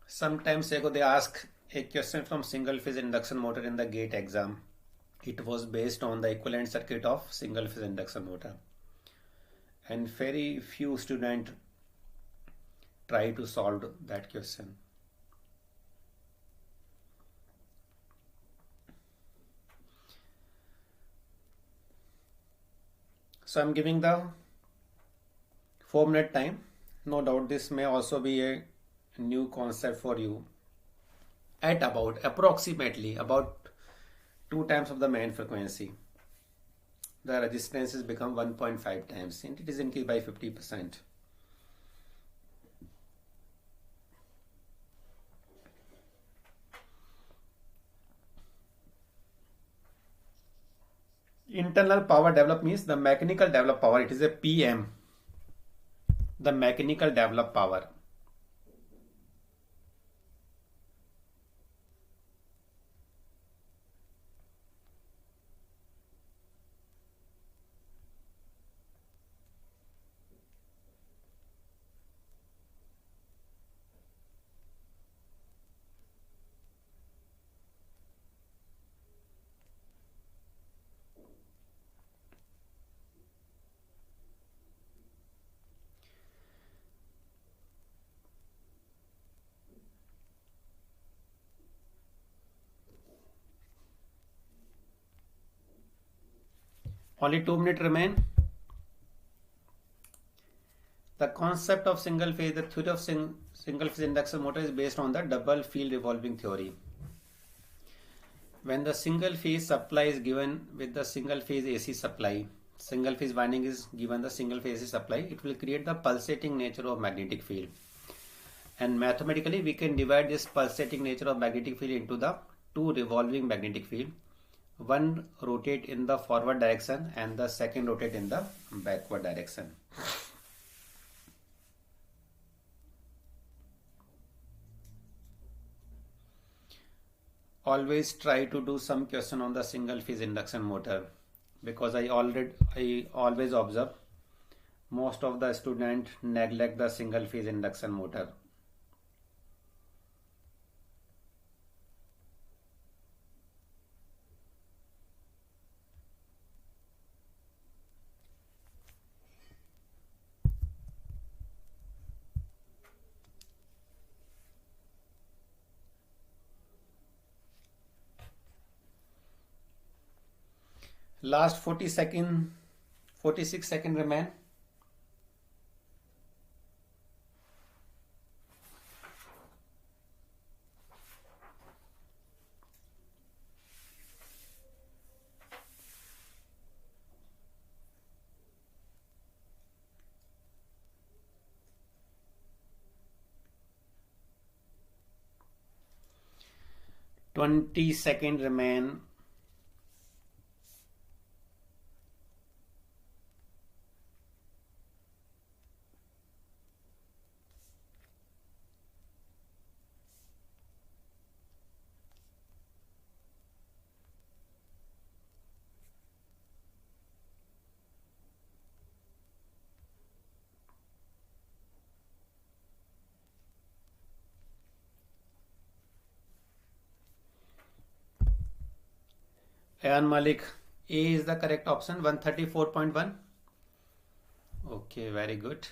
Sometimes ago they asked a question from single phase induction motor in the GATE exam. It was based on the equivalent circuit of single phase induction motor, and very few students try to solve that question. So I'm giving the 4-minute time. No doubt this may also be a new concept for you. At approximately about 2 times of the main frequency, the resistance has become 1.5 times and it is increased by 50%. Internal power developed means the mechanical developed power. It is a PM, the mechanical developed power. Only 2 minutes remain. The concept of single phase, the theory of single phase induction motor is based on the double field revolving theory. When the single phase supply is given with the single phase AC supply, single phase winding is given the single phase AC supply, it will create the pulsating nature of magnetic field. And mathematically we can divide this pulsating nature of magnetic field into the two revolving magnetic field. One rotate in the forward direction and the second rotate in the backward direction. Always try to do some question on the single phase induction motor, because I always observe most of the student neglect the single phase induction motor. Last 46 seconds remain. 20 seconds remain. Ayan Malik, A is the correct option, 134.1. Okay, very good.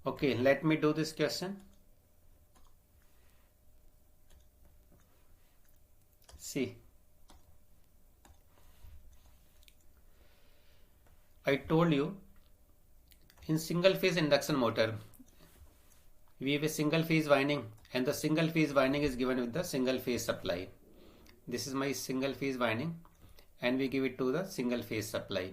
Okay, let me do this question. See, I told you in single phase induction motor we have a single phase winding, and the single phase winding is given with the single phase supply. This is my single phase winding, and we give it to the single phase supply.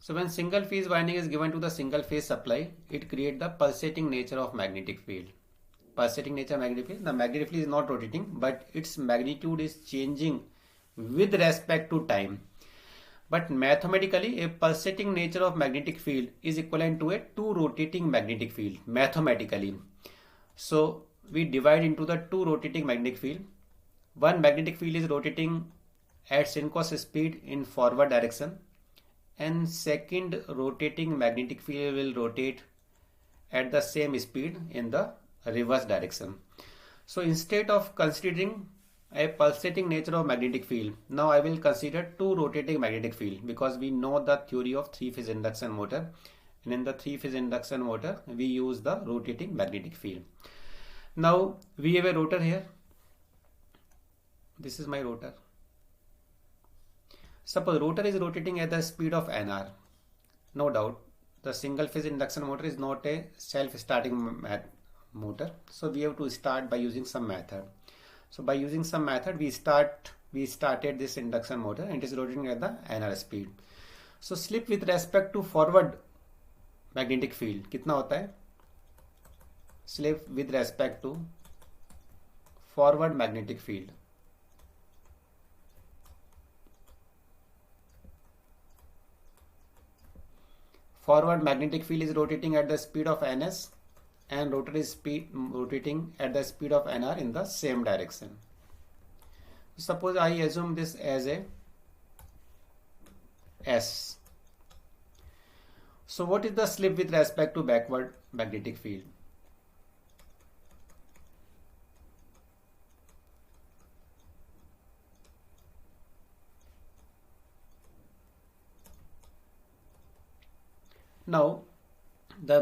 So when single phase winding is given to the single phase supply, it creates the pulsating nature of magnetic field. Pulsating nature of magnetic field. The magnetic field is not rotating, but its magnitude is changing with respect to time. But mathematically, a pulsating nature of magnetic field is equivalent to a two rotating magnetic field mathematically. So we divide into the two rotating magnetic field. One magnetic field is rotating at synchronous speed in forward direction, and second rotating magnetic field will rotate at the same speed in the reverse direction. So instead of considering a pulsating nature of magnetic field, now I will consider two rotating magnetic field, because we know the theory of three-phase induction motor, and in the three-phase induction motor we use the rotating magnetic field. Now we have a rotor here. This is my rotor. Suppose rotor is rotating at the speed of nr. No doubt the single phase induction motor is not a self-starting motor, so we have to start by using some method. So by using some method we started this induction motor, and it is rotating at the nr speed. So slip with respect to forward magnetic field कितना होता है? Slip with respect to forward magnetic field. Forward magnetic field is rotating at the speed of ns, and rotor is rotating at the speed of nr in the same direction. Suppose I assume this as a s. So what is the slip with respect to backward magnetic field? Now the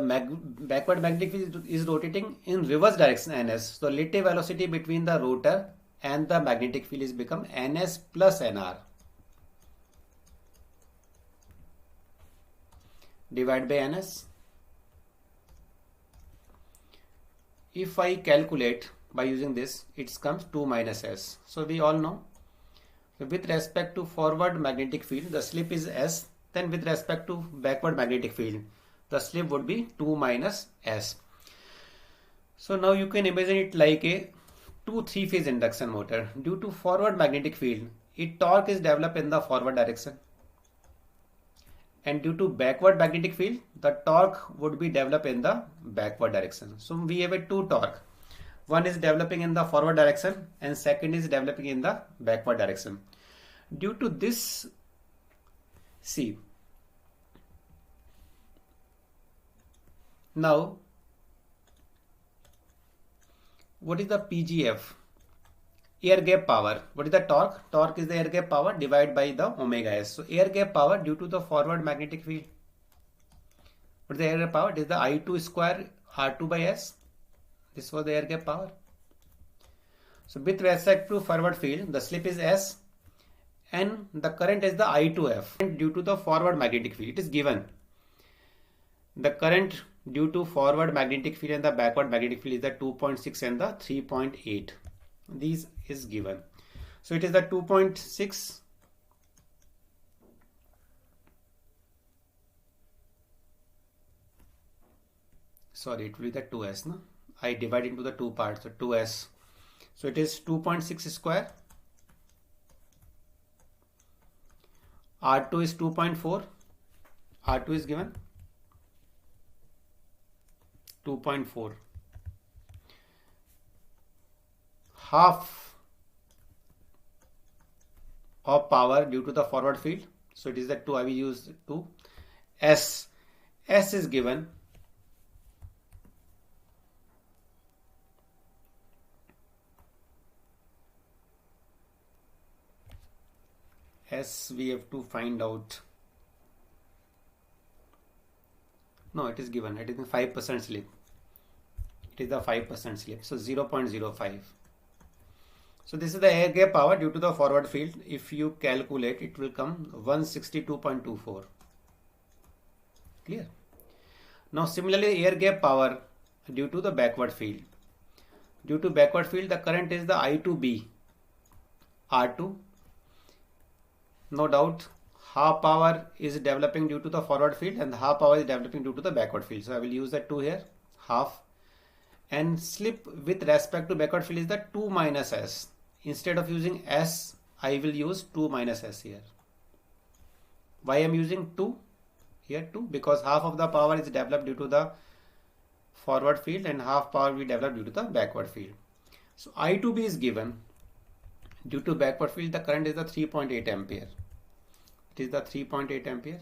backward magnetic field is rotating in reverse direction ns. So relative velocity between the rotor and the magnetic field is become ns plus nr divided by ns. If I calculate by using this, it comes 2 minus s. So we all know with respect to forward magnetic field the slip is s, then with respect to backward magnetic field the slip would be 2 minus s. So now you can imagine it like a 2-3 phase induction motor. Due to forward magnetic field, its torque is developed in the forward direction, and due to backward magnetic field the torque would be developed in the backward direction. So we have a two torque. One is developing in the forward direction and second is developing in the backward direction. Due to this, see, now what is the PGF? Air gap power. What is the torque? Torque is the air gap power divided by the omega s. So air gap power due to the forward magnetic field. What is the air gap power? It is the I2 square R2 by S. This was the air gap power. So with respect to forward field, the slip is S and the current is the I2F. Due to the forward magnetic field, it is given. The current due to forward magnetic field and the backward magnetic field is the 2.6 and the 3.8. These is given. So it is the 2.6. Sorry, it will be the 2s. No? I divide into the two parts, so 2s. So it is 2.6 square. R2 is 2.4. R2 is given 2.4. Half of power due to the forward field. So it is the 2. I will use 2. S is given S we have to find out. No, it is given. It is 5% slip. It is the 5% slip. So 0.05. So this is the air gap power due to the forward field. If you calculate, it will come 162.24. Clear? Now similarly, air gap power due to the backward field. Due to backward field, the current is the I2B. R2. No doubt, half power is developing due to the forward field and half power is developing due to the backward field. So I will use that 2 here, half. And slip with respect to backward field is the 2 minus S. Instead of using S, I will use 2 minus S here. Why I am using 2? Here 2, because half of the power is developed due to the forward field and half power will develop due to the backward field. So I2B is given. Due to backward field, the current is the 3.8 ampere. It is the 3.8 ampere.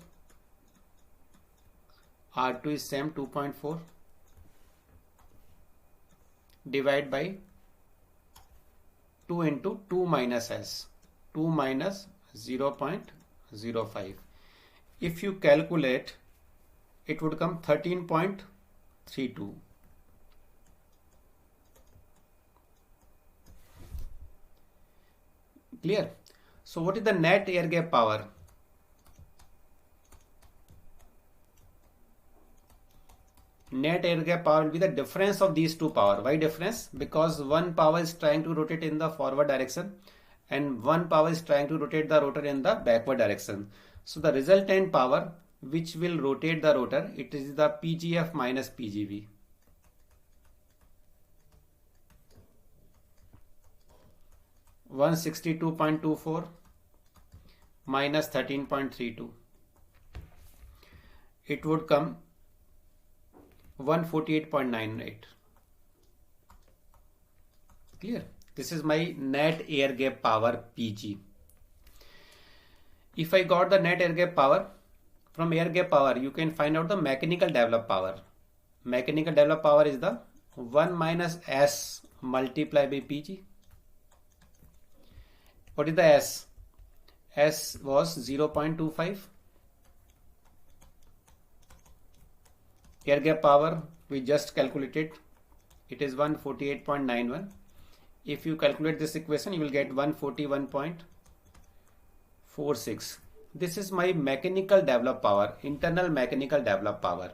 R2 is same 2.4. Divide by 2 into 2 minus S. 2 minus 0.05. If you calculate, it would come 13.32. Clear? So what is the net air gap power? Net air gap power will be the difference of these two power. Why difference? Because one power is trying to rotate in the forward direction and one power is trying to rotate the rotor in the backward direction. So the resultant power which will rotate the rotor, it is the PGF minus PGV. (162.24) minus 13.32. It would come 148.98. Clear? This is my net air gap power PG. If I got the net air gap power, from air gap power you can find out the mechanical developed power. Mechanical developed power is the 1 minus S multiplied by PG. What is the S? S was 0.25. Air gap power we just calculated. It is 148.91. If you calculate this equation, you will get 141.46. This is my mechanical developed power, internal mechanical developed power.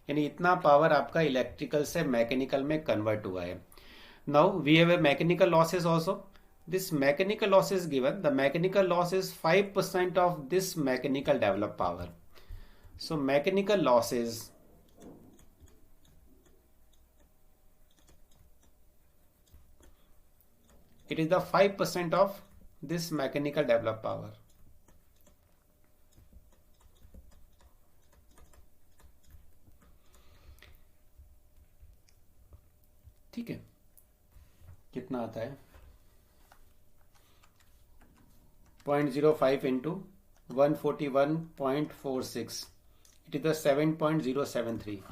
यानी इतना power आपका electrical से mechanical में convert हुआ है. Now we have a mechanical losses also. This mechanical loss is given. The mechanical loss is 5% of this mechanical developed power. So mechanical losses it is the 5% of this mechanical developed power. ठीक है, कितना आता है 0.05 into 141.46. It is the 7.073.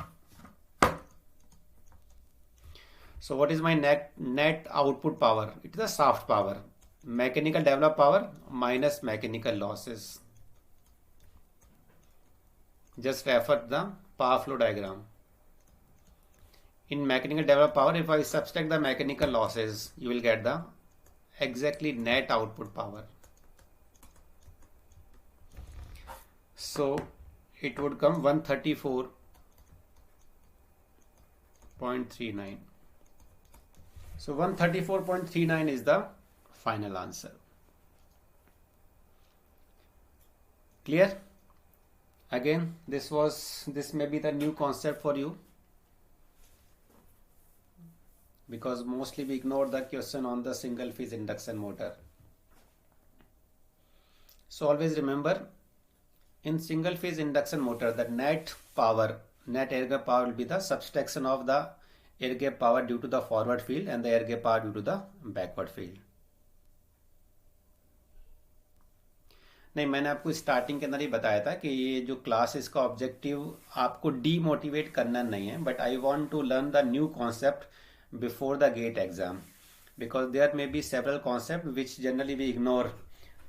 So what is my net output power? It is the shaft power. Mechanical developed power minus mechanical losses. Just refer the power flow diagram. In mechanical developed power, if I subtract the mechanical losses, you will get the exactly net output power. So it would come 134.39. So 134.39 is the final answer. Clear? Again, this may be the new concept for you. because mostly we ignore the question on the single phase induction motor. So always remember, in single phase induction motor, the net air gap power will be the subtraction of the air gap power due to the forward field and the air gap power due to the backward field. नहीं, मैंने आपको starting के अंदर ही बताया था कि ये जो क्लास है इसका ऑब्जेक्टिव आपको डीमोटिवेट करना नहीं है, but I want to learn the new concept before the GATE exam, because there may be several concept which generally we ignore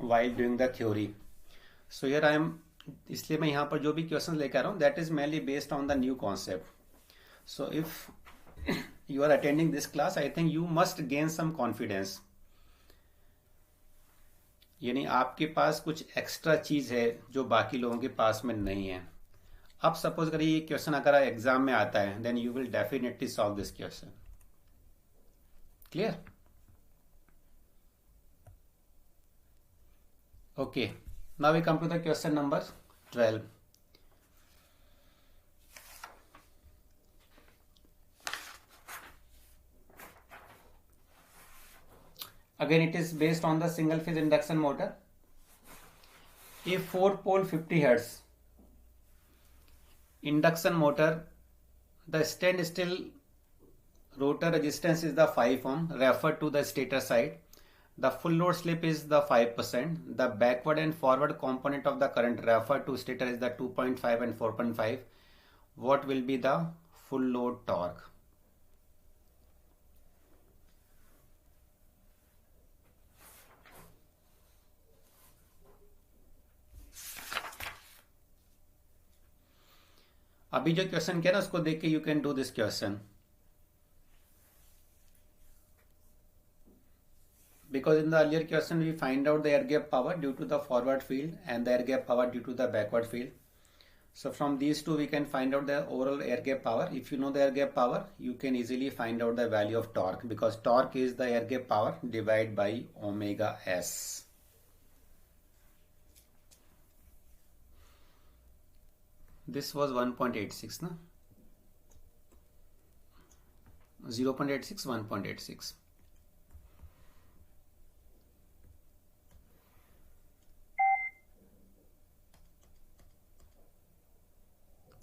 while doing the theory. So here I am, इसलिए मैं यहाँ पर जो भी question लेकर आ रहा हूँ that is mainly based on the new concept. So if you are attending this class, I think you must gain some confidence. यानी आपके पास कुछ एक्स्ट्रा चीज है जो बाकी लोगों के पास में नहीं है. अब सपोज करिए ये क्वेश्चन अगर एग्जाम में आता है, then you will definitely solve this question. Clear? Okay, now we come to the question number 12. Again, it is based on the single phase induction motor. A 4-pole 50 Hz induction motor, the standstill rotor resistance is the 5 ohm referred to the stator side. The full load slip is the 5%. The backward and forward component of the current referred to stator is the 2.5 and 4.5. What will be the full load torque? अभी जो question किया ना उसको देख के you can do this question, because in the earlier question we find out the air gap power due to the forward field and the air gap power due to the backward field. So from these two we can find out the overall air gap power. If you know the air gap power, you can easily find out the value of torque, because torque is the air gap power divided by omega s. This was 1.86 na? 0.86, 1.86.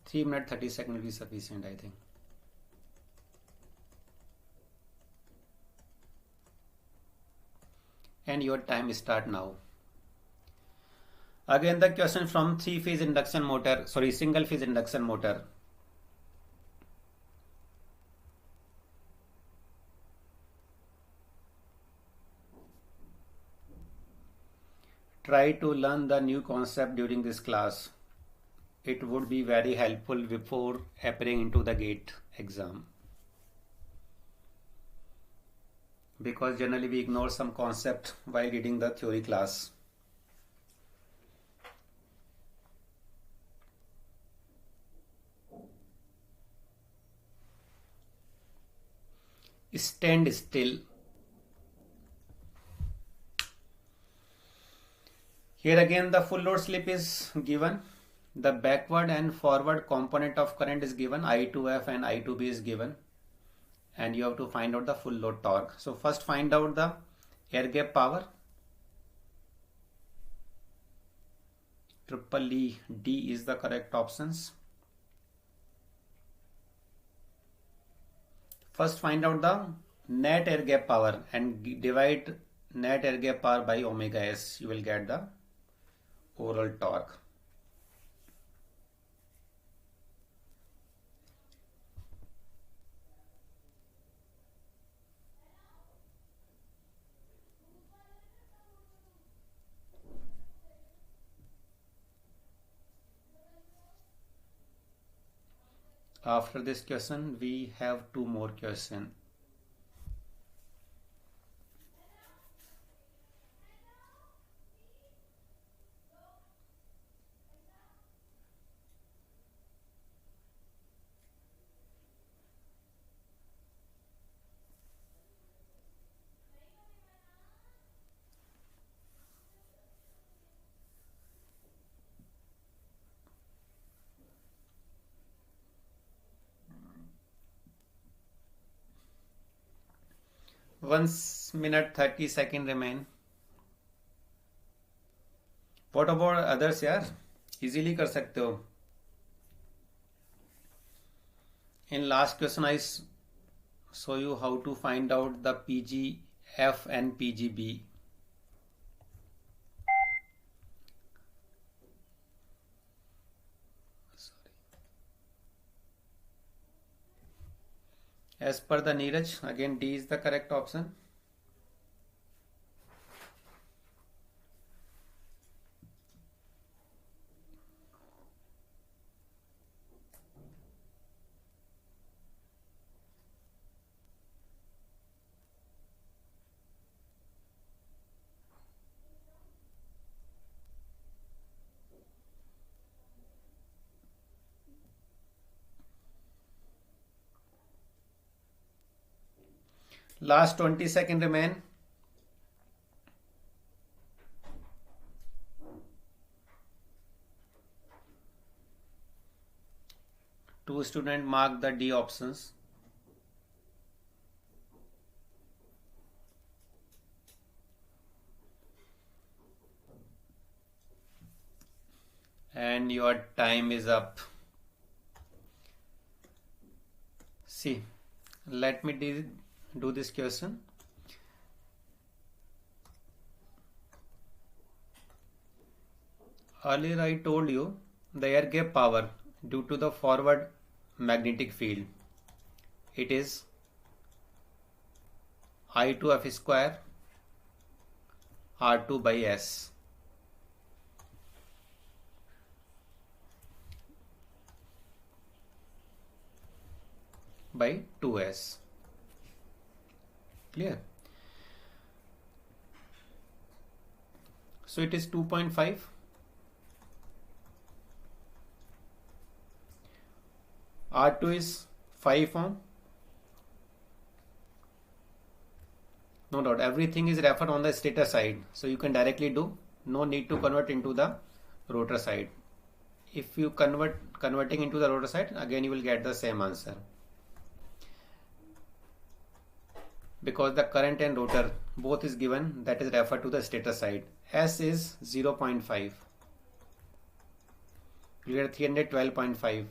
Three minutes 30 seconds will be sufficient, I think. And your time start now. Again the question from single phase induction motor. Try to learn the new concept during this class. It would be very helpful before appearing into the GATE exam, because generally we ignore some concept while reading the theory class. Stand still. Here again the full load slip is given. The backward and forward component of current is given, I2F and I2B is given, and you have to find out the full load torque. So first find out the air gap power. Triple E D is the correct options. First find out the net air gap power and divide net air gap power by omega s. You will get the overall torque. After this question, we have two more questions. 1 minute 30 second remain. What about others यार? Easily कर सकते हो. In last question I show you how to find out the PGF and PGB. As per the Neeraj, again D is the correct option. Last 20 second remain. Two students mark the D options. And your time is up. See, let me do this question. Earlier I told you the air gap power due to the forward magnetic field. It is I2F square R2 by S. By 2S. Clear? So it is 2.5. R2 is 5 ohm. No doubt everything is referred on the stator side, so you can directly do, no need to convert into the rotor side. If you converting into the rotor side, again you will get the same answer, because the current and rotor both is given, that is referred to the stator side. S is 0.5. You get 312.5.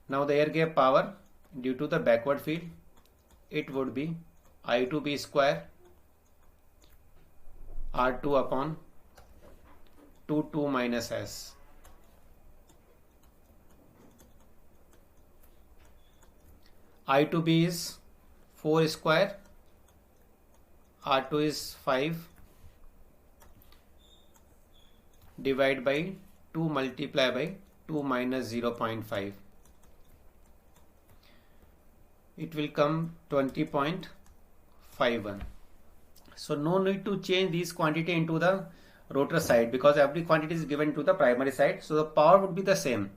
Now the air gap power due to the backward field, it would be I2B square R2 upon 2 minus S. I2B is 4 square, R2 is 5, divide by 2 multiply by 2 minus 0.5. It will come 20.51. So no need to change this quantity into the rotor side, because every quantity is given to the primary side. So the power would be the same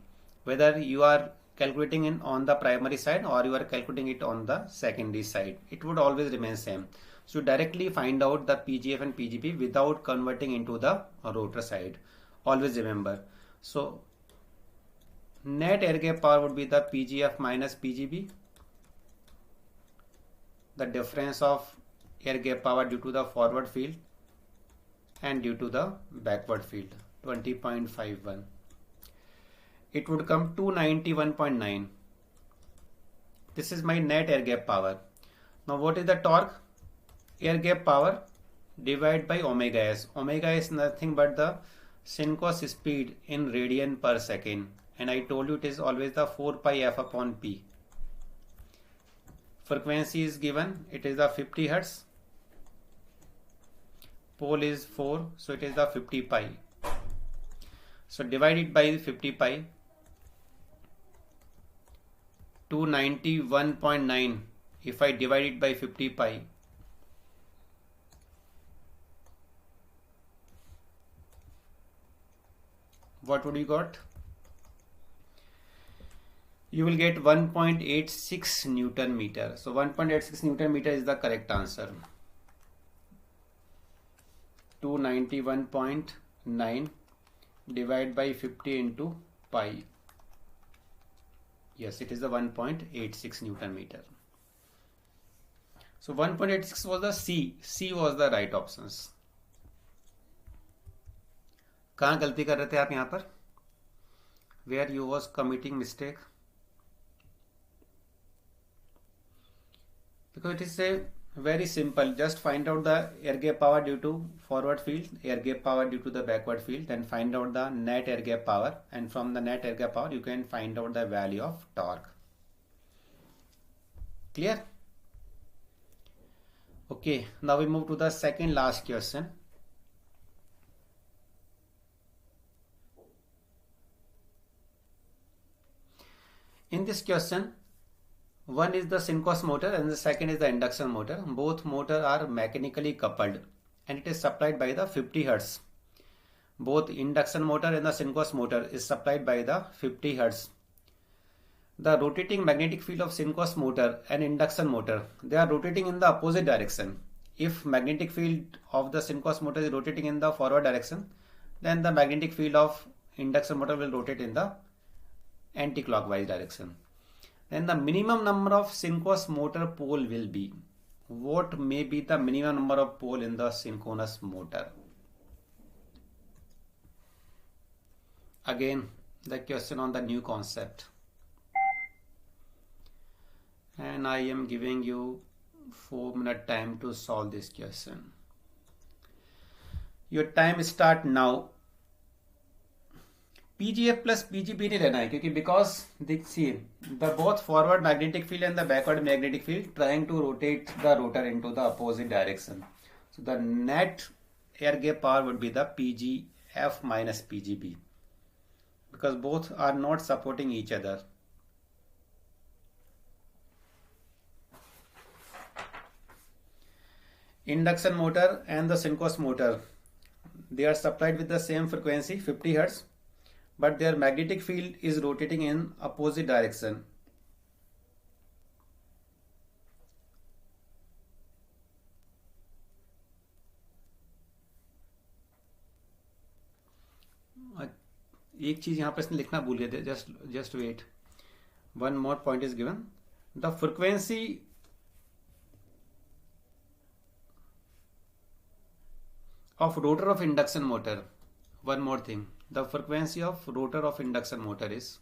whether you are calculating it on the primary side or you are calculating it on the secondary side. It would always remain same. So directly find out the PGF and PGB without converting into the rotor side. Always remember. So net air gap power would be the PGF minus PGB. The difference of air gap power due to the forward field and due to the backward field, 20.51. It would come 291.9. This is my net air gap power. Now what is the torque? Air gap power divided by omega s. Omega is nothing but the synchronous speed in radian per second, and I told you it is always the 4 pi f upon p. Frequency is given, it is the 50 Hz. Pole is 4, so it is the 50 pi. So divide it by 50 pi. 291.9. If I divide it by 50 pi, what would you got? You will get 1.86 Newton meter. So 1.86 Newton meter is the correct answer. 291.9 divided by 50 into pi. Yes, it is the 1.86 Newton meter. So 1.86 was the C. C was the right options. कहाँ गलती कर रहे थे आप यहाँ पर? Where you was committing mistake? Because it is a very simple. Just find out the air gap power due to forward field, air gap power due to the backward field, then find out the net air gap power, and from the net air gap power you can find out the value of torque. Clear? Okay, now we move to the second last question. In this question, one is the synchronous motor and the second is the induction motor. Both motors are mechanically coupled and it is supplied by the 50 Hz. Both induction motor and the synchronous motor is supplied by the 50 Hz. The rotating magnetic field of synchronous motor and induction motor, they are rotating in the opposite direction. If magnetic field of the synchronous motor is rotating in the forward direction, then the magnetic field of induction motor will rotate in the anti-clockwise direction. Then the minimum number of synchronous motor pole will be. What may be the minimum number of pole in the synchronous motor? Again, the question on the new concept. And I am giving you 4-minute time to solve this question. Your time start now. PGF plus PGB नहीं लेना है क्योंकि because देखिए the both forward magnetic field and the backward magnetic field trying to rotate the rotor into the opposite direction. So the net air gap power would be the PGF minus PGB because both are not supporting each other. Induction motor and the synchronous motor, they are supplied with the same frequency 50 Hz, but their magnetic field is rotating in opposite direction. एक चीज यहाँ पर इसने लिखना भूल गए थे. Just wait. One more point is given. The frequency of rotor of induction motor. One more thing. The frequency of rotor of induction motor is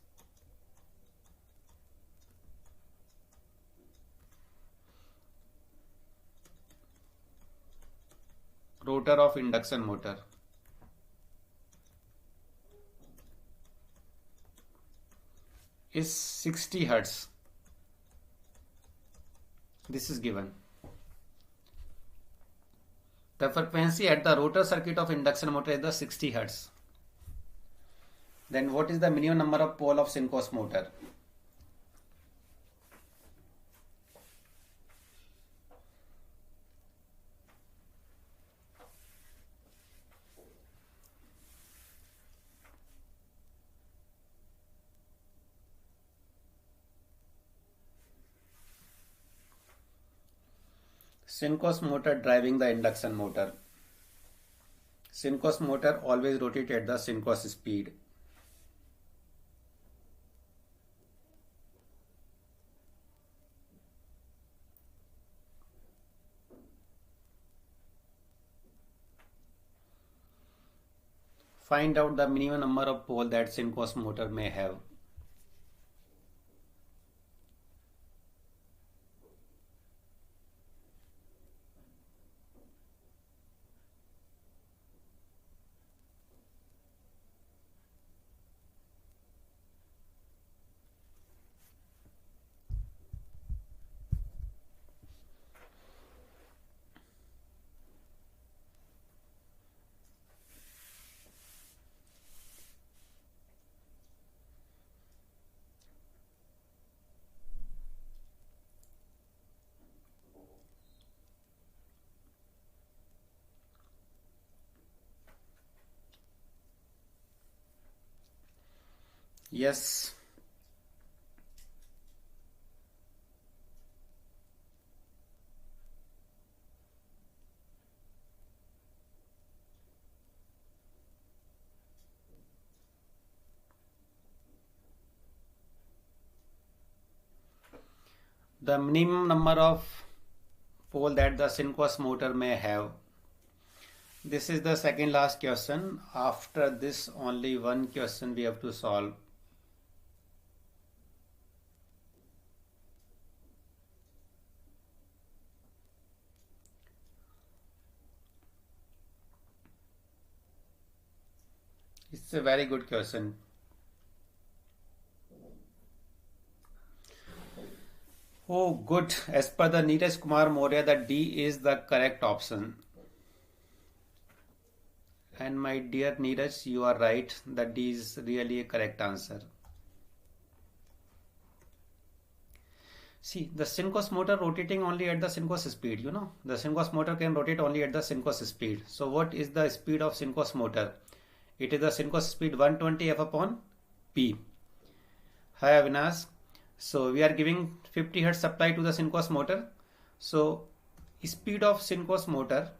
rotor of induction motor is 60 Hz. This is given. The frequency at the rotor circuit of induction motor is the 60 Hz. Then what is the minimum number of pole of synchronous motor? Synchronous motor driving the induction motor. Synchronous motor always rotate at the synchronous speed. Find out the minimum number of pole that synchronous motor may have. Yes. The minimum number of pole that the synchronous motor may have. This is the second last question. After this, only one question we have to solve. It's a very good question. Oh, good. As per the Neeraj Kumar Maurya, the D is the correct option. And my dear Neeraj, you are right. The D is really a correct answer. See, the synchronous motor rotating only at the synchronous speed, you know. The synchronous motor can rotate only at the synchronous speed. So what is the speed of synchronous motor? It is the synchronous speed 120 F upon P. Hi Avinash. So we are giving 50 Hz supply to the synchronous motor. So speed of synchronous motor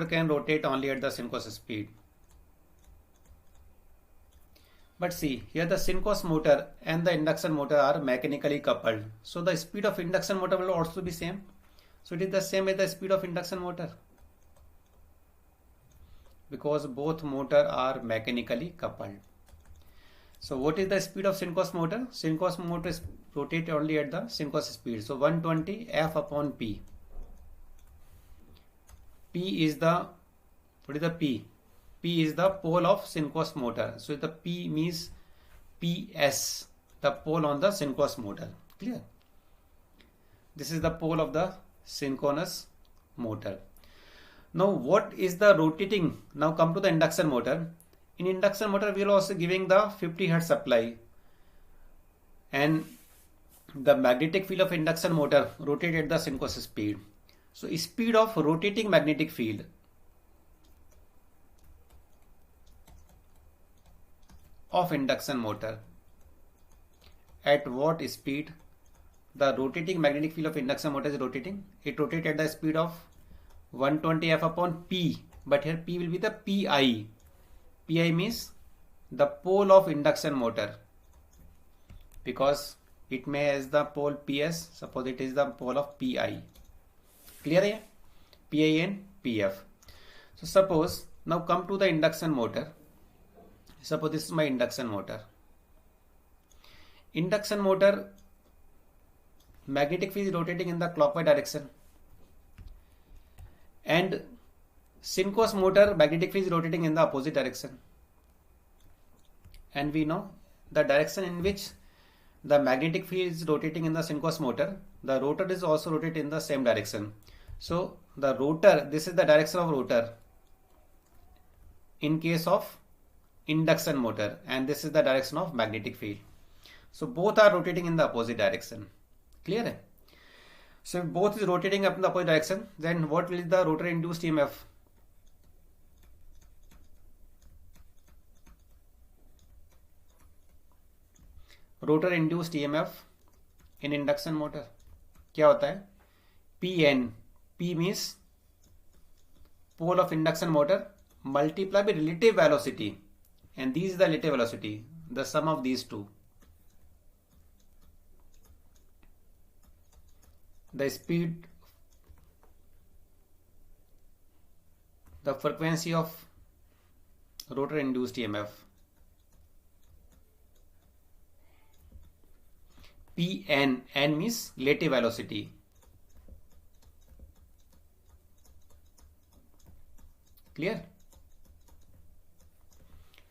can rotate only at the synchronous speed. But see, here the synchronous motor and the induction motor are mechanically coupled. So the speed of induction motor will also be same. So it is the same as the speed of induction motor. Because both motor are mechanically coupled. So what is the speed of synchronous motor? Synchronous motor rotate only at the synchronous speed. So 120 F upon P. P is the, what is the P? P is the pole of synchronous motor. So the P means PS, the pole on the synchronous motor. Clear? This is the pole of the synchronous motor. Now what is the rotating? Now come to the induction motor. In induction motor we are also giving the 50 Hz supply. And the magnetic field of induction motor rotate at the synchronous speed. So speed of rotating magnetic field of induction motor, at what speed the rotating magnetic field of induction motor is rotating? It rotates at the speed of 120 F upon P, but here P will be the PI. PI means the pole of induction motor, because it may as the pole PS, suppose it is the pole of PI. Clear here? PI and PF. So suppose, now come to the induction motor. Suppose this is my induction motor. Induction motor magnetic field is rotating in the clockwise direction. And synchronous motor magnetic field is rotating in the opposite direction. And we know the direction in which the magnetic field is rotating in the synchronous motor, the rotor is also rotating in the same direction. So the rotor, this is the direction of rotor in case of induction motor, and this is the direction of magnetic field. So both are rotating in the opposite direction. Clear? So if both is rotating up in the opposite direction, then what will be the rotor induced EMF? Rotor induced EMF in induction motor क्या होता है? PN. P means pole of induction motor multiply by relative velocity, and this is the relative velocity, the sum of these two. The speed, the frequency of rotor induced EMF. Pn, n means relative velocity. Clear?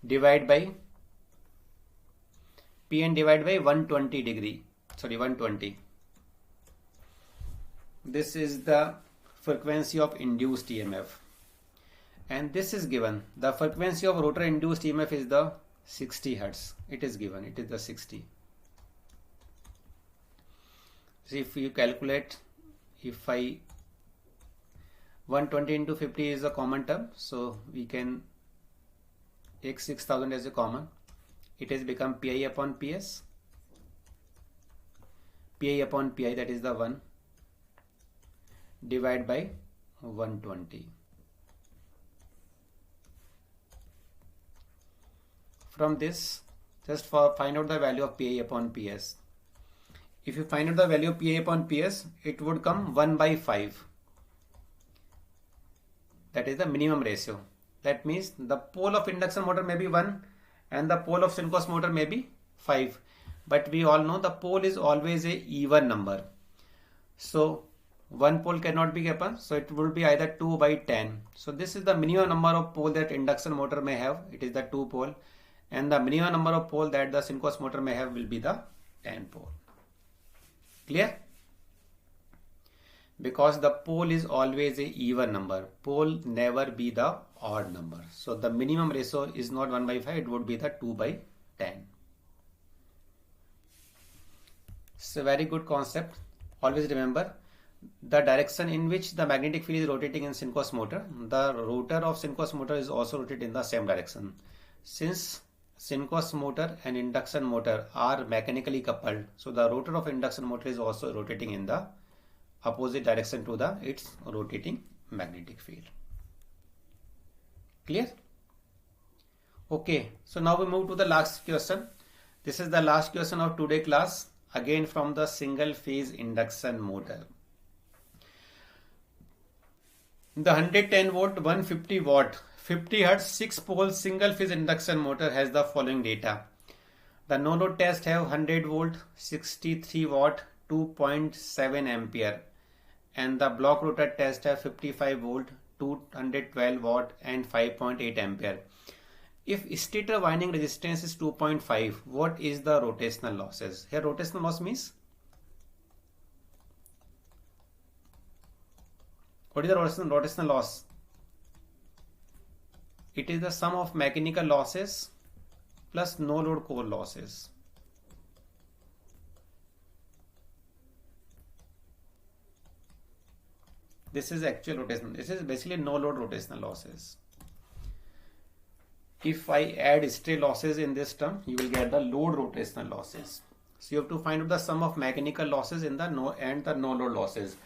Divide by Pn divided by 120 degree. Sorry, 120. This is the frequency of induced EMF. And this is given. The frequency of rotor induced EMF is the 60 Hz. It is given. It is the 60. See, if you calculate, if 120 into 50 is a common term, so we can take 6000 as a common. It has become Pi upon Ps. Pi upon Pi, that is the 1, divide by 120. from this, just for find out the value of PI upon PS. If you find out the value of PI upon PS, it would come 1 by 5. That is the minimum ratio. That means the pole of induction motor may be 1 and the pole of synchronous motor may be 5. But we all know the pole is always a even number. So one pole cannot be happen. So it will be either 2 by 10. So this is the minimum number of pole that induction motor may have. It is the 2 pole. And the minimum number of pole that the synchronous motor may have will be the 10 pole. Clear? Because the pole is always a even number. Pole never be the odd number. So the minimum ratio is not 1 by 5. It would be the 2 by 10. It's a very good concept. Always remember the direction in which the magnetic field is rotating in synchronous motor. The rotor of synchronous motor is also rotated in the same direction. Since synchronous motor and induction motor are mechanically coupled, so the rotor of induction motor is also rotating in the opposite direction to its rotating magnetic field. Clear? Okay, so now we move to the last question. This is the last question of today's class, again from the single phase induction motor. The 110 volt 150 watt 50 Hz 6 pole single phase induction motor has the following data. The no load test have 100 volt 63 watt 2.7 ampere and the block rotor test have 55 volt 212 watt and 5.8 ampere. If stator winding resistance is 2.5, what is the rotational losses? Here rotational loss means, what is the rotational loss? It is the sum of mechanical losses plus no load core losses. This is actual rotational. This is basically no load rotational losses. If I add stray losses in this term, you will get the load rotational losses. So you have to find out the sum of mechanical losses in the no load losses.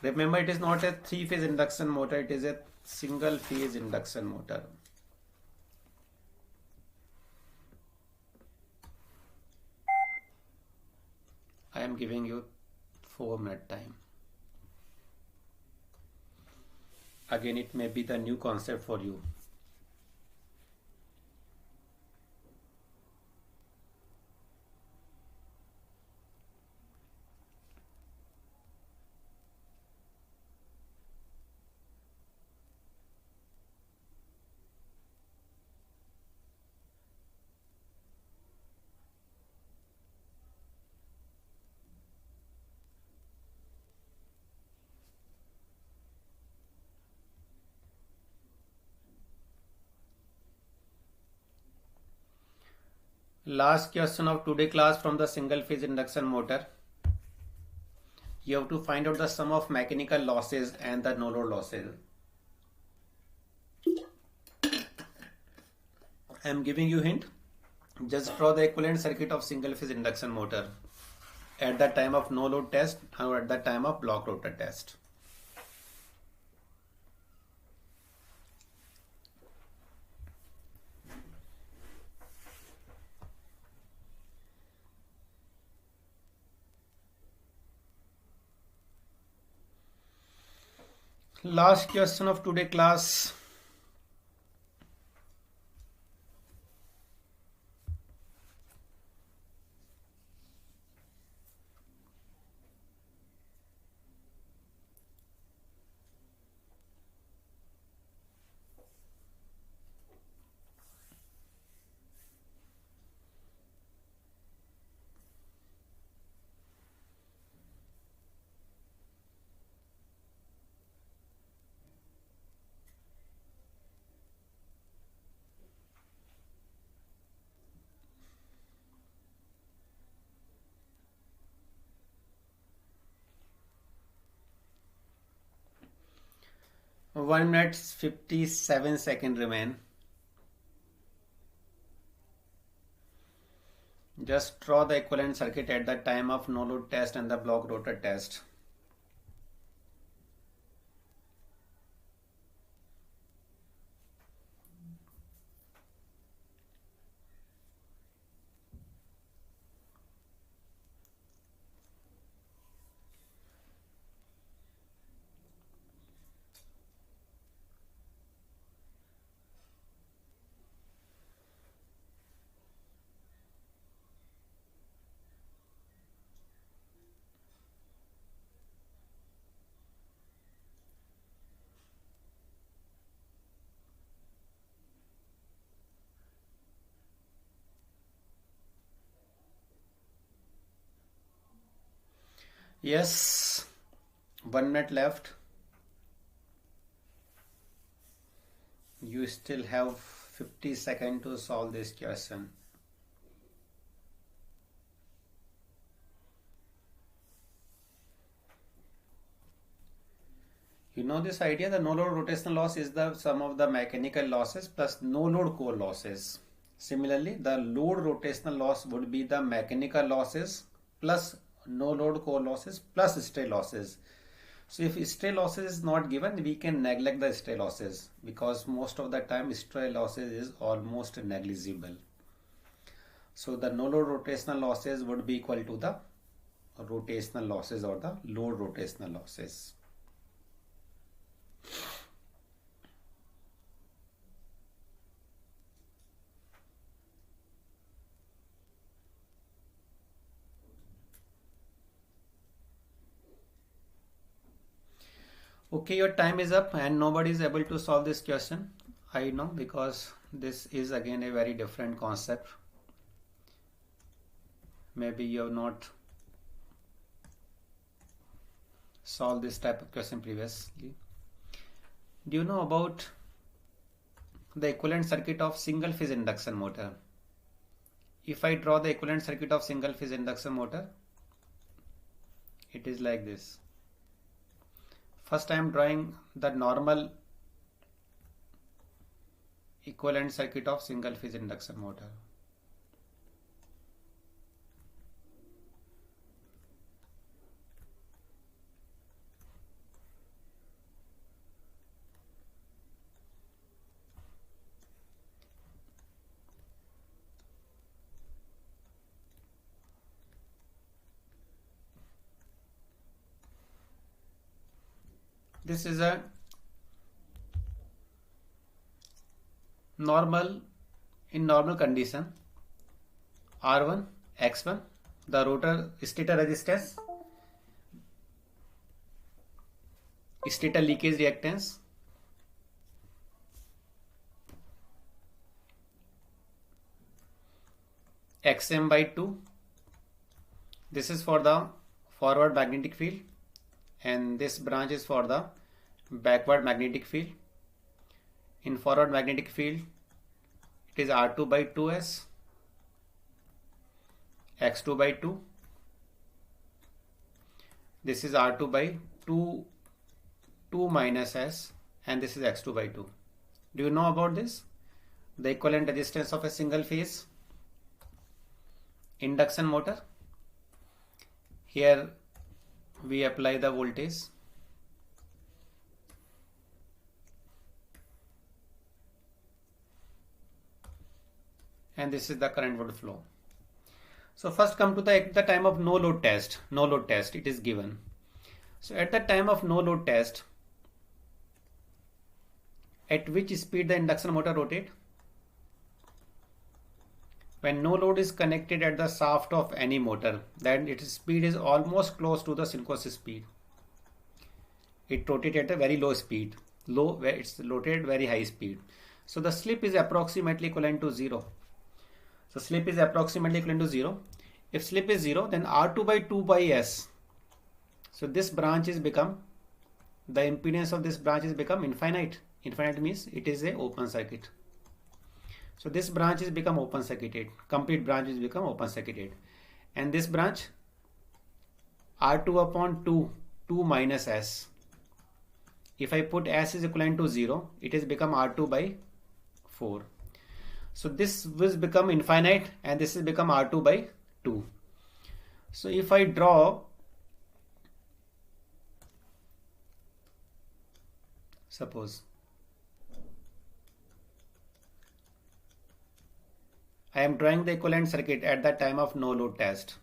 Remember, it is not a 3-phase induction motor, it is a single phase induction motor. I am giving you 4-minute time. Again, it may be the new concept for you. Last question of today class from the single phase induction motor. You have to find out the sum of mechanical losses and the no load losses. I am giving you hint. Just draw the equivalent circuit of single phase induction motor at the time of no load test or at the time of block rotor test. Last question of today class. One minute 57 seconds remain. Just draw the equivalent circuit at the time of no load test and the block rotor test. Yes, 1 minute left. You still have 50 seconds to solve this question. You know this idea, the no load rotational loss is the sum of the mechanical losses plus no load core losses. Similarly, the load rotational loss would be the mechanical losses plus no load core losses plus stray losses. So if stray losses is not given, we can neglect the stray losses because most of the time stray losses is almost negligible. So the no load rotational losses would be equal to the rotational losses or the load rotational losses. Okay, your time is up and nobody is able to solve this question. I know, because this is again a very different concept. Maybe you have not solved this type of question previously. Do you know about the equivalent circuit of single phase induction motor? If I draw the equivalent circuit of single phase induction motor, it is like this. First I am drawing the normal equivalent circuit of single phase induction motor. This is a normal, in normal condition, R1, X1, the rotor stator resistance, stator leakage reactance, Xm by 2. This is for the forward magnetic field and this branch is for the backward magnetic field. In forward magnetic field, it is R2 by 2s, X2 by 2. This is R2 by 2 minus s, and this is X2 by 2. Do you know about this? The equivalent resistance of a single phase induction motor. Here we apply the voltage. And this is the current would flow. So first come to the time of no load test. No load test, it is given. So at the time of no load test, at which speed the induction motor rotate? When no load is connected at the shaft of any motor, then its speed is almost close to the synchronous speed. It rotates at a very low speed, where it's rotated very high speed. So the slip is approximately equivalent to 0. So slip is approximately equivalent to 0. If slip is 0, then R2 by 2 by S. So this branch is become, the impedance of this branch is become infinite. Infinite means it is a open circuit. So this branch is become open circuited. Complete branch is become open circuited. And this branch, R2 upon 2 minus S. If I put S is equivalent to 0, it is become R2 by 4. So this will become infinite and this will become R2 by 2. So if I draw, suppose I am drawing the equivalent circuit at the time of no load test.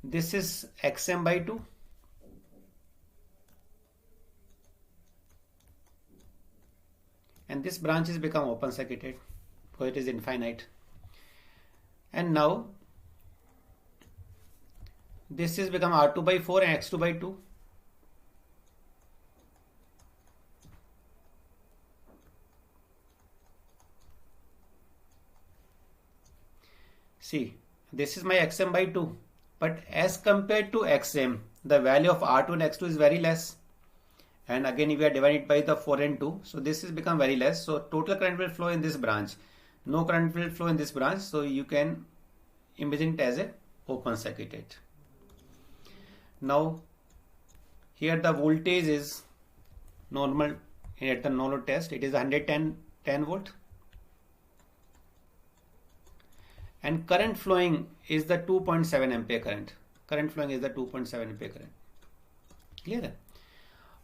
This is Xm by 2. And this branch is become open circuited, so it is infinite. And now this is become R2 by 4 and X2 by 2. See, this is my Xm by 2 but as compared to XM, the value of R2 and X2 is very less. And again, if we are divided by the 4 and 2, so this is become very less. So total current will flow in this branch. No current will flow in this branch. So you can imagine it as a open circuit. Now here the voltage is normal at the no load test. It is 110 volt. And current flowing is the 2.7 ampere current. Current flowing is the 2.7 ampere current. Clear?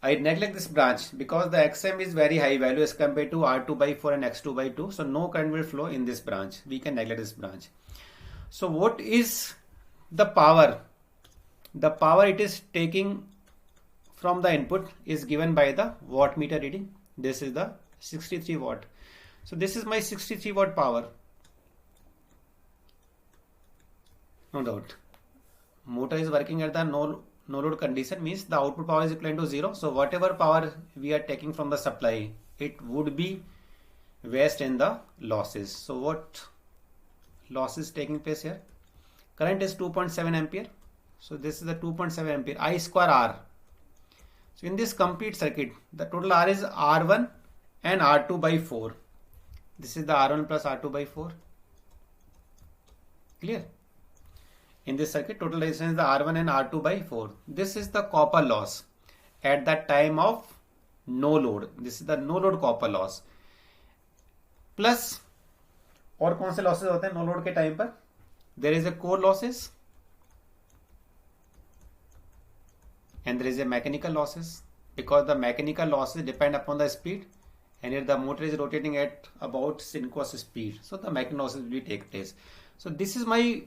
I neglect this branch because the XM is very high value as compared to R2 by 4 and X2 by 2. So no current will flow in this branch. We can neglect this branch. So what is the power? The power it is taking from the input is given by the watt meter reading. This is the 63 watt. So this is my 63 watt power. No doubt. Motor is working at the no load condition, means the output power is equivalent to 0. So whatever power we are taking from the supply, it would be waste in the losses. So what loss is taking place here? Current is 2.7 ampere. So this is the 2.7 ampere. I square R. So in this complete circuit, the total R is R1 and R2 by 4. This is the R1 plus R2 by 4. Clear? In this circuit, total resistance is the R1 and R2 by 4. This is the copper loss at the time of no load. This is the no load copper loss. Plus, और कौन से losses होते हैं no load के time पर? There is a core losses and there is a mechanical losses, because the mechanical losses depend upon the speed, and here the motor is rotating at about synchronous speed. So the mechanical losses will take place. So this is my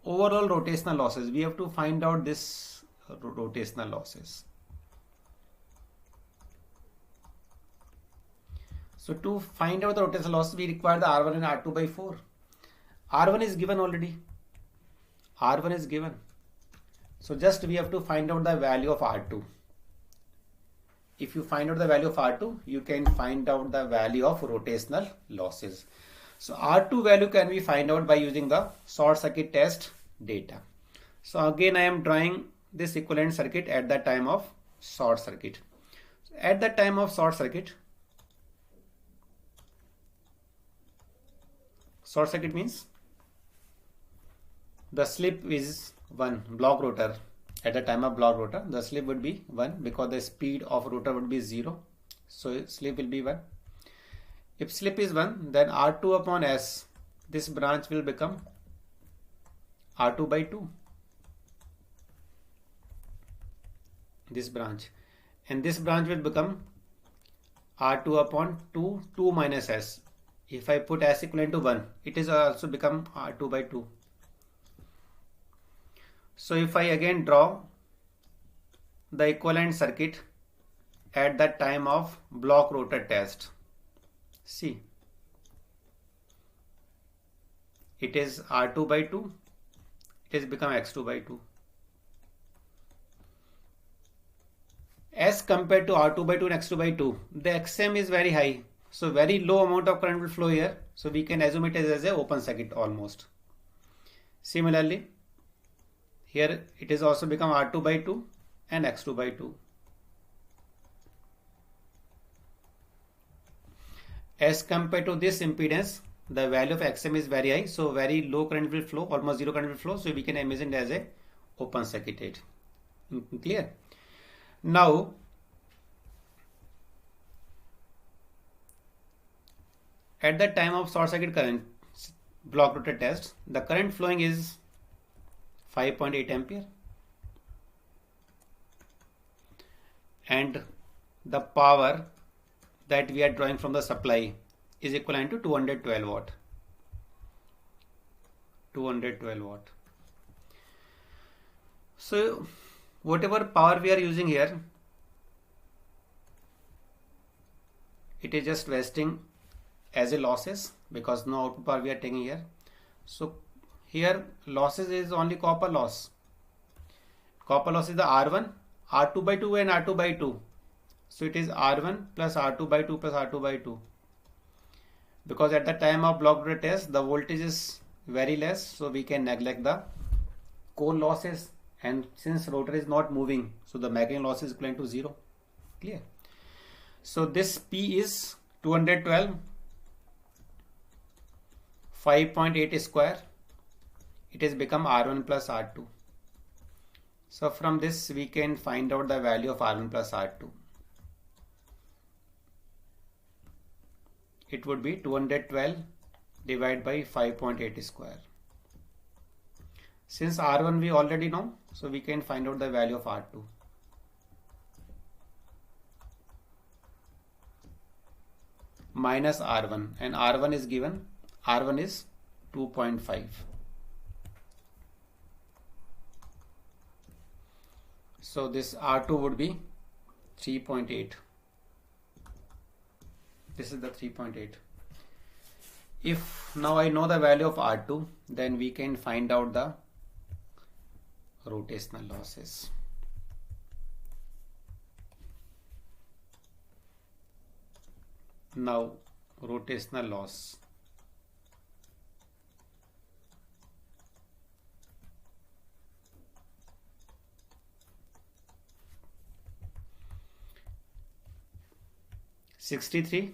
overall rotational losses. We have to find out this rotational losses. So to find out the rotational losses, we require the R1 and R2 by 4. R1 is given already. R1 is given. So just we have to find out the value of R2. If you find out the value of R2, you can find out the value of rotational losses. So R2 value can be find out by using the short circuit test data. So again I am drawing this equivalent circuit at the time of short circuit. So at the time of short circuit means the slip is 1, block rotor. At the time of block rotor, the slip would be 1 because the speed of rotor would be 0. So slip will be 1. If slip is 1, then R2 upon S, this branch will become R2 by 2. This branch. And this branch will become R2 upon 2 minus S. If I put S equivalent to 1, it is also become R2 by 2. So if I again draw the equivalent circuit at the time of block rotor test, see, it is R2 by 2, it has become X2 by 2. As compared to R2 by 2 and X2 by 2, the XM is very high. So very low amount of current will flow here. So we can assume it as an open circuit almost. Similarly, here it is also become R2 by 2 and X2 by 2. As compared to this impedance, the value of XM is very high. So very low current will flow, almost zero current will flow. So we can imagine it as a open circuit. Clear? Now, at the time of short circuit current block rotor test, the current flowing is 5.8 ampere and the power that we are drawing from the supply is equivalent to 212 watt. 212 watt. So whatever power we are using here, it is just wasting as a losses because no output power we are taking here. So here losses is only copper loss. Copper loss is the R1, R2 by 2 and R2 by 2. So it is R1 plus R2 by 2 plus R2 by 2. Because at the time of block rotor test, the voltage is very less. So we can neglect the core losses, and since rotor is not moving, so the mechanical loss is equivalent to 0. Clear? So this P is 212, 5.8 square. It has become R1 plus R2. So from this we can find out the value of R1 plus R2. It would be 212 divided by 5.8 square. Since R1 we already know, so we can find out the value of R2. Minus R1, and R1 is given, R1 is 2.5. So this R2 would be 3.8. This is the 3.8. If now I know the value of R2, then we can find out the rotational losses. Now rotational loss. (63)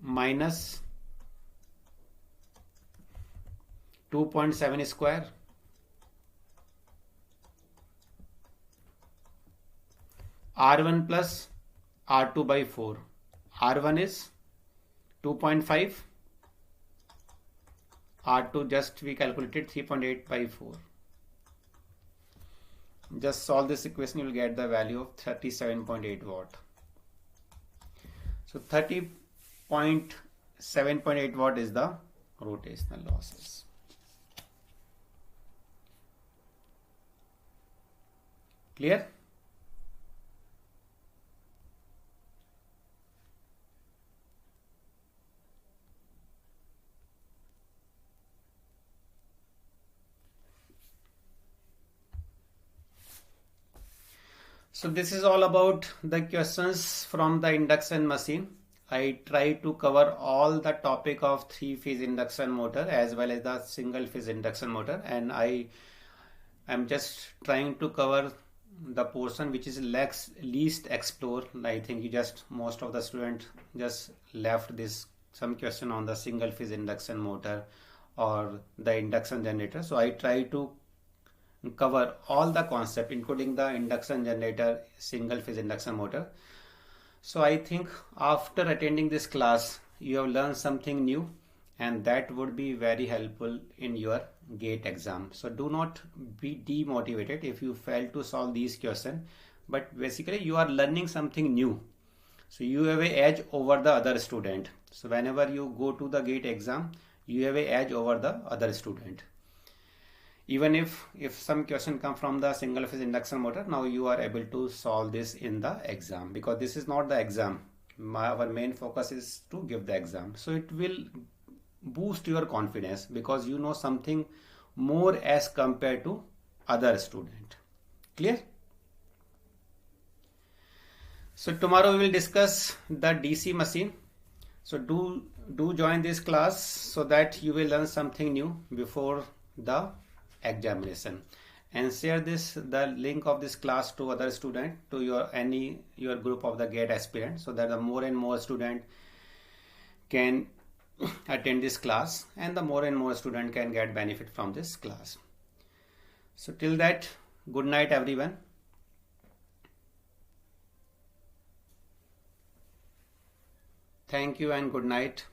minus 2.7 square R1 plus R2 by 4. R1 is 2.5, R2 just we calculated 3.8 by 4. Just solve this equation, you will get the value of 37.8 watt. So 30.7.8 watt is the rotational losses. Clear? So this is all about the questions from the induction machine. I try to cover all the topic of 3-phase induction motor as well as the single phase induction motor, and I am just trying to cover the portion which is least explored. I think most of the students just left this some question on the single phase induction motor or the induction generator. So I try to cover all the concept including the induction generator, single phase induction motor. So I think after attending this class you have learned something new, and that would be very helpful in your GATE exam. So do not be demotivated if you fail to solve these questions, but basically you are learning something new, so you have an edge over the other student. So whenever you go to the GATE exam, you have an edge over the other student. Even if some question come from the single phase induction motor, now you are able to solve this in the exam, because this is not the exam. Our main focus is to give the exam. So it will boost your confidence because you know something more as compared to other student. Clear? So tomorrow we will discuss the DC machine. So do join this class so that you will learn something new before the examination, and share the link of this class to other student, to your group of the GATE aspirant, so that the more and more student can attend this class and the more and more student can get benefit from this class. So till that, good night everyone. Thank you and good night.